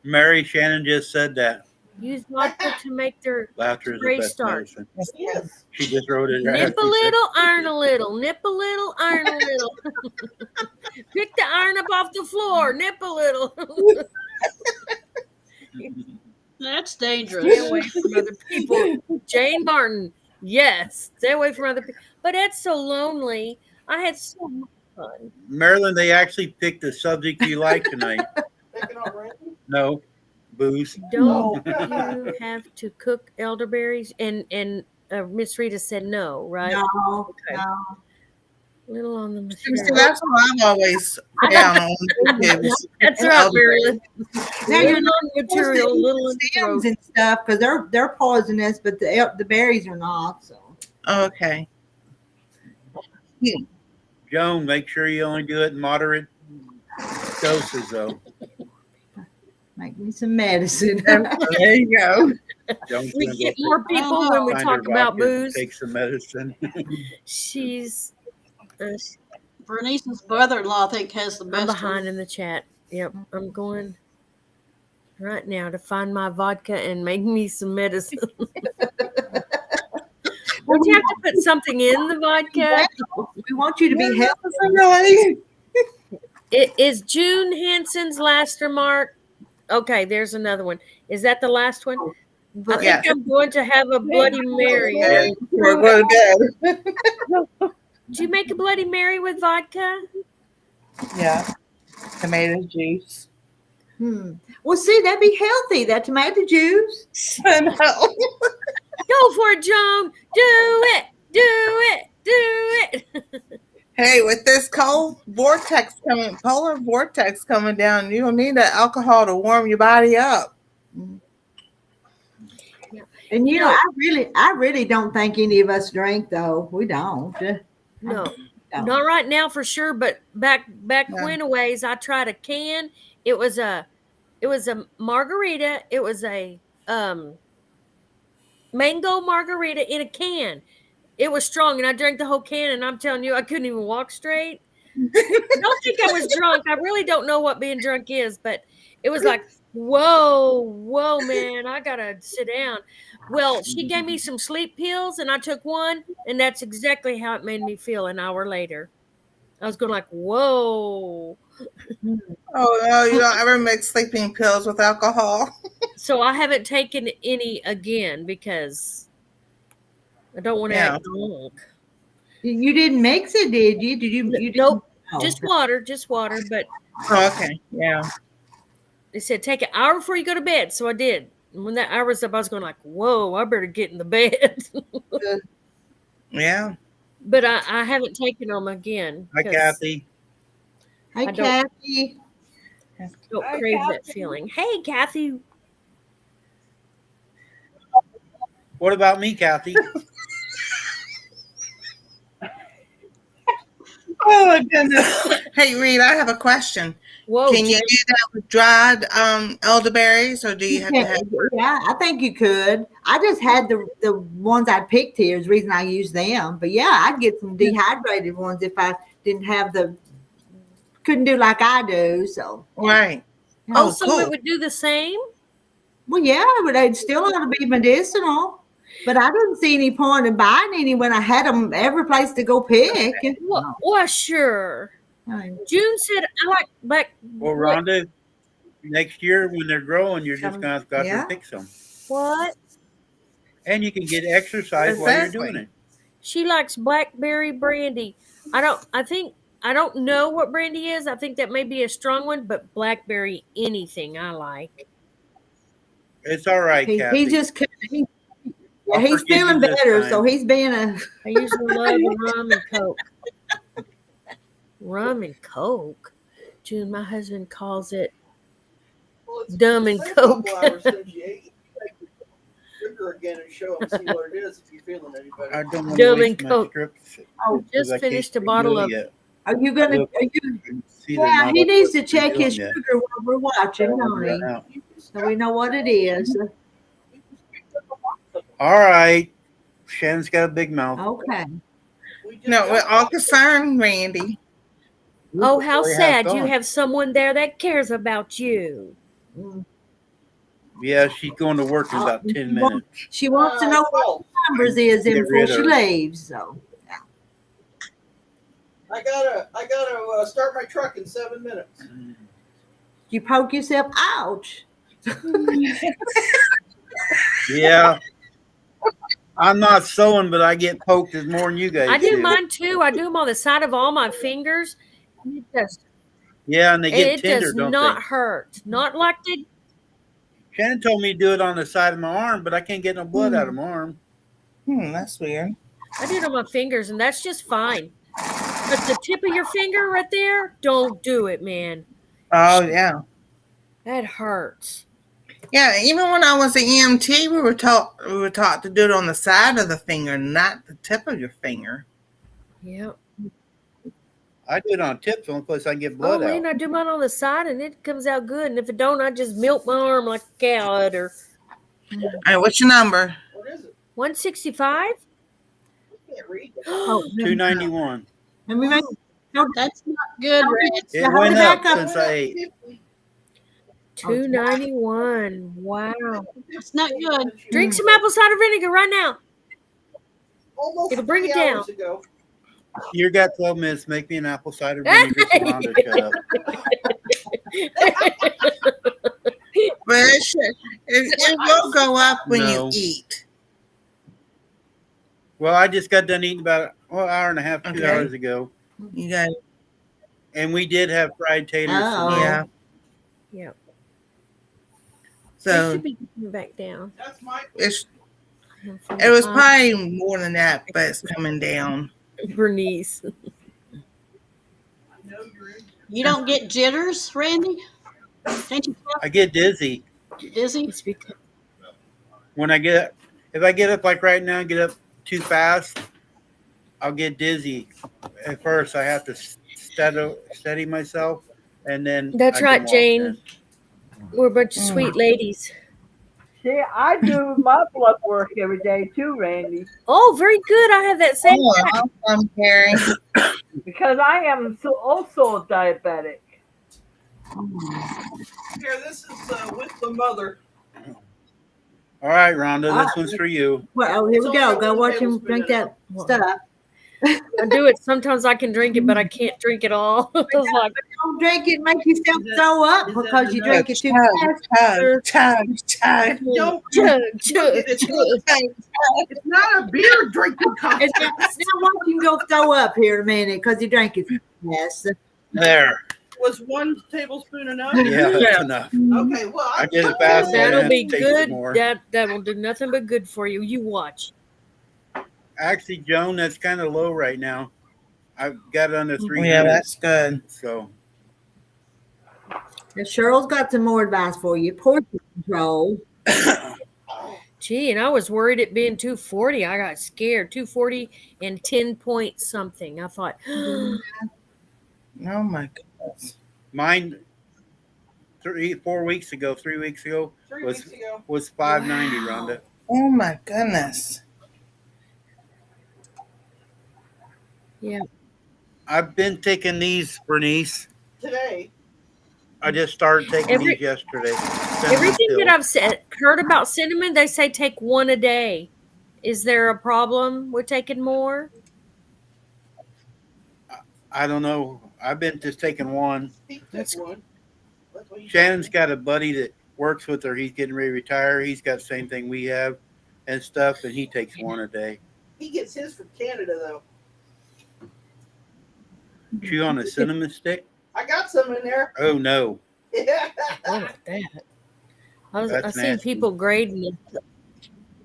[SPEAKER 5] Mary Shannon just said that.
[SPEAKER 7] Use vodka to make their
[SPEAKER 5] Laughter is the
[SPEAKER 7] Great
[SPEAKER 5] best
[SPEAKER 7] start.
[SPEAKER 5] medicine.
[SPEAKER 6] Yes.
[SPEAKER 5] She just wrote it. right
[SPEAKER 7] nip a
[SPEAKER 5] after she said-
[SPEAKER 7] little, iron a little, nip a little, iron a little. Pick the iron up off the floor, nip a little.
[SPEAKER 4] That's
[SPEAKER 7] Stay
[SPEAKER 4] dangerous.
[SPEAKER 7] away from other people. Jane Martin, yes, stay away from other people. But that's so lonely. I had so much fun.
[SPEAKER 5] Marilyn, they actually picked the subject you like tonight.
[SPEAKER 6] Picking on Randy?
[SPEAKER 5] No, booze.
[SPEAKER 7] Don't you have to cook elderberries? And Miss Rita said no, right?
[SPEAKER 1] No,
[SPEAKER 7] Okay.
[SPEAKER 1] no.
[SPEAKER 7] Little on the
[SPEAKER 8] See,
[SPEAKER 7] material.
[SPEAKER 8] that's what I'm always down on.
[SPEAKER 7] That's right, Marilyn.
[SPEAKER 1] Now you're
[SPEAKER 7] Little on the material, little in the
[SPEAKER 1] stems
[SPEAKER 7] throat.
[SPEAKER 1] and stuff because they're poisonous, but the berries are not. So
[SPEAKER 8] Okay.
[SPEAKER 5] Joan, make sure you only do it in moderate doses, though.
[SPEAKER 1] make me some medicine.
[SPEAKER 8] There you go.
[SPEAKER 5] Joan's
[SPEAKER 7] We
[SPEAKER 5] gonna
[SPEAKER 7] get
[SPEAKER 5] go
[SPEAKER 7] more people when we
[SPEAKER 5] find
[SPEAKER 7] talk
[SPEAKER 5] her
[SPEAKER 7] about
[SPEAKER 5] vodka and
[SPEAKER 7] booze.
[SPEAKER 5] Take some medicine.
[SPEAKER 7] She's
[SPEAKER 4] Bernice's brother-in-law, I think, has the
[SPEAKER 7] I'm
[SPEAKER 4] best
[SPEAKER 7] behind
[SPEAKER 4] one.
[SPEAKER 7] in the chat. Yep, I'm going right now to find my vodka and make me some medicine. Don't you have to put something in the vodka?
[SPEAKER 1] We want you to be healthy.
[SPEAKER 8] Really?
[SPEAKER 7] It is June Hanson's last remark. Okay, there's another one. Is that the last one? I think
[SPEAKER 8] Yeah.
[SPEAKER 7] I'm going to have a Bloody Mary.
[SPEAKER 8] Yeah, we're going to bed.
[SPEAKER 7] Did you make a Bloody Mary with vodka?
[SPEAKER 8] Yeah. Tomato juice.
[SPEAKER 1] Well, see, that'd be healthy. That tomato juice.
[SPEAKER 8] I know.
[SPEAKER 7] Go for it, Joan. Do it. Do it. Do it.
[SPEAKER 8] Hey, with this cold vortex coming, polar vortex coming down, you don't need that alcohol to warm your body up.
[SPEAKER 1] And you know, I really don't think any of us drink though. We don't.
[SPEAKER 7] No,
[SPEAKER 1] No.
[SPEAKER 7] not right now for sure. But back
[SPEAKER 8] Yeah.
[SPEAKER 7] when a ways, I tried a can. It was a margarita. It was a mango margarita in a can. It was strong, and I drank the whole can. And I'm telling you, I couldn't even walk straight. I don't think I was drunk. I really don't know what being drunk is, but it was like, whoa, man, I gotta sit down. Well, she gave me some sleep pills, and I took one, and that's exactly how it made me feel an hour later. I was going like, whoa.
[SPEAKER 8] Oh, no, you don't ever mix sleeping pills with alcohol.
[SPEAKER 7] So I haven't taken any again because I don't want to
[SPEAKER 8] Yeah.
[SPEAKER 7] act drunk.
[SPEAKER 1] You didn't mix it, did you? Did you? You didn't?
[SPEAKER 7] Nope.
[SPEAKER 1] Oh.
[SPEAKER 7] Just water. But
[SPEAKER 8] Oh, okay. Yeah.
[SPEAKER 7] they said take an hour before you go to bed. So I did. And when that hour was up, I was going like, whoa, I better get in the bed.
[SPEAKER 8] Yeah.
[SPEAKER 7] But I haven't taken them again.
[SPEAKER 5] Hi,
[SPEAKER 7] 'cause
[SPEAKER 5] Kathy.
[SPEAKER 1] Hey,
[SPEAKER 7] I don't-
[SPEAKER 1] Kathy.
[SPEAKER 7] I don't crave that feeling. Hey,
[SPEAKER 5] What about me, Kathy?
[SPEAKER 8] goodness. Hey, Reed, I have a question.
[SPEAKER 7] Whoa,
[SPEAKER 8] Can you
[SPEAKER 7] Jen.
[SPEAKER 8] do that with dried elderberries, or do you have to have?
[SPEAKER 1] Yeah, I think you could. I just had the ones I picked here is the reason I use them. But yeah, I'd get some dehydrated ones if I didn't have couldn't do like I do. So
[SPEAKER 8] Right.
[SPEAKER 7] Oh,
[SPEAKER 8] Oh,
[SPEAKER 7] so
[SPEAKER 8] cool.
[SPEAKER 7] it would do the same?
[SPEAKER 1] well, yeah, but they'd still ought to be medicinal. But I didn't see any point in buying any when I had them every place to go pick.
[SPEAKER 7] Well, sure. June said I like black.
[SPEAKER 5] Well, Rhonda, next year when they're growing, you're just gonna have
[SPEAKER 1] Yeah.
[SPEAKER 5] to pick some,
[SPEAKER 7] What?
[SPEAKER 5] and you can get exercise while you're
[SPEAKER 8] Exactly.
[SPEAKER 5] doing it.
[SPEAKER 7] She likes blackberry brandy. I don't know what brandy is. I think that may be a strong one, but blackberry anything I like.
[SPEAKER 5] It's all right, Kathy.
[SPEAKER 1] He's just
[SPEAKER 5] I'll
[SPEAKER 1] he's
[SPEAKER 5] forgive you
[SPEAKER 1] feeling
[SPEAKER 5] this
[SPEAKER 1] better,
[SPEAKER 5] time.
[SPEAKER 1] so he's being a.
[SPEAKER 7] I usually love rum and coke. Rum and coke. June, my husband calls it
[SPEAKER 6] Well, it's
[SPEAKER 7] Dumb and
[SPEAKER 6] been a couple
[SPEAKER 7] Coke.
[SPEAKER 6] hours since you ate. Sugar again and show them, see what it is if you're feeling any better.
[SPEAKER 5] I don't want to
[SPEAKER 7] Dumb
[SPEAKER 5] waste
[SPEAKER 7] and
[SPEAKER 5] my
[SPEAKER 7] Coke.
[SPEAKER 5] strips.
[SPEAKER 1] Oh,
[SPEAKER 5] because
[SPEAKER 7] just
[SPEAKER 5] I can't
[SPEAKER 7] finished a
[SPEAKER 5] do
[SPEAKER 7] bottle
[SPEAKER 5] it
[SPEAKER 7] of-
[SPEAKER 5] yet.
[SPEAKER 1] Are you gonna?
[SPEAKER 5] Look,
[SPEAKER 1] Are you?
[SPEAKER 5] See, they're
[SPEAKER 1] Yeah,
[SPEAKER 5] not
[SPEAKER 1] he
[SPEAKER 5] up
[SPEAKER 1] needs
[SPEAKER 5] to
[SPEAKER 1] to check
[SPEAKER 5] doing
[SPEAKER 1] his
[SPEAKER 5] yet.
[SPEAKER 1] sugar while we're watching, don't he?
[SPEAKER 5] Yeah.
[SPEAKER 1] So we know what it is.
[SPEAKER 5] All right. Shannon's got a big mouth.
[SPEAKER 1] Okay.
[SPEAKER 6] We just
[SPEAKER 8] No, we're
[SPEAKER 6] got-
[SPEAKER 8] all concerned, Randy.
[SPEAKER 7] Oh, how
[SPEAKER 5] Really
[SPEAKER 7] sad. You
[SPEAKER 5] fun.
[SPEAKER 7] have someone there that cares about you.
[SPEAKER 5] Yeah, she's going to work in about 10 minutes.
[SPEAKER 1] She wants to know what the numbers is in
[SPEAKER 5] Get
[SPEAKER 1] before
[SPEAKER 5] rid
[SPEAKER 1] she
[SPEAKER 5] of her.
[SPEAKER 1] leaves. So
[SPEAKER 6] I gotta start my truck in 7 minutes.
[SPEAKER 1] you poke yourself. Ouch.
[SPEAKER 5] Yeah. I'm not sewing, but I get poked as more than you guys
[SPEAKER 7] I do mine too. I do them on the side of all my fingers. And
[SPEAKER 5] Yeah, and they get
[SPEAKER 7] it
[SPEAKER 5] tender,
[SPEAKER 7] does
[SPEAKER 5] don't
[SPEAKER 7] not
[SPEAKER 5] they?
[SPEAKER 7] hurt. Not like they.
[SPEAKER 5] Shannon told me to do it on the side of my arm, but I can't get no blood out of my arm.
[SPEAKER 8] That's weird.
[SPEAKER 7] I do it on my fingers, and that's just fine. But the tip of your finger right there, don't do it, man.
[SPEAKER 8] Oh yeah.
[SPEAKER 7] That hurts.
[SPEAKER 8] Yeah, even when I was an EMT, we were taught to do it on the side of the finger, not the tip of your finger.
[SPEAKER 7] Yeah.
[SPEAKER 5] I do it on tips, the only place I can get
[SPEAKER 7] Oh
[SPEAKER 5] blood
[SPEAKER 7] man,
[SPEAKER 5] out.
[SPEAKER 7] I do mine on the side, and it comes out good. And if it don't, I just milk my arm like a cow udder.
[SPEAKER 8] All right, what's your number?
[SPEAKER 6] What is it?
[SPEAKER 7] 165.
[SPEAKER 6] I can't read that.
[SPEAKER 1] Oh,
[SPEAKER 5] 291.
[SPEAKER 1] and we make
[SPEAKER 4] That's not good, Red.
[SPEAKER 5] It
[SPEAKER 1] Hold
[SPEAKER 5] went
[SPEAKER 1] it back
[SPEAKER 5] up
[SPEAKER 1] up.
[SPEAKER 5] since I ate.
[SPEAKER 7] 291. Wow.
[SPEAKER 4] That's not good.
[SPEAKER 7] Drink some apple cider vinegar right now.
[SPEAKER 6] Almost
[SPEAKER 7] It'll bring it
[SPEAKER 6] 3
[SPEAKER 7] down.
[SPEAKER 6] hours ago.
[SPEAKER 5] You got 12 minutes. Make me an apple cider vinegar. So Rhonda, shut up.
[SPEAKER 8] But it will go up when
[SPEAKER 5] No.
[SPEAKER 8] you eat.
[SPEAKER 5] Well, I just got done eating about an hour and a half, 2
[SPEAKER 8] Okay.
[SPEAKER 5] hours ago.
[SPEAKER 8] You got
[SPEAKER 5] And we did have fried taters.
[SPEAKER 1] Oh.
[SPEAKER 5] tonight.
[SPEAKER 8] yeah.
[SPEAKER 7] Yeah.
[SPEAKER 8] So
[SPEAKER 7] It should be coming back down.
[SPEAKER 6] That's my
[SPEAKER 8] it was probably more than that, but it's coming down.
[SPEAKER 7] Bernice.
[SPEAKER 6] I know you're in.
[SPEAKER 4] You don't get jitters, Randy? Ain't you
[SPEAKER 5] I get dizzy
[SPEAKER 4] dizzy?
[SPEAKER 7] It's because
[SPEAKER 5] when if I get up like right now and get up too fast, I'll get dizzy. At first, I have to steady myself, and then
[SPEAKER 7] That's
[SPEAKER 5] I
[SPEAKER 7] right,
[SPEAKER 5] can walk
[SPEAKER 7] Jane.
[SPEAKER 5] then.
[SPEAKER 7] We're a bunch of sweet ladies.
[SPEAKER 3] See, I do my blood work every day too, Randy,
[SPEAKER 7] Oh, very good. I have that same.
[SPEAKER 8] Oh, I'm Carrie.
[SPEAKER 3] because I am also diabetic.
[SPEAKER 6] Here, this is with the mother.
[SPEAKER 5] All right, Rhonda, this one's for you.
[SPEAKER 1] Well, here we
[SPEAKER 6] It's
[SPEAKER 1] go.
[SPEAKER 6] only
[SPEAKER 1] Go
[SPEAKER 6] one
[SPEAKER 1] watch him
[SPEAKER 6] tablespoon
[SPEAKER 1] drink
[SPEAKER 6] of
[SPEAKER 1] that
[SPEAKER 7] it.
[SPEAKER 1] stuff.
[SPEAKER 7] I do it. Sometimes I can drink it, but I can't drink it all. It's like,
[SPEAKER 1] Don't drink it, make yourself throw up because you drink it too
[SPEAKER 8] Chug,
[SPEAKER 1] fast.
[SPEAKER 8] chug, chug.
[SPEAKER 6] Don't
[SPEAKER 7] chug, chug,
[SPEAKER 6] it's,
[SPEAKER 7] chug.
[SPEAKER 6] it's not a beer drinking
[SPEAKER 1] And
[SPEAKER 6] contest.
[SPEAKER 1] now watch him go throw up here in a minute because he drank it too fast.
[SPEAKER 5] There.
[SPEAKER 6] Was 1 tablespoon enough?
[SPEAKER 5] Yeah, that's enough.
[SPEAKER 6] Okay, well,
[SPEAKER 5] I did it fast.
[SPEAKER 7] That'll be
[SPEAKER 5] Take
[SPEAKER 7] good.
[SPEAKER 5] some more.
[SPEAKER 7] That will do nothing but good for you. You watch.
[SPEAKER 5] Actually, Joan, that's kind of low right now. I've got it under 300.
[SPEAKER 8] Yeah, that's good.
[SPEAKER 5] So
[SPEAKER 1] And Cheryl's got some more advice for you. Portion control.
[SPEAKER 7] Gee, and I was worried it being 240. I got scared. 240 and 10 point something. I thought,
[SPEAKER 8] Oh my goodness.
[SPEAKER 5] Mine 3 weeks ago
[SPEAKER 6] Three
[SPEAKER 5] was
[SPEAKER 6] weeks ago.
[SPEAKER 5] was $5.90,
[SPEAKER 1] Wow.
[SPEAKER 5] Rhonda.
[SPEAKER 8] Oh my goodness.
[SPEAKER 7] Yeah.
[SPEAKER 5] I've been taking these, Bernice.
[SPEAKER 6] Today.
[SPEAKER 5] I just started taking these yesterday. Cinnamon
[SPEAKER 7] Everything that
[SPEAKER 5] pills.
[SPEAKER 7] I've heard about cinnamon, they say take one a day. Is there a problem with taking more?
[SPEAKER 5] I don't know. I've been just taking one.
[SPEAKER 6] He took
[SPEAKER 7] That's-
[SPEAKER 6] one. That's what he
[SPEAKER 5] Shannon's
[SPEAKER 6] told
[SPEAKER 5] got a buddy that works with her. He's getting ready to retire. He's got the same thing we have and stuff, and he takes one a day.
[SPEAKER 6] me. He gets his from Canada though.
[SPEAKER 5] Chew on a cinnamon stick?
[SPEAKER 6] I got some in there.
[SPEAKER 5] Oh no.
[SPEAKER 6] Yeah.
[SPEAKER 7] Oh, like that. I've
[SPEAKER 5] That's
[SPEAKER 7] seen
[SPEAKER 5] nasty.
[SPEAKER 7] people grading it.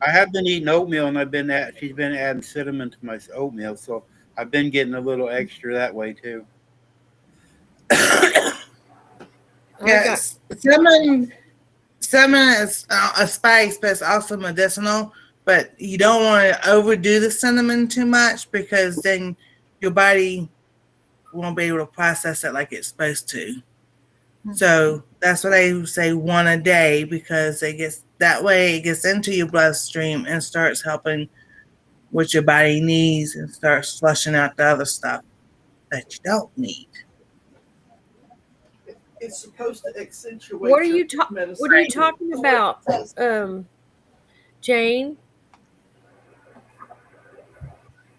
[SPEAKER 5] I have been eating oatmeal, and she's been adding cinnamon to my oatmeal, so I've been getting a little extra that way too.
[SPEAKER 8] Yes, cinnamon is a spice, but it's also medicinal. But you don't want to overdo the cinnamon too much because then your body won't be able to process it like it's supposed to. So that's why they say one a day, because it gets into your bloodstream and starts helping what your body needs and starts flushing out the other stuff that you don't need.
[SPEAKER 6] It's supposed to accentuate.
[SPEAKER 7] What are
[SPEAKER 6] your
[SPEAKER 7] you
[SPEAKER 6] medicine.
[SPEAKER 7] What are you talking about, Jane?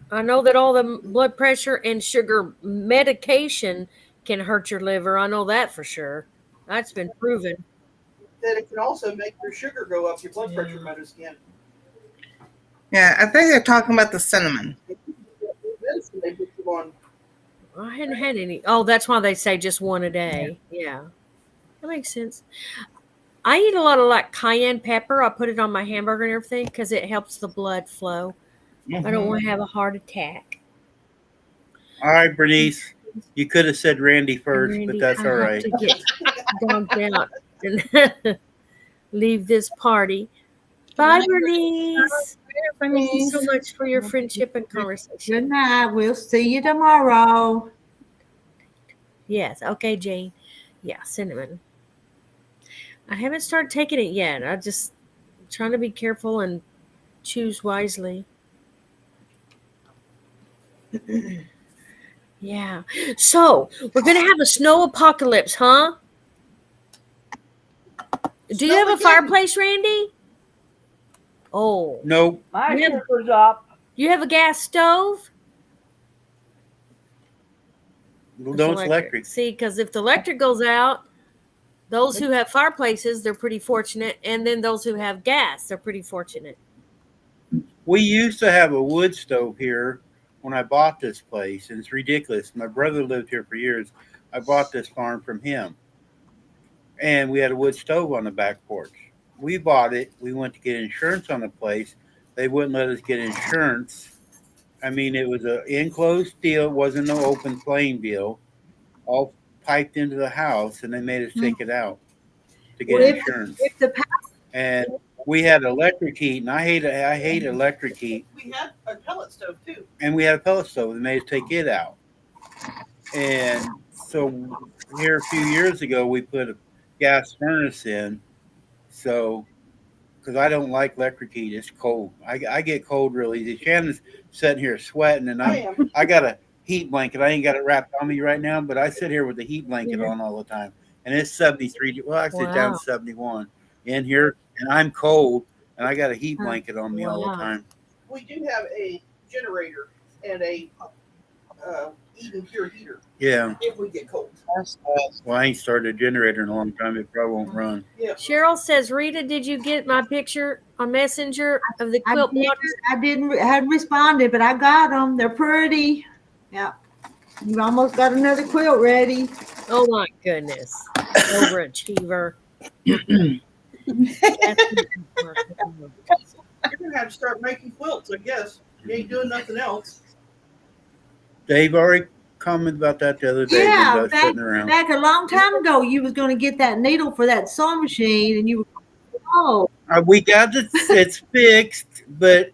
[SPEAKER 7] I know that all the blood pressure and sugar medication can hurt your liver. I know that for sure. That's been proven.
[SPEAKER 6] That it can also make your sugar go up, your blood pressure medicine.
[SPEAKER 8] Yeah, I think they're talking about the cinnamon.
[SPEAKER 6] Medicine they put you on.
[SPEAKER 7] I hadn't had any. Oh, that's why they say just one a day. Yeah. That makes sense. I eat a lot of like cayenne pepper. I put it on my hamburger and everything because it helps the blood flow. I don't want to have a heart attack.
[SPEAKER 5] All right, Bernice. You could have said Randy first,
[SPEAKER 7] Randy,
[SPEAKER 5] but that's
[SPEAKER 7] I
[SPEAKER 5] all
[SPEAKER 7] have
[SPEAKER 5] right.
[SPEAKER 7] to get dogged out and leave this party. Bye, Bernice. Thank you so much for your friendship and conversation.
[SPEAKER 1] Good night. We'll see you tomorrow.
[SPEAKER 7] Yes. Okay, Jane. Yeah, cinnamon. I haven't started taking it yet. I just trying to be careful and choose wisely. Yeah. So we're gonna have a snow apocalypse, huh? Do you have a fireplace, Randy? Oh.
[SPEAKER 5] Nope.
[SPEAKER 3] My
[SPEAKER 7] Yeah.
[SPEAKER 3] sugar's up.
[SPEAKER 7] You have a gas stove?
[SPEAKER 5] No, it's electric.
[SPEAKER 7] See, because if the electric goes out, those who have fireplaces, they're pretty fortunate. And then those who have gas, they're pretty fortunate.
[SPEAKER 5] We used to have a wood stove here when I bought this place, and it's ridiculous. My brother lived here for years. I bought this farm from him, and we had a wood stove on the back porch. We bought it. We went to get insurance on the place. They wouldn't let us get insurance. I mean, it was an enclosed deal. It wasn't no open flame deal. All piped into the house, and they made us take it out to get
[SPEAKER 1] Well,
[SPEAKER 5] insurance.
[SPEAKER 1] If the power
[SPEAKER 5] And we had electric heat, and I hate electric heat.
[SPEAKER 6] We had a pellet stove too.
[SPEAKER 5] And we had a pellet stove. They made us take it out. And so here a few years ago, we put a gas furnace in. So, because I don't like electric heat, it's cold. I get cold real easy. Shannon's sitting here sweating, and I got a heat blanket. I ain't got it wrapped on me right now, but I sit here with the heat blanket on all the time. And it's 73. Well, actually, it's down to 71 in here, and I'm cold, and I got a heat blanket on me all the time.
[SPEAKER 6] We do have a generator and a Eden Pure heater
[SPEAKER 5] Yeah.
[SPEAKER 6] if we get cold.
[SPEAKER 5] Well, I ain't started a generator in a long time. It probably won't run.
[SPEAKER 6] Yeah.
[SPEAKER 7] Cheryl says, Rita, did you get my picture on Messenger of the quilt blocks?
[SPEAKER 1] hadn't responded, but I got them. They're pretty. Yeah. You almost got another quilt ready.
[SPEAKER 7] Oh my goodness. Overachiever.
[SPEAKER 6] You're gonna have to start making quilts, I guess. You ain't doing nothing else.
[SPEAKER 5] Dave already commented about that the other day.
[SPEAKER 1] Yeah,
[SPEAKER 5] when I was sitting around.
[SPEAKER 1] back a long time ago, you was going to get that needle for that sewing machine, and you were, oh,
[SPEAKER 5] We got it. It's fixed, but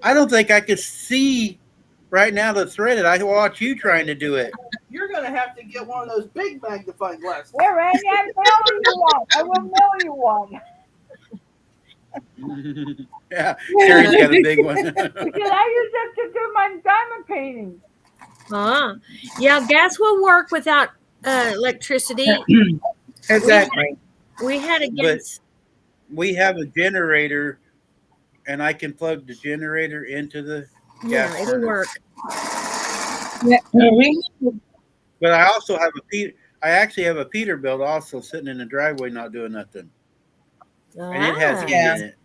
[SPEAKER 5] I don't think I could see right now to thread it. I watch you trying to do it.
[SPEAKER 6] You're gonna have to get one of those big magnifying glasses.
[SPEAKER 3] Here, Randy, I mail you one. I will mail you one.
[SPEAKER 5] Yeah, Sherry's got a big one.
[SPEAKER 3] Because I use it to do my diamond painting.
[SPEAKER 7] Yeah, gas will work without electricity.
[SPEAKER 8] Exactly.
[SPEAKER 7] We had a
[SPEAKER 5] But-
[SPEAKER 7] gas.
[SPEAKER 5] We have a generator, and I can plug the generator into the
[SPEAKER 7] Yeah,
[SPEAKER 5] gas
[SPEAKER 7] it'll
[SPEAKER 5] burner.
[SPEAKER 7] work.
[SPEAKER 5] But I also have I actually have a Peterbilt also sitting in the driveway not doing nothing. And it has heat
[SPEAKER 8] Yeah.
[SPEAKER 5] in it.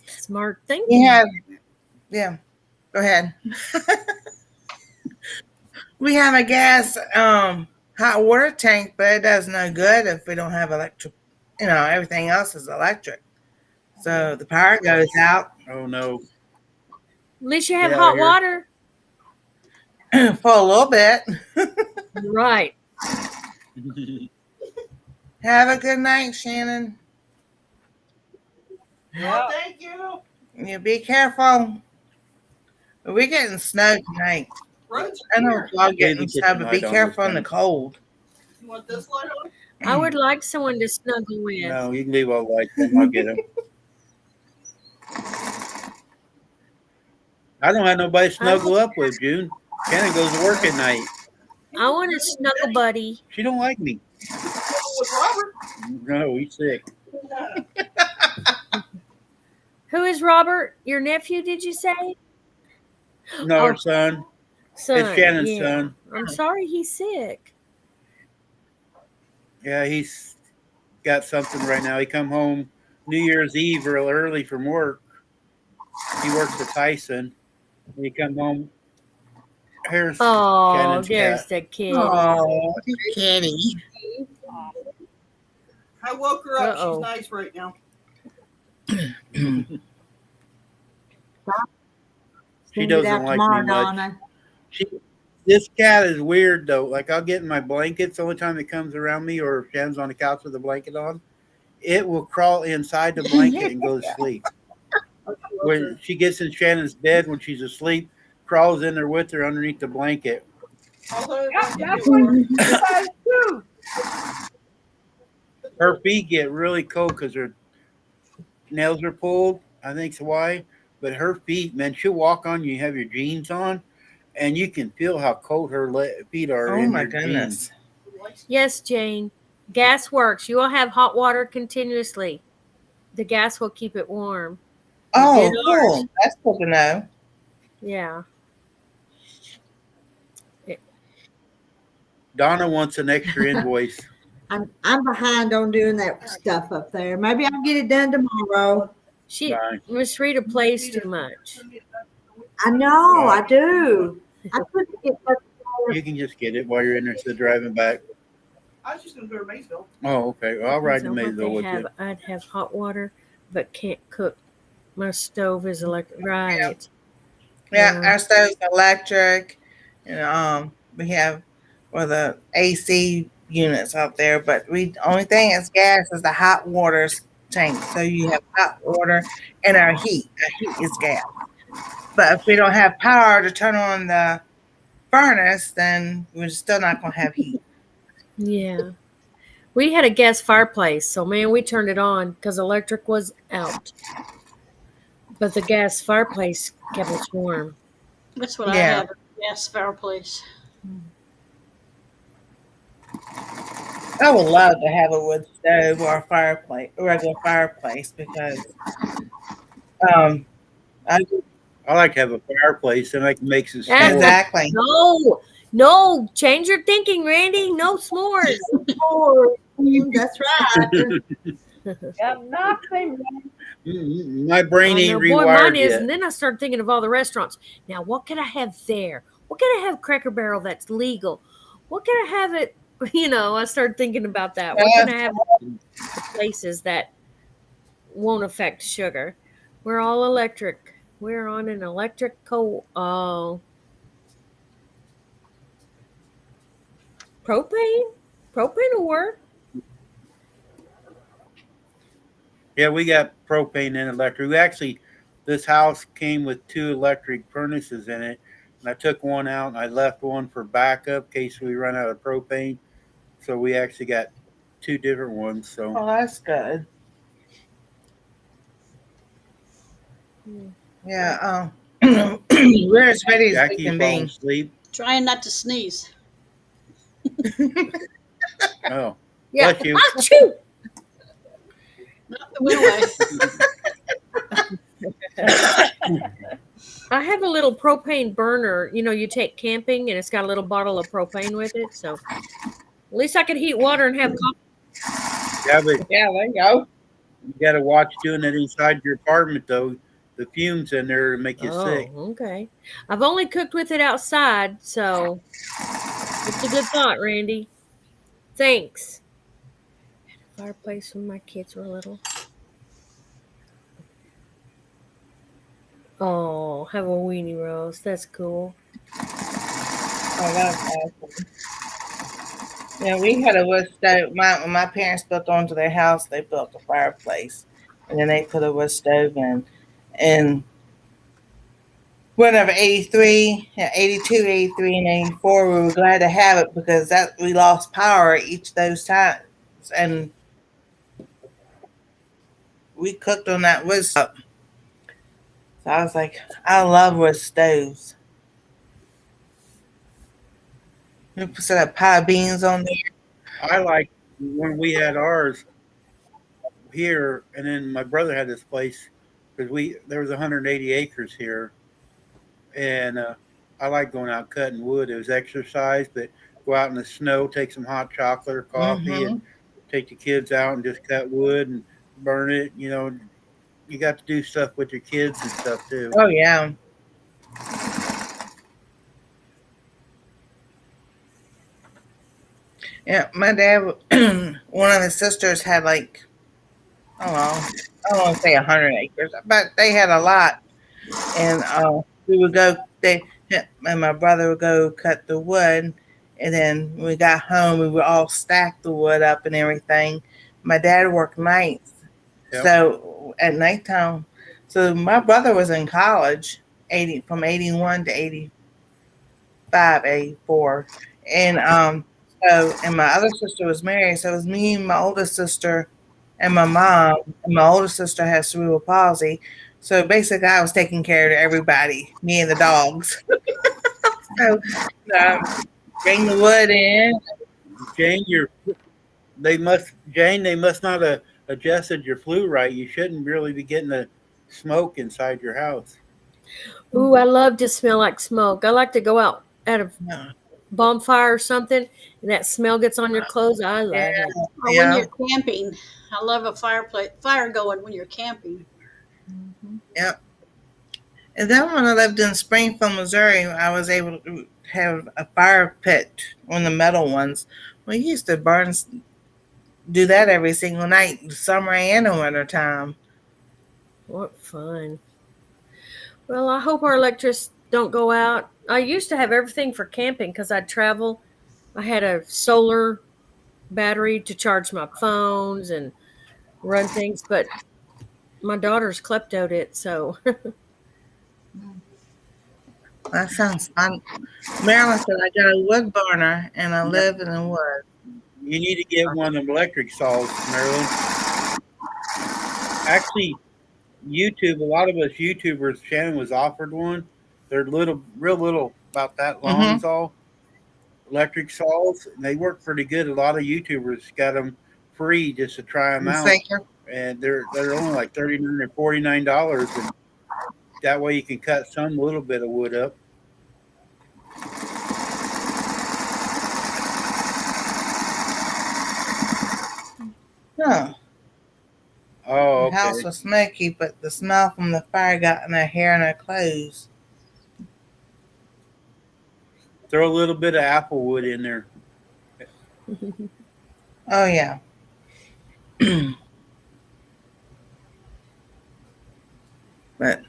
[SPEAKER 7] Smart thinking.
[SPEAKER 8] We have, yeah. Go ahead. We have a gas hot water tank, but it does no good if we don't have electric. Everything else is electric. So the power goes out
[SPEAKER 5] Oh no.
[SPEAKER 7] At least you have
[SPEAKER 5] Get out
[SPEAKER 7] hot
[SPEAKER 5] of here.
[SPEAKER 7] water.
[SPEAKER 8] for a little bit.
[SPEAKER 7] Right.
[SPEAKER 8] Have a good night, Shannon.
[SPEAKER 6] Well, thank you.
[SPEAKER 8] You be careful. We're getting snow tonight.
[SPEAKER 6] Roads
[SPEAKER 8] I
[SPEAKER 6] are
[SPEAKER 8] know
[SPEAKER 6] clear.
[SPEAKER 8] y'all
[SPEAKER 5] Yeah,
[SPEAKER 8] getting
[SPEAKER 5] you get
[SPEAKER 8] snow,
[SPEAKER 5] the
[SPEAKER 8] but be
[SPEAKER 5] light on
[SPEAKER 8] careful
[SPEAKER 5] this
[SPEAKER 8] in the
[SPEAKER 5] thing.
[SPEAKER 8] cold.
[SPEAKER 6] You want this light on?
[SPEAKER 7] I would like someone to snuggle with.
[SPEAKER 5] No, you can leave all the lights on. I'll get them. I don't have nobody to snuggle up with, June. Shannon goes to work at night.
[SPEAKER 7] I want a snuggle buddy.
[SPEAKER 5] She don't like me.
[SPEAKER 6] With Robert.
[SPEAKER 5] No, he's sick.
[SPEAKER 7] Who is Robert? Your nephew, did you say?
[SPEAKER 5] No,
[SPEAKER 7] Oh.
[SPEAKER 5] her son.
[SPEAKER 7] Son.
[SPEAKER 5] It's Shannon's
[SPEAKER 7] yeah.
[SPEAKER 5] son.
[SPEAKER 7] I'm sorry he's sick.
[SPEAKER 5] Yeah, he's got something right now. He come home New Year's Eve real early from work. He works at Tyson. He come home. Here's
[SPEAKER 7] Oh,
[SPEAKER 5] Shannon's
[SPEAKER 7] there's
[SPEAKER 5] cat.
[SPEAKER 7] the kid.
[SPEAKER 8] Oh, kitty.
[SPEAKER 6] I woke her up.
[SPEAKER 7] Uh-oh.
[SPEAKER 6] She's nice right now.
[SPEAKER 5] She
[SPEAKER 1] Send it
[SPEAKER 5] doesn't
[SPEAKER 1] out
[SPEAKER 5] like
[SPEAKER 1] tomorrow,
[SPEAKER 5] me much.
[SPEAKER 1] Donna.
[SPEAKER 5] This cat is weird though. Like I'll get in my blankets the only time it comes around me, or if Shannon's on the couch with a blanket on, it will crawl inside the blanket and go to sleep. When she gets in Shannon's bed when she's asleep, crawls in there with her underneath the blanket.
[SPEAKER 6] I'll let her
[SPEAKER 3] Yep,
[SPEAKER 6] know
[SPEAKER 3] that's
[SPEAKER 6] you
[SPEAKER 3] what you guys do.
[SPEAKER 5] Her feet get really cold because her nails are pulled. I think's why. But her feet, man, she'll walk on you. You have your jeans on, and you can feel how cold her feet are.
[SPEAKER 8] Oh
[SPEAKER 5] in
[SPEAKER 8] my
[SPEAKER 5] your
[SPEAKER 8] goodness.
[SPEAKER 5] jeans.
[SPEAKER 7] Yes, Jane. Gas works. You will have hot water continuously. The gas will keep it warm.
[SPEAKER 8] Oh,
[SPEAKER 7] Did
[SPEAKER 8] cool. That's good to know.
[SPEAKER 7] Yeah.
[SPEAKER 5] Donna wants an extra invoice.
[SPEAKER 1] I'm behind on doing that stuff up there. Maybe I'll get it done tomorrow.
[SPEAKER 5] Bye.
[SPEAKER 7] Miss Rita plays too much.
[SPEAKER 1] I know, I do. I couldn't get much
[SPEAKER 5] You can just get it while you're in there instead of driving back.
[SPEAKER 6] I was just going to go to Maysville.
[SPEAKER 5] Oh, okay. Well, I'll ride to
[SPEAKER 7] So what
[SPEAKER 5] Maysville
[SPEAKER 7] they
[SPEAKER 5] with
[SPEAKER 7] have,
[SPEAKER 5] you.
[SPEAKER 7] I'd have hot water, but can't cook. My stove is electric. Right.
[SPEAKER 8] Yeah,
[SPEAKER 7] Yeah.
[SPEAKER 8] our stove's electric. And we have the AC units out there, but the only thing that's gas is the hot water tank. So you have hot water and our heat. Our heat is gas. But if we don't have power to turn on the furnace, then we're still not gonna have heat.
[SPEAKER 7] Yeah. We had a gas fireplace, so man, we turned it on because electric was out. But the gas fireplace kept us warm.
[SPEAKER 4] That's what I
[SPEAKER 8] Yeah.
[SPEAKER 4] have. Gas fireplace.
[SPEAKER 8] I would love to have a wood stove or a fireplace, a regular fireplace, because I
[SPEAKER 5] I like to have a fireplace and I can make some
[SPEAKER 7] Yeah.
[SPEAKER 5] s'mores.
[SPEAKER 8] exactly.
[SPEAKER 7] No, change your thinking, Randy. No s'mores.
[SPEAKER 1] That's right.
[SPEAKER 3] Got nothing.
[SPEAKER 5] My brain
[SPEAKER 7] I
[SPEAKER 5] ain't
[SPEAKER 7] know, boy,
[SPEAKER 5] rewired
[SPEAKER 7] mine is.
[SPEAKER 5] yet.
[SPEAKER 7] And then I started thinking of all the restaurants. Now, what can I have there? What can I have Cracker Barrel that's legal? What can I have at, I started thinking about that. What can I have at places that won't affect sugar? We're all electric. We're on an electric coal. Oh. Propane? Propane will work.
[SPEAKER 5] Yeah, we got propane and electric. We actually, this house came with 2 electric furnaces in it, And I took one out and I left one for backup in case we run out of propane. So we actually got two different ones. So
[SPEAKER 8] Oh, that's good.
[SPEAKER 7] Hmm.
[SPEAKER 8] Yeah. We're as ready as we
[SPEAKER 5] Jackie, you
[SPEAKER 8] can
[SPEAKER 5] falling
[SPEAKER 8] be.
[SPEAKER 5] asleep?
[SPEAKER 4] Trying not to sneeze.
[SPEAKER 5] Oh,
[SPEAKER 7] Yeah.
[SPEAKER 5] bless you.
[SPEAKER 7] Achoo!
[SPEAKER 4] No, it went away.
[SPEAKER 7] I have a little propane burner. You know, you take camping and it's got a little bottle of propane with it. So at least I can heat water and have coffee.
[SPEAKER 5] Yeah, but
[SPEAKER 8] Yeah, there you go.
[SPEAKER 5] you got to watch doing it inside your apartment, though. The fumes in there make you sick.
[SPEAKER 7] Oh, okay. I've only cooked with it outside, so it's a good thought, Randy. Thanks. Fireplace when my kids were little. Oh, have a weenie roast. That's cool.
[SPEAKER 8] Oh, that's awesome. Yeah, we had a wood stove. When my parents built onto their house, they built a fireplace, and then they put a wood stove in. And whatever, 83, yeah, 82, 83, and 84, we were glad to have it because that we lost power each of those times. And we cooked on that wood stove. So I was like, I love wood stoves. We put some pie beans on there.
[SPEAKER 5] I like when we had ours here, and then my brother had this place because there was 180 acres here, and I like going out cutting wood. It was exercise, but go out in the snow, take some hot chocolate or coffee,
[SPEAKER 8] Mm-hmm.
[SPEAKER 5] and take the kids out and just cut wood and burn it. You know, you got to do stuff with your kids and stuff too.
[SPEAKER 8] Oh, yeah. Yeah, my dad, one of his sisters had like, I don't know, I don't want to say 100 acres, but they had a lot. And we would go, and my brother would go cut the wood. And then when we got home, we would all stack the wood up and everything. My dad worked nights.
[SPEAKER 5] Yep.
[SPEAKER 8] So at nighttime, so my brother was in college, from 81 to 85, 84. And and my other sister was married, so it was me and my oldest sister and my mom. And my oldest sister has cerebral palsy, so basically I was taking care of everybody, me and the dogs. So bring the wood in.
[SPEAKER 5] Jane, they must not have adjusted your flue right. You shouldn't really be getting the smoke inside your house.
[SPEAKER 7] Ooh, I love to smell like smoke. I like to go out at a
[SPEAKER 8] Yeah,
[SPEAKER 7] bonfire or something, and that smell gets on your clothes. I love it.
[SPEAKER 4] Or when
[SPEAKER 8] yeah,
[SPEAKER 4] you're camping. I love a fire going when you're camping.
[SPEAKER 8] yeah. And then when I lived in Springfield, Missouri, I was able to have a fire pit, one of the metal ones. We used to do that every single night, summer and the winter time.
[SPEAKER 7] What fun. Well, I hope our electrics don't go out. I used to have everything for camping because I'd travel. I had a solar battery to charge my phones and run things, but my daughter's kleptoed it, so
[SPEAKER 8] That sounds fun. Marilyn said I got a wood burner and I live in the woods.
[SPEAKER 5] You need to get one of them electric saws, Marilyn. Actually, YouTube, a lot of us YouTubers, Shannon was offered one. They're real little, about that long
[SPEAKER 8] Mm-hmm.
[SPEAKER 5] is all. Electric saws, and they work pretty good. A lot of YouTubers got them free just to try them out, and they're only like $39 or $49, and that way you can cut some little bit of wood up.
[SPEAKER 8] No,
[SPEAKER 5] Oh,
[SPEAKER 8] the house
[SPEAKER 5] okay.
[SPEAKER 8] was smoky, but the smell from the fire got in their hair and their clothes.
[SPEAKER 5] Throw a little bit of apple wood in there.
[SPEAKER 8] Oh yeah. But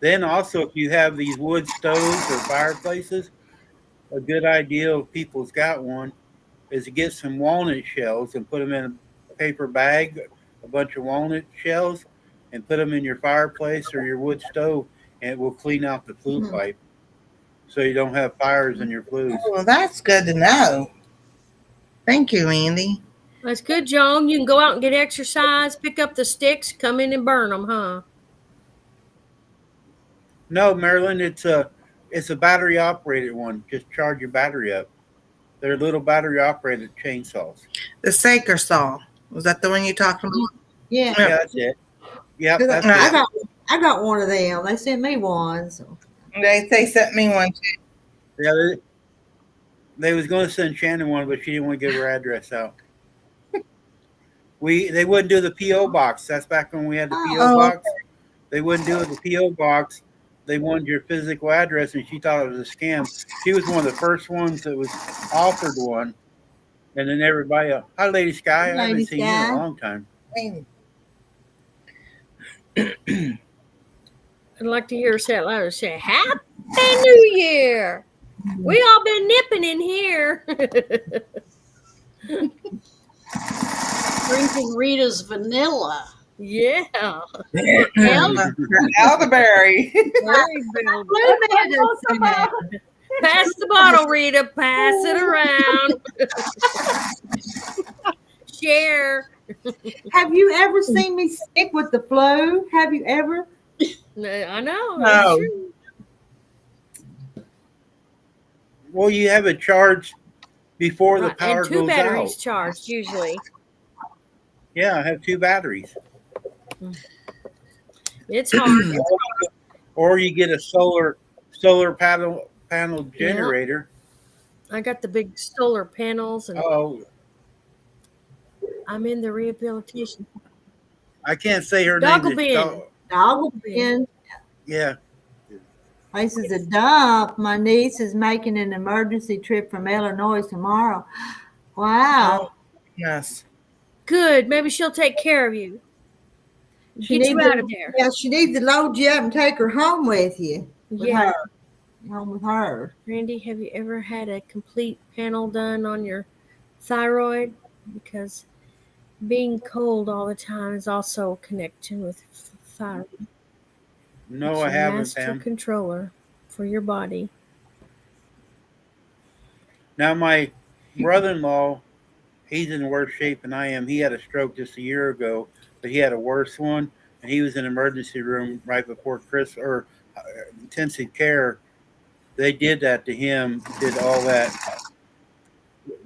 [SPEAKER 5] Then also, if you have these wood stoves or fireplaces, a good idea if people's got one is to get some walnut shells and put them in a paper bag, a bunch of walnut shells, and put them in your fireplace or your wood stove, and it will clean out the flue pipe. so you don't have fires in your flues.
[SPEAKER 8] Well, that's good to know. Thank you, Andy.
[SPEAKER 7] That's good, Joan. You can go out and get exercise, pick up the sticks, come in and burn them, huh?
[SPEAKER 5] No, Marilyn, it's a battery operated one. Just charge your battery up. They're little battery operated chainsaws.
[SPEAKER 8] The Saker saw. Was that the one you talked about?
[SPEAKER 1] Yeah.
[SPEAKER 5] Yeah, that's it. Yep, that's
[SPEAKER 1] I
[SPEAKER 5] it.
[SPEAKER 1] got one of them. They sent me one. So.
[SPEAKER 8] They sent me one too.
[SPEAKER 5] Yeah, they was going to send Shannon one, but she didn't want to give her address out. They wouldn't do the PO box. That's back when we had the PO box. They wouldn't do the PO box. They wanted your physical address, and she thought it was a scam. She was one of the first ones that was offered one, and then everybody, hi, Lady Sky. I haven't seen you in a long time.
[SPEAKER 7] I'd like to hear her say it louder. Say, Happy New Year! We all been nipping in here.
[SPEAKER 4] Drinking Rita's vanilla.
[SPEAKER 7] Yeah.
[SPEAKER 8] Elderberry.
[SPEAKER 7] Pass the bottle, Rita. Pass it around. Share.
[SPEAKER 1] Have you ever seen me sick with the flu? Have you ever?
[SPEAKER 7] I know.
[SPEAKER 8] No.
[SPEAKER 7] That's true.
[SPEAKER 5] Well, you have it charged before the
[SPEAKER 7] Right,
[SPEAKER 5] power
[SPEAKER 7] and two
[SPEAKER 5] goes
[SPEAKER 7] batteries
[SPEAKER 5] out.
[SPEAKER 7] charged usually.
[SPEAKER 5] Yeah, I have 2 batteries.
[SPEAKER 7] It's hard.
[SPEAKER 5] Or you get a solar panel generator.
[SPEAKER 7] I got the big solar panels, and
[SPEAKER 5] Oh,
[SPEAKER 7] I'm in the rehabilitation.
[SPEAKER 5] I can't say her name.
[SPEAKER 7] Dogglebin.
[SPEAKER 1] Dogglebin.
[SPEAKER 5] Yeah.
[SPEAKER 1] Place is a dump. My niece is making an emergency trip from Illinois tomorrow. Wow.
[SPEAKER 8] Yes.
[SPEAKER 7] Good. Maybe she'll take care of you. Get you out of there.
[SPEAKER 1] Yeah, she needs to load you up and take her home with you.
[SPEAKER 7] Yeah.
[SPEAKER 1] Home with her.
[SPEAKER 7] Randy, have you ever had a complete panel done on your thyroid? Because being cold all the time is also a connection with thyroid.
[SPEAKER 5] No,
[SPEAKER 7] It's
[SPEAKER 5] I
[SPEAKER 7] your
[SPEAKER 5] haven't,
[SPEAKER 7] master
[SPEAKER 5] Pam.
[SPEAKER 7] controller for your body.
[SPEAKER 5] Now, my brother-in-law, he's in worse shape than I am. He had a stroke just a year ago, but he had a worse one, and he was in emergency room right before intensive care. They did that to him, did all that,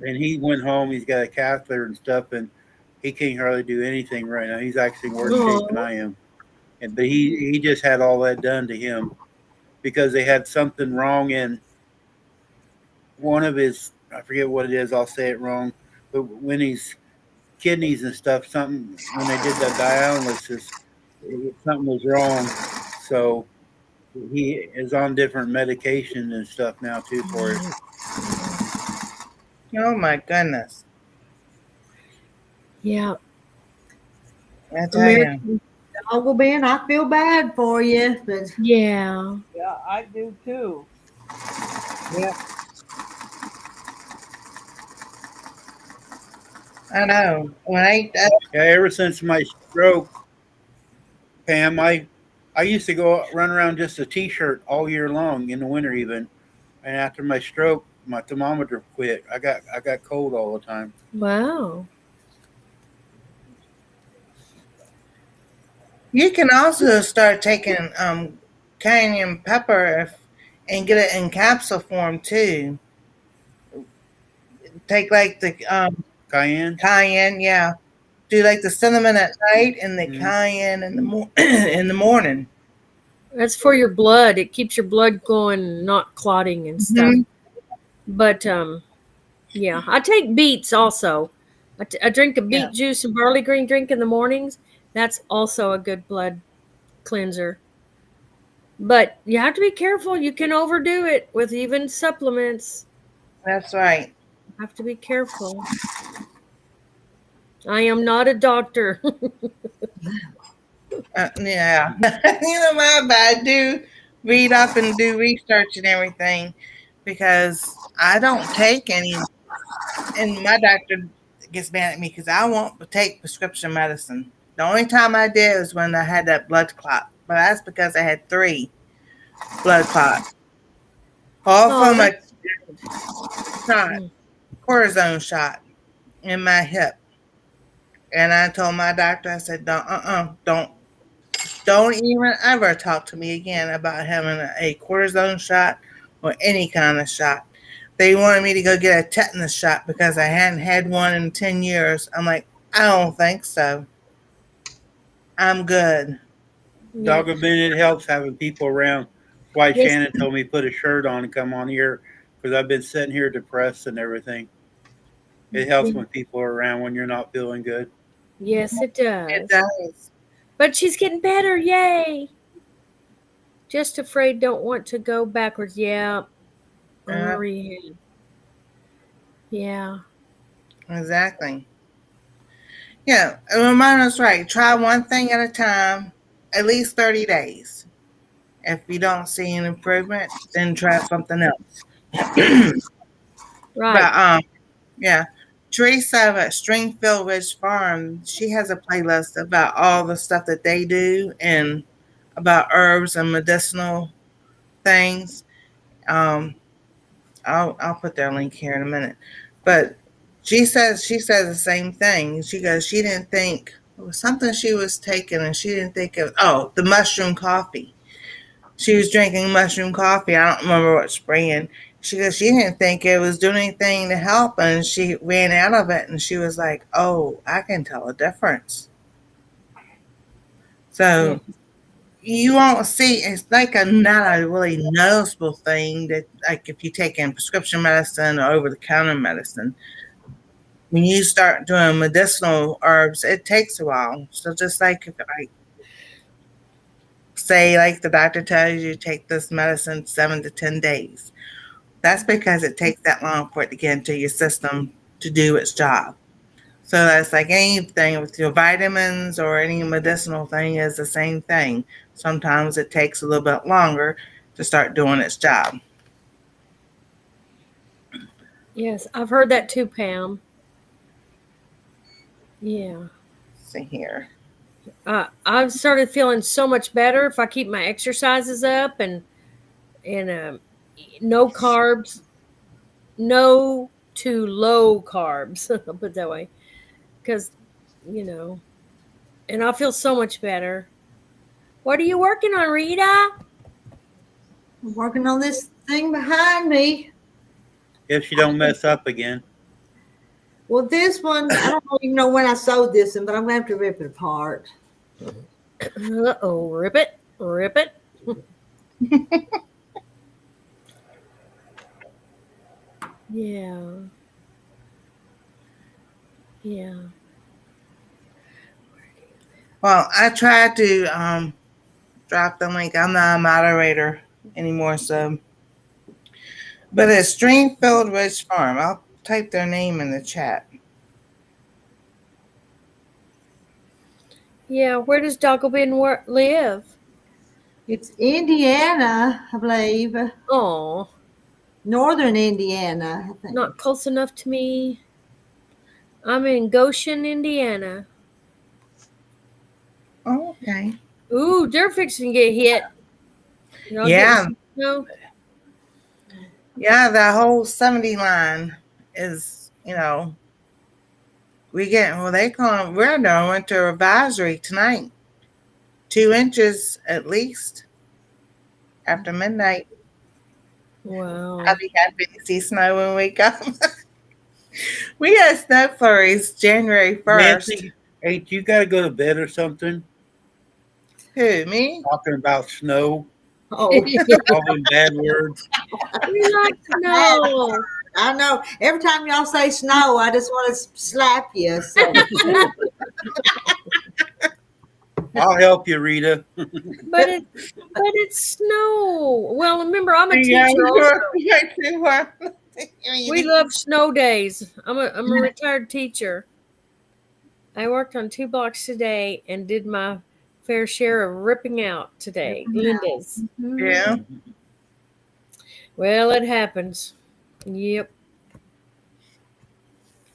[SPEAKER 5] and he went home. He's got a catheter and stuff, and he can't hardly do anything right now. He's actually in worse shape than I am. But he just had all that done to him because they had something wrong in one of his, I forget what it is, I'll say it wrong, but when his kidneys and stuff, when they did that dialysis, something was wrong. So he is on different medication and stuff now too for it.
[SPEAKER 8] Oh my goodness.
[SPEAKER 7] Yeah.
[SPEAKER 8] I tell you.
[SPEAKER 1] Dogglebin, I feel bad for you, but
[SPEAKER 7] Yeah.
[SPEAKER 3] Yeah, I do too.
[SPEAKER 8] Yeah. I know.
[SPEAKER 5] Yeah, ever since my stroke, Pam, I used to run around just a t-shirt all year long in the winter even. And after my stroke, my thermometer quit. I got cold all the time.
[SPEAKER 7] Wow.
[SPEAKER 8] You can also start taking cayenne pepper and get it in capsule form too. Take like the cayenne, yeah. Do like the cinnamon at night and the cayenne in the morning.
[SPEAKER 7] That's for your blood. It keeps your blood going, not clotting and stuff. But yeah, I take beets also. I drink a beet juice and barley green drink in the mornings. That's also a good blood cleanser. But you have to be careful. You can overdo it with even supplements.
[SPEAKER 8] That's right.
[SPEAKER 7] You have to be careful. I am not a doctor.
[SPEAKER 8] Yeah. You know what? But I do read up and do research and everything because I don't take any. And my doctor gets mad at me because I won't take prescription medicine. The only time I did was when I had that blood clot. But that's because I had 3 blood clots. All
[SPEAKER 7] Oh,
[SPEAKER 8] from a
[SPEAKER 7] that's
[SPEAKER 8] shot, cortisone shot in my hip. And I told my doctor, I said, don't even ever talk to me again about having a cortisone shot or any kind of shot. They wanted me to go get a tetanus shot because I hadn't had one in 10 years. I'm like, I don't think so. I'm good.
[SPEAKER 7] yeah.
[SPEAKER 5] Dog a minute, it helps having people around. That's why
[SPEAKER 7] Yes,
[SPEAKER 5] Shannon told me put a shirt on and come on here because I've been sitting here depressed and everything. It helps when people are around when you're not feeling good.
[SPEAKER 7] yes, it
[SPEAKER 8] It
[SPEAKER 7] does.
[SPEAKER 8] does.
[SPEAKER 7] But she's getting better. Yay. Just afraid, don't want to go backwards. Yeah.
[SPEAKER 8] Yeah,
[SPEAKER 7] Rehab. Yeah.
[SPEAKER 8] exactly. Yeah, and Ramona's right. Try one thing at a time, at least 30 days. If you don't see an improvement, then try something else.
[SPEAKER 7] Right.
[SPEAKER 8] But yeah, Teresa at Stringfield Ridge Farm, she has a playlist about all the stuff that they do and about herbs and medicinal things. Um, I'll put their link here in a minute. But she says the same thing. She goes, she didn't think it was something she was taking, and she didn't think of the mushroom coffee. She was drinking mushroom coffee. I don't remember what brand. She goes, she didn't think it was doing anything to help, and she ran out of it, and she was like, "Oh, I can tell a difference."
[SPEAKER 7] Yeah.
[SPEAKER 8] So you won't see. It's like a not a really noticeable thing that, like, if you take in prescription medicine or over the counter medicine, when you start doing medicinal herbs, it takes a while. So just like if I say, like the doctor tells you, take this medicine 7 to 10 days. That's because it takes that long for it to get into your system to do its job. So that's like anything with your vitamins or any medicinal thing is the same thing. Sometimes it takes a little bit longer to start doing its job.
[SPEAKER 7] Yes. I've heard that too, Pam. Yeah.
[SPEAKER 8] Let's see here.
[SPEAKER 7] I've started feeling so much better if I keep my exercises up and no carbs, no to low carbs. I'll put it that way, because you know, and I feel so much better. What are you working on, Rita?
[SPEAKER 1] I'm working on this thing behind me.
[SPEAKER 5] If she don't mess up again.
[SPEAKER 1] Well, this one, I don't even know when I sewed this one, but I'm going to have to rip it apart.
[SPEAKER 7] Uh-oh, rip it, rip it. Yeah, yeah.
[SPEAKER 8] Well, I tried to drop the link. I'm not a moderator anymore, so but it's Streamfield Ridge Farm. I'll type their name in the chat.
[SPEAKER 7] Yeah, where does Dogglebin live?
[SPEAKER 1] It's Indiana, I believe.
[SPEAKER 7] Oh,
[SPEAKER 1] Northern Indiana, I think.
[SPEAKER 7] not close enough to me. I'm in Goshen, Indiana.
[SPEAKER 8] Oh, okay.
[SPEAKER 7] Ooh, they're fixing to get hit. Y'all
[SPEAKER 8] Yeah,
[SPEAKER 7] getting snow?
[SPEAKER 8] yeah. The whole 70 line is, they call we're under winter advisory tonight. 2 inches at least after midnight.
[SPEAKER 7] Wow.
[SPEAKER 8] I'll be happy to see snow when we come. We had snow flurries January 1st.
[SPEAKER 5] Nancy, hey, you got to go to bed or something?
[SPEAKER 8] Who, me?
[SPEAKER 5] Talking about snow,
[SPEAKER 1] Oh,
[SPEAKER 5] all them bad words.
[SPEAKER 7] We like snow.
[SPEAKER 1] I know. Every time y'all say snow, I just want to slap you. So.
[SPEAKER 5] I'll help you, Rita.
[SPEAKER 7] But it's snow. Well, remember, I'm a
[SPEAKER 8] Yeah,
[SPEAKER 7] teacher also. We love snow days. I'm a retired teacher. I worked on 2 blocks today and did my fair share of ripping out today. Linda's.
[SPEAKER 8] Yeah.
[SPEAKER 7] Well, it happens. Yep.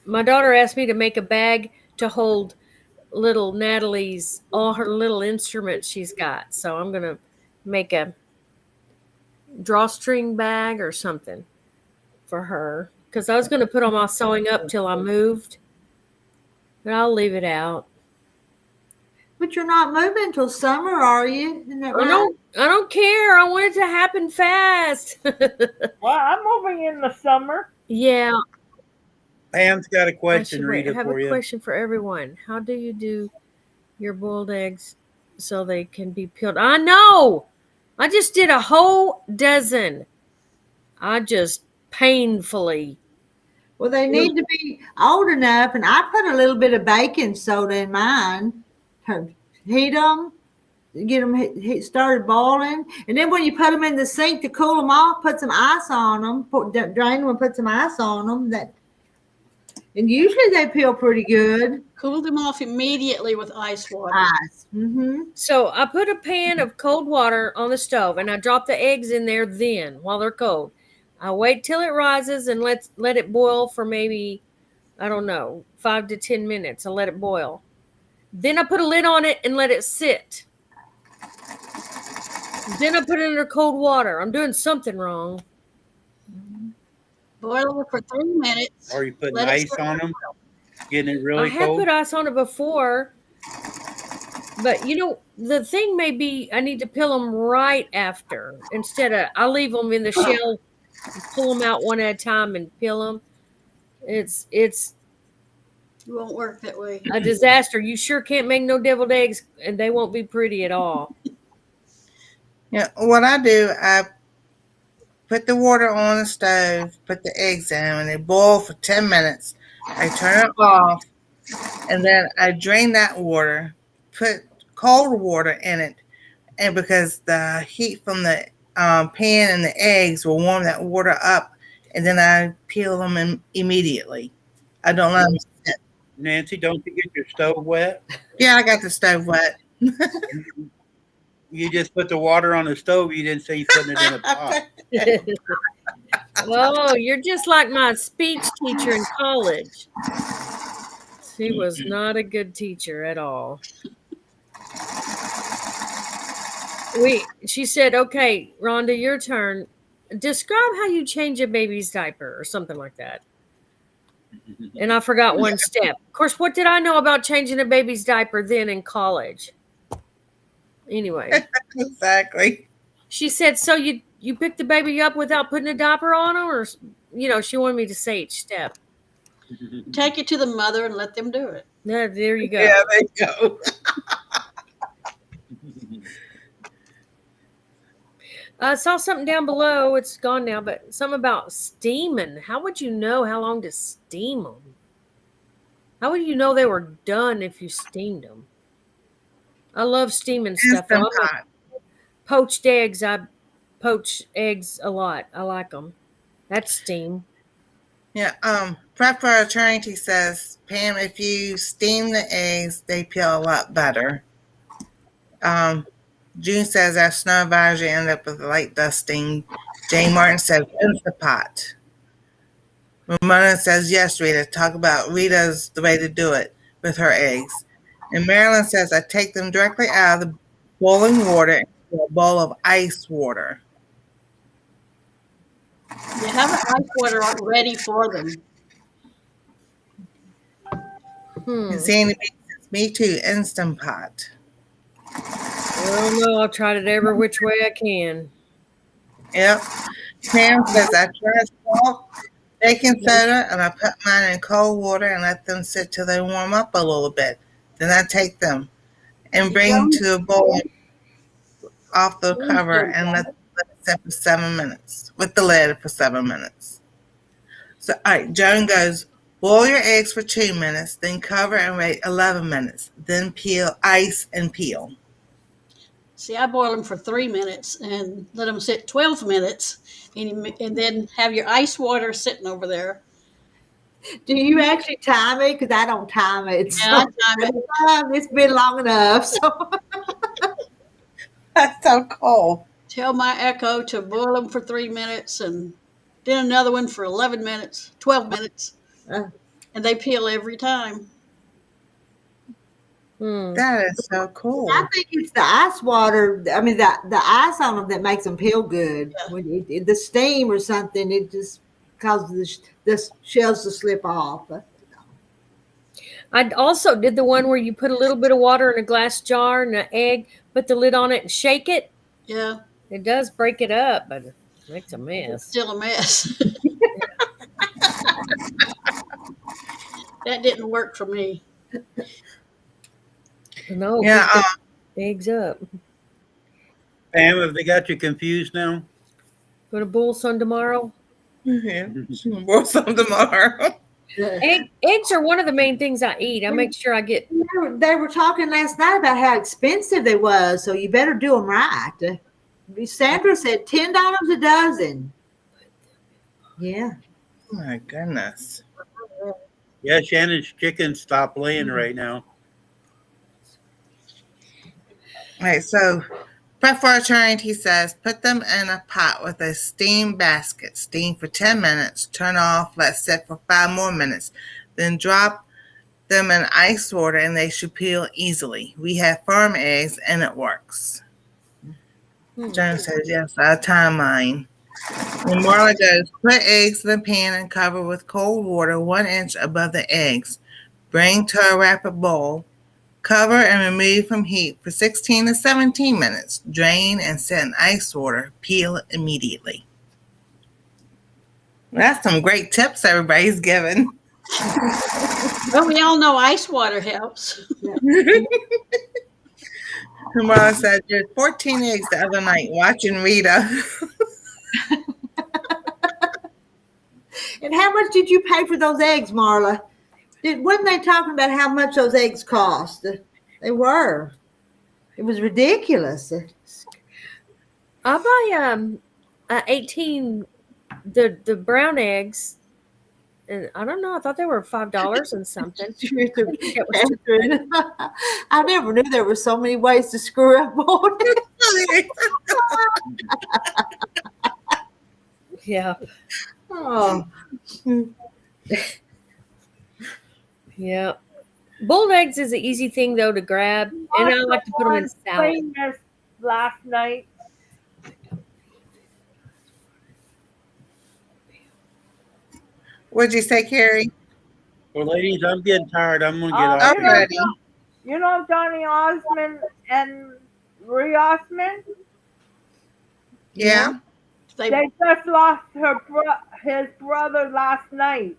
[SPEAKER 7] My daughter asked me to make a bag to hold little Natalie's all her little instruments she's got. So I'm gonna make a drawstring bag or something for her because I was going to put on my sewing up till I moved, but I'll leave it out.
[SPEAKER 1] But you're not moving until summer, are you? Isn't that right?
[SPEAKER 7] I don't care. I want it to happen fast.
[SPEAKER 3] Well, I'm moving in the summer.
[SPEAKER 7] Yeah.
[SPEAKER 5] Pam's got a
[SPEAKER 7] I
[SPEAKER 5] question,
[SPEAKER 7] should wait. I
[SPEAKER 5] Rita,
[SPEAKER 7] have
[SPEAKER 5] for
[SPEAKER 7] a
[SPEAKER 5] you.
[SPEAKER 7] question for everyone. How do you do your boiled eggs so they can be peeled? I know. I just did a whole dozen. I just painfully.
[SPEAKER 1] Well, they need to be old enough, and I put a little bit of baking soda in mine. Heat them, get them started boiling, and then when you put them in the sink to cool them off, put some ice on them. Drain them and put some ice on them. And usually they peel pretty good.
[SPEAKER 4] Cool them off immediately with ice water.
[SPEAKER 1] Ice. Mm-hmm.
[SPEAKER 7] So I put a pan of cold water on the stove, and I drop the eggs in there then while they're cold. I wait till it rises and let it boil for maybe, I don't know, 5 to 10 minutes. I let it boil. Then I put a lid on it and let it sit. Then I put it under cold water. I'm doing something wrong.
[SPEAKER 4] Boil it for 3 minutes.
[SPEAKER 5] Are you putting
[SPEAKER 4] Let it
[SPEAKER 5] ice on them? Getting it really
[SPEAKER 7] I have
[SPEAKER 5] cold?
[SPEAKER 7] put ice on it before, but the thing may be I need to peel them right after instead of I leave them in the shell, pull them out one at a time and peel them. It's
[SPEAKER 4] It won't work that way.
[SPEAKER 7] a disaster. You sure can't make no deviled eggs, and they won't be pretty at all.
[SPEAKER 8] Yeah, what I do, I put the water on the stove, put the eggs in, and they boil for 10 minutes. I turn it off, and then I drain that water, put cold water in it, and because the heat from the pan and the eggs will warm that water up, and then I peel them immediately. I don't let them sit.
[SPEAKER 5] Nancy, don't you get your stove wet?
[SPEAKER 8] Yeah, I got the stove wet.
[SPEAKER 5] You just put the water on the stove. You didn't say you putting it in a pot.
[SPEAKER 7] Oh, you're just like my speech teacher in college. She was not a good teacher at all. She said, okay, Rhonda, your turn. Describe how you change a baby's diaper or something like that. And I forgot one step. Of course, what did I know about changing a baby's diaper then in college? Anyway.
[SPEAKER 8] Exactly.
[SPEAKER 7] She said, so you pick the baby up without putting a diaper on her? Or, she wanted me to say each step.
[SPEAKER 4] Take it to the mother and let them do it.
[SPEAKER 7] Yeah, there you go.
[SPEAKER 8] Yeah, there you go.
[SPEAKER 7] I saw something down below. It's gone now, but something about steaming. How would you know how long to steam them? How would you know they were done if you steamed them? I love steaming stuff.
[SPEAKER 8] Instant pot.
[SPEAKER 7] Poached eggs. I poach eggs a lot. I like them. That's steam.
[SPEAKER 8] Yeah. Prep for Eternity says, Pam, if you steam the eggs, they peel a lot better. June says our snow advisory ended up with light dusting. Jane Martin says Instapot. Ramona says yes, Rita. Talk about Rita's the way to do it with her eggs. And Marilyn says I take them directly out of the boiling water into a bowl of ice water.
[SPEAKER 4] You have ice water ready for them.
[SPEAKER 8] And Sandy says, me too, Instant Pot.
[SPEAKER 7] Oh no, I've tried it every which way I can.
[SPEAKER 8] Yep. Pam says I try salt, baking soda, and I put mine in cold water and let them sit till they warm up a little bit. Then I take them and bring them to a bowl off the cover and let it sit for 7 minutes with the lid for 7 minutes. So, all right, Joan goes, boil your eggs for 2 minutes, then cover and wait 11 minutes. Then ice and peel.
[SPEAKER 4] See, I boil them for 3 minutes and let them sit 12 minutes, and then have your ice water sitting over there.
[SPEAKER 1] Do you actually time it? Because I don't time it.
[SPEAKER 4] Yeah, I time it.
[SPEAKER 1] It's been long enough. So
[SPEAKER 8] That's so cool.
[SPEAKER 4] Tell my Echo to boil them for 3 minutes, and then another one for 11 minutes, 12 minutes, and they peel every time.
[SPEAKER 8] That is so cool.
[SPEAKER 1] I think it's the ice water. I mean, the ice on them that makes them feel good.
[SPEAKER 4] Yeah.
[SPEAKER 1] When the steam or something, it just causes the shells to slip off.
[SPEAKER 7] I also did the one where you put a little bit of water in a glass jar and an egg, put the lid on it and shake it.
[SPEAKER 4] Yeah,
[SPEAKER 7] It does break it up, but it makes a mess.
[SPEAKER 4] still a mess. That didn't work for me.
[SPEAKER 7] No,
[SPEAKER 8] Yeah,
[SPEAKER 7] keep the eggs up.
[SPEAKER 5] Pam, have they got you confused now?
[SPEAKER 7] Going to boil some tomorrow.
[SPEAKER 8] yeah. Or some tomorrow.
[SPEAKER 7] Eggs are one of the main things I eat. I make sure I get.
[SPEAKER 1] They were talking last night about how expensive they was, so you better do them right. Sandra said $10 a dozen. Yeah.
[SPEAKER 8] Oh my goodness.
[SPEAKER 5] Yeah, Shannon's chickens stopped laying right now.
[SPEAKER 8] Right, so before turning, he says, put them in a pot with a steam basket. Steam for 10 minutes. Turn off, let sit for 5 more minutes. Then drop them in ice water and they should peel easily. We have farm eggs and it works. Jen says, yes, I'll time mine. And Marla goes, put eggs in the pan and cover with cold water 1 inch above the eggs. Bring to a rapid boil. Cover and remove from heat for 16 to 17 minutes. Drain and set in ice water. Peel immediately. That's some great tips everybody's giving.
[SPEAKER 4] Well, we all know ice water helps.
[SPEAKER 8] Tomorrow said, there's 14 eggs the other night watching Rita.
[SPEAKER 1] And how much did you pay for those eggs, Marla? Wasn't they talking about how much those eggs cost? They were. It was ridiculous.
[SPEAKER 7] I buy 18 the brown eggs, and I don't know. I thought they were $5 and something.
[SPEAKER 1] I never knew there were so many ways to screw up on it.
[SPEAKER 7] Yeah.
[SPEAKER 1] Oh.
[SPEAKER 7] Yeah. Boiled eggs is an easy thing though to grab, and I like to put them in salad.
[SPEAKER 3] Playing this last night.
[SPEAKER 8] What'd you say, Carrie?
[SPEAKER 5] Well, ladies, I'm getting tired. I'm going to get
[SPEAKER 3] Oh,
[SPEAKER 5] off
[SPEAKER 8] I'm
[SPEAKER 5] here.
[SPEAKER 8] ready.
[SPEAKER 3] You know Donny Osmond and Rhea Osmond?
[SPEAKER 8] Yeah.
[SPEAKER 4] They,
[SPEAKER 3] They just lost his brother last night.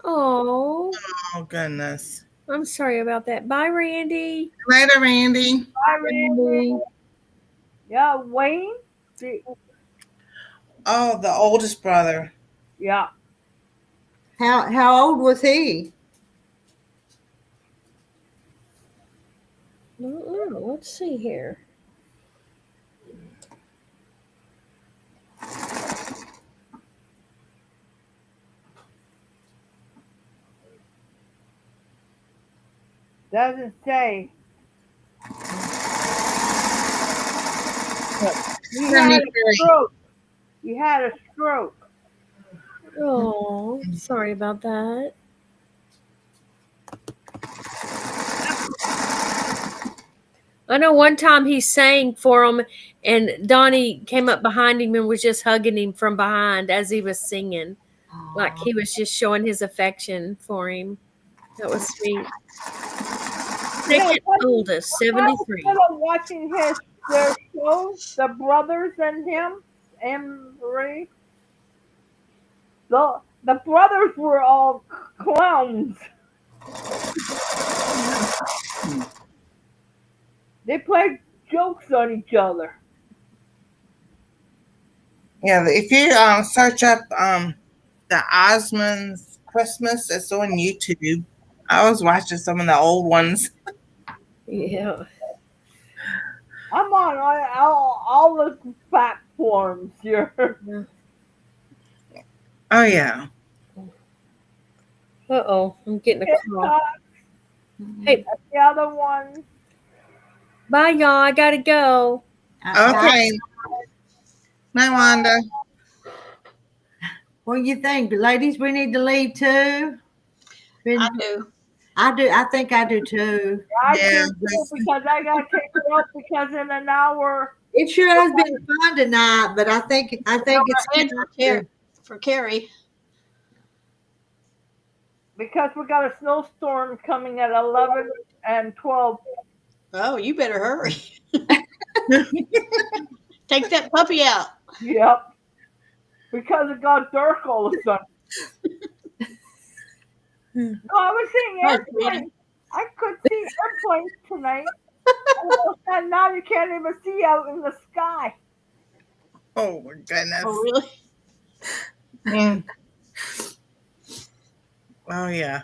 [SPEAKER 7] Oh,
[SPEAKER 8] Oh, goodness.
[SPEAKER 7] I'm sorry about that. Bye, Randy.
[SPEAKER 8] Later, Randy.
[SPEAKER 3] Hi, Randy. Yeah, Wayne?
[SPEAKER 8] Oh, the oldest brother.
[SPEAKER 3] Yeah.
[SPEAKER 1] How old was he?
[SPEAKER 7] I don't know. Let's see here.
[SPEAKER 3] Doesn't say. He had a stroke. He had a stroke.
[SPEAKER 7] Oh, sorry about that. I know one time he sang for him, and Donnie came up behind him and was just hugging him from behind as he was singing. Like he was just showing his affection for him. That was sweet. Second oldest, 73.
[SPEAKER 3] I was watching their show, the brothers and him, and Marie. The brothers were all clowns. They played jokes on each other.
[SPEAKER 8] Yeah, if you search up the Osmonds Christmas, it's on YouTube. I was watching some of the old ones.
[SPEAKER 7] Yeah.
[SPEAKER 3] I'm on all the platforms here.
[SPEAKER 8] Oh, yeah.
[SPEAKER 7] Uh-oh, I'm getting a call. Hey,
[SPEAKER 3] The other one.
[SPEAKER 7] bye, y'all. I gotta go.
[SPEAKER 8] Okay. Night, Wanda.
[SPEAKER 1] What do you think, ladies? We need to leave too.
[SPEAKER 4] I do.
[SPEAKER 1] I do. I think I do too.
[SPEAKER 3] I
[SPEAKER 8] Yeah,
[SPEAKER 3] do too, because I gotta take it up because in an hour.
[SPEAKER 1] It sure has been fun tonight, but I think it's
[SPEAKER 4] And for Carrie.
[SPEAKER 3] Because we got a snowstorm coming at 11 and 12.
[SPEAKER 4] Oh, you better hurry. Take that puppy out.
[SPEAKER 3] Yep. Because it got dark all of a sudden. No, I was seeing
[SPEAKER 4] Hi,
[SPEAKER 3] airplanes. I could see airplanes tonight. And now you can't even see out in the sky.
[SPEAKER 8] Oh my goodness.
[SPEAKER 4] Oh, really?
[SPEAKER 8] Mm. Oh yeah.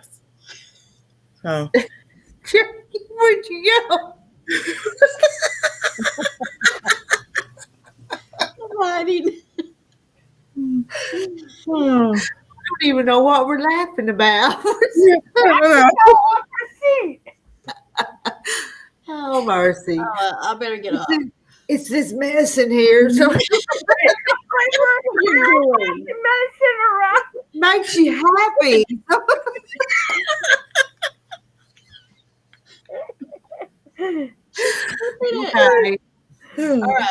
[SPEAKER 8] So
[SPEAKER 1] Where'd you go?
[SPEAKER 4] Hiding.
[SPEAKER 8] oh,
[SPEAKER 1] I don't even know what we're laughing about.
[SPEAKER 8] I don't know.
[SPEAKER 3] Oh, I see.
[SPEAKER 1] Oh, mercy.
[SPEAKER 4] I better get up.
[SPEAKER 1] It's this mess in here. So
[SPEAKER 3] We're medicine around.
[SPEAKER 1] makes you happy. Okay.
[SPEAKER 4] All right.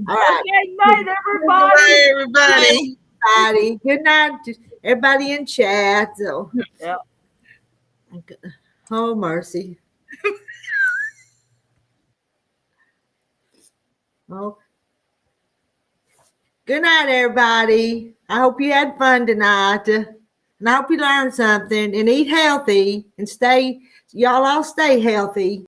[SPEAKER 1] All right.
[SPEAKER 3] Okay, night, everybody.
[SPEAKER 8] Bye, everybody.
[SPEAKER 1] Everybody. Good night. Just everybody in chat. So.
[SPEAKER 3] Yep.
[SPEAKER 1] Oh, mercy. Oh. Good night, everybody. I hope you had fun tonight. And I hope you learned something and eat healthy and y'all all stay healthy.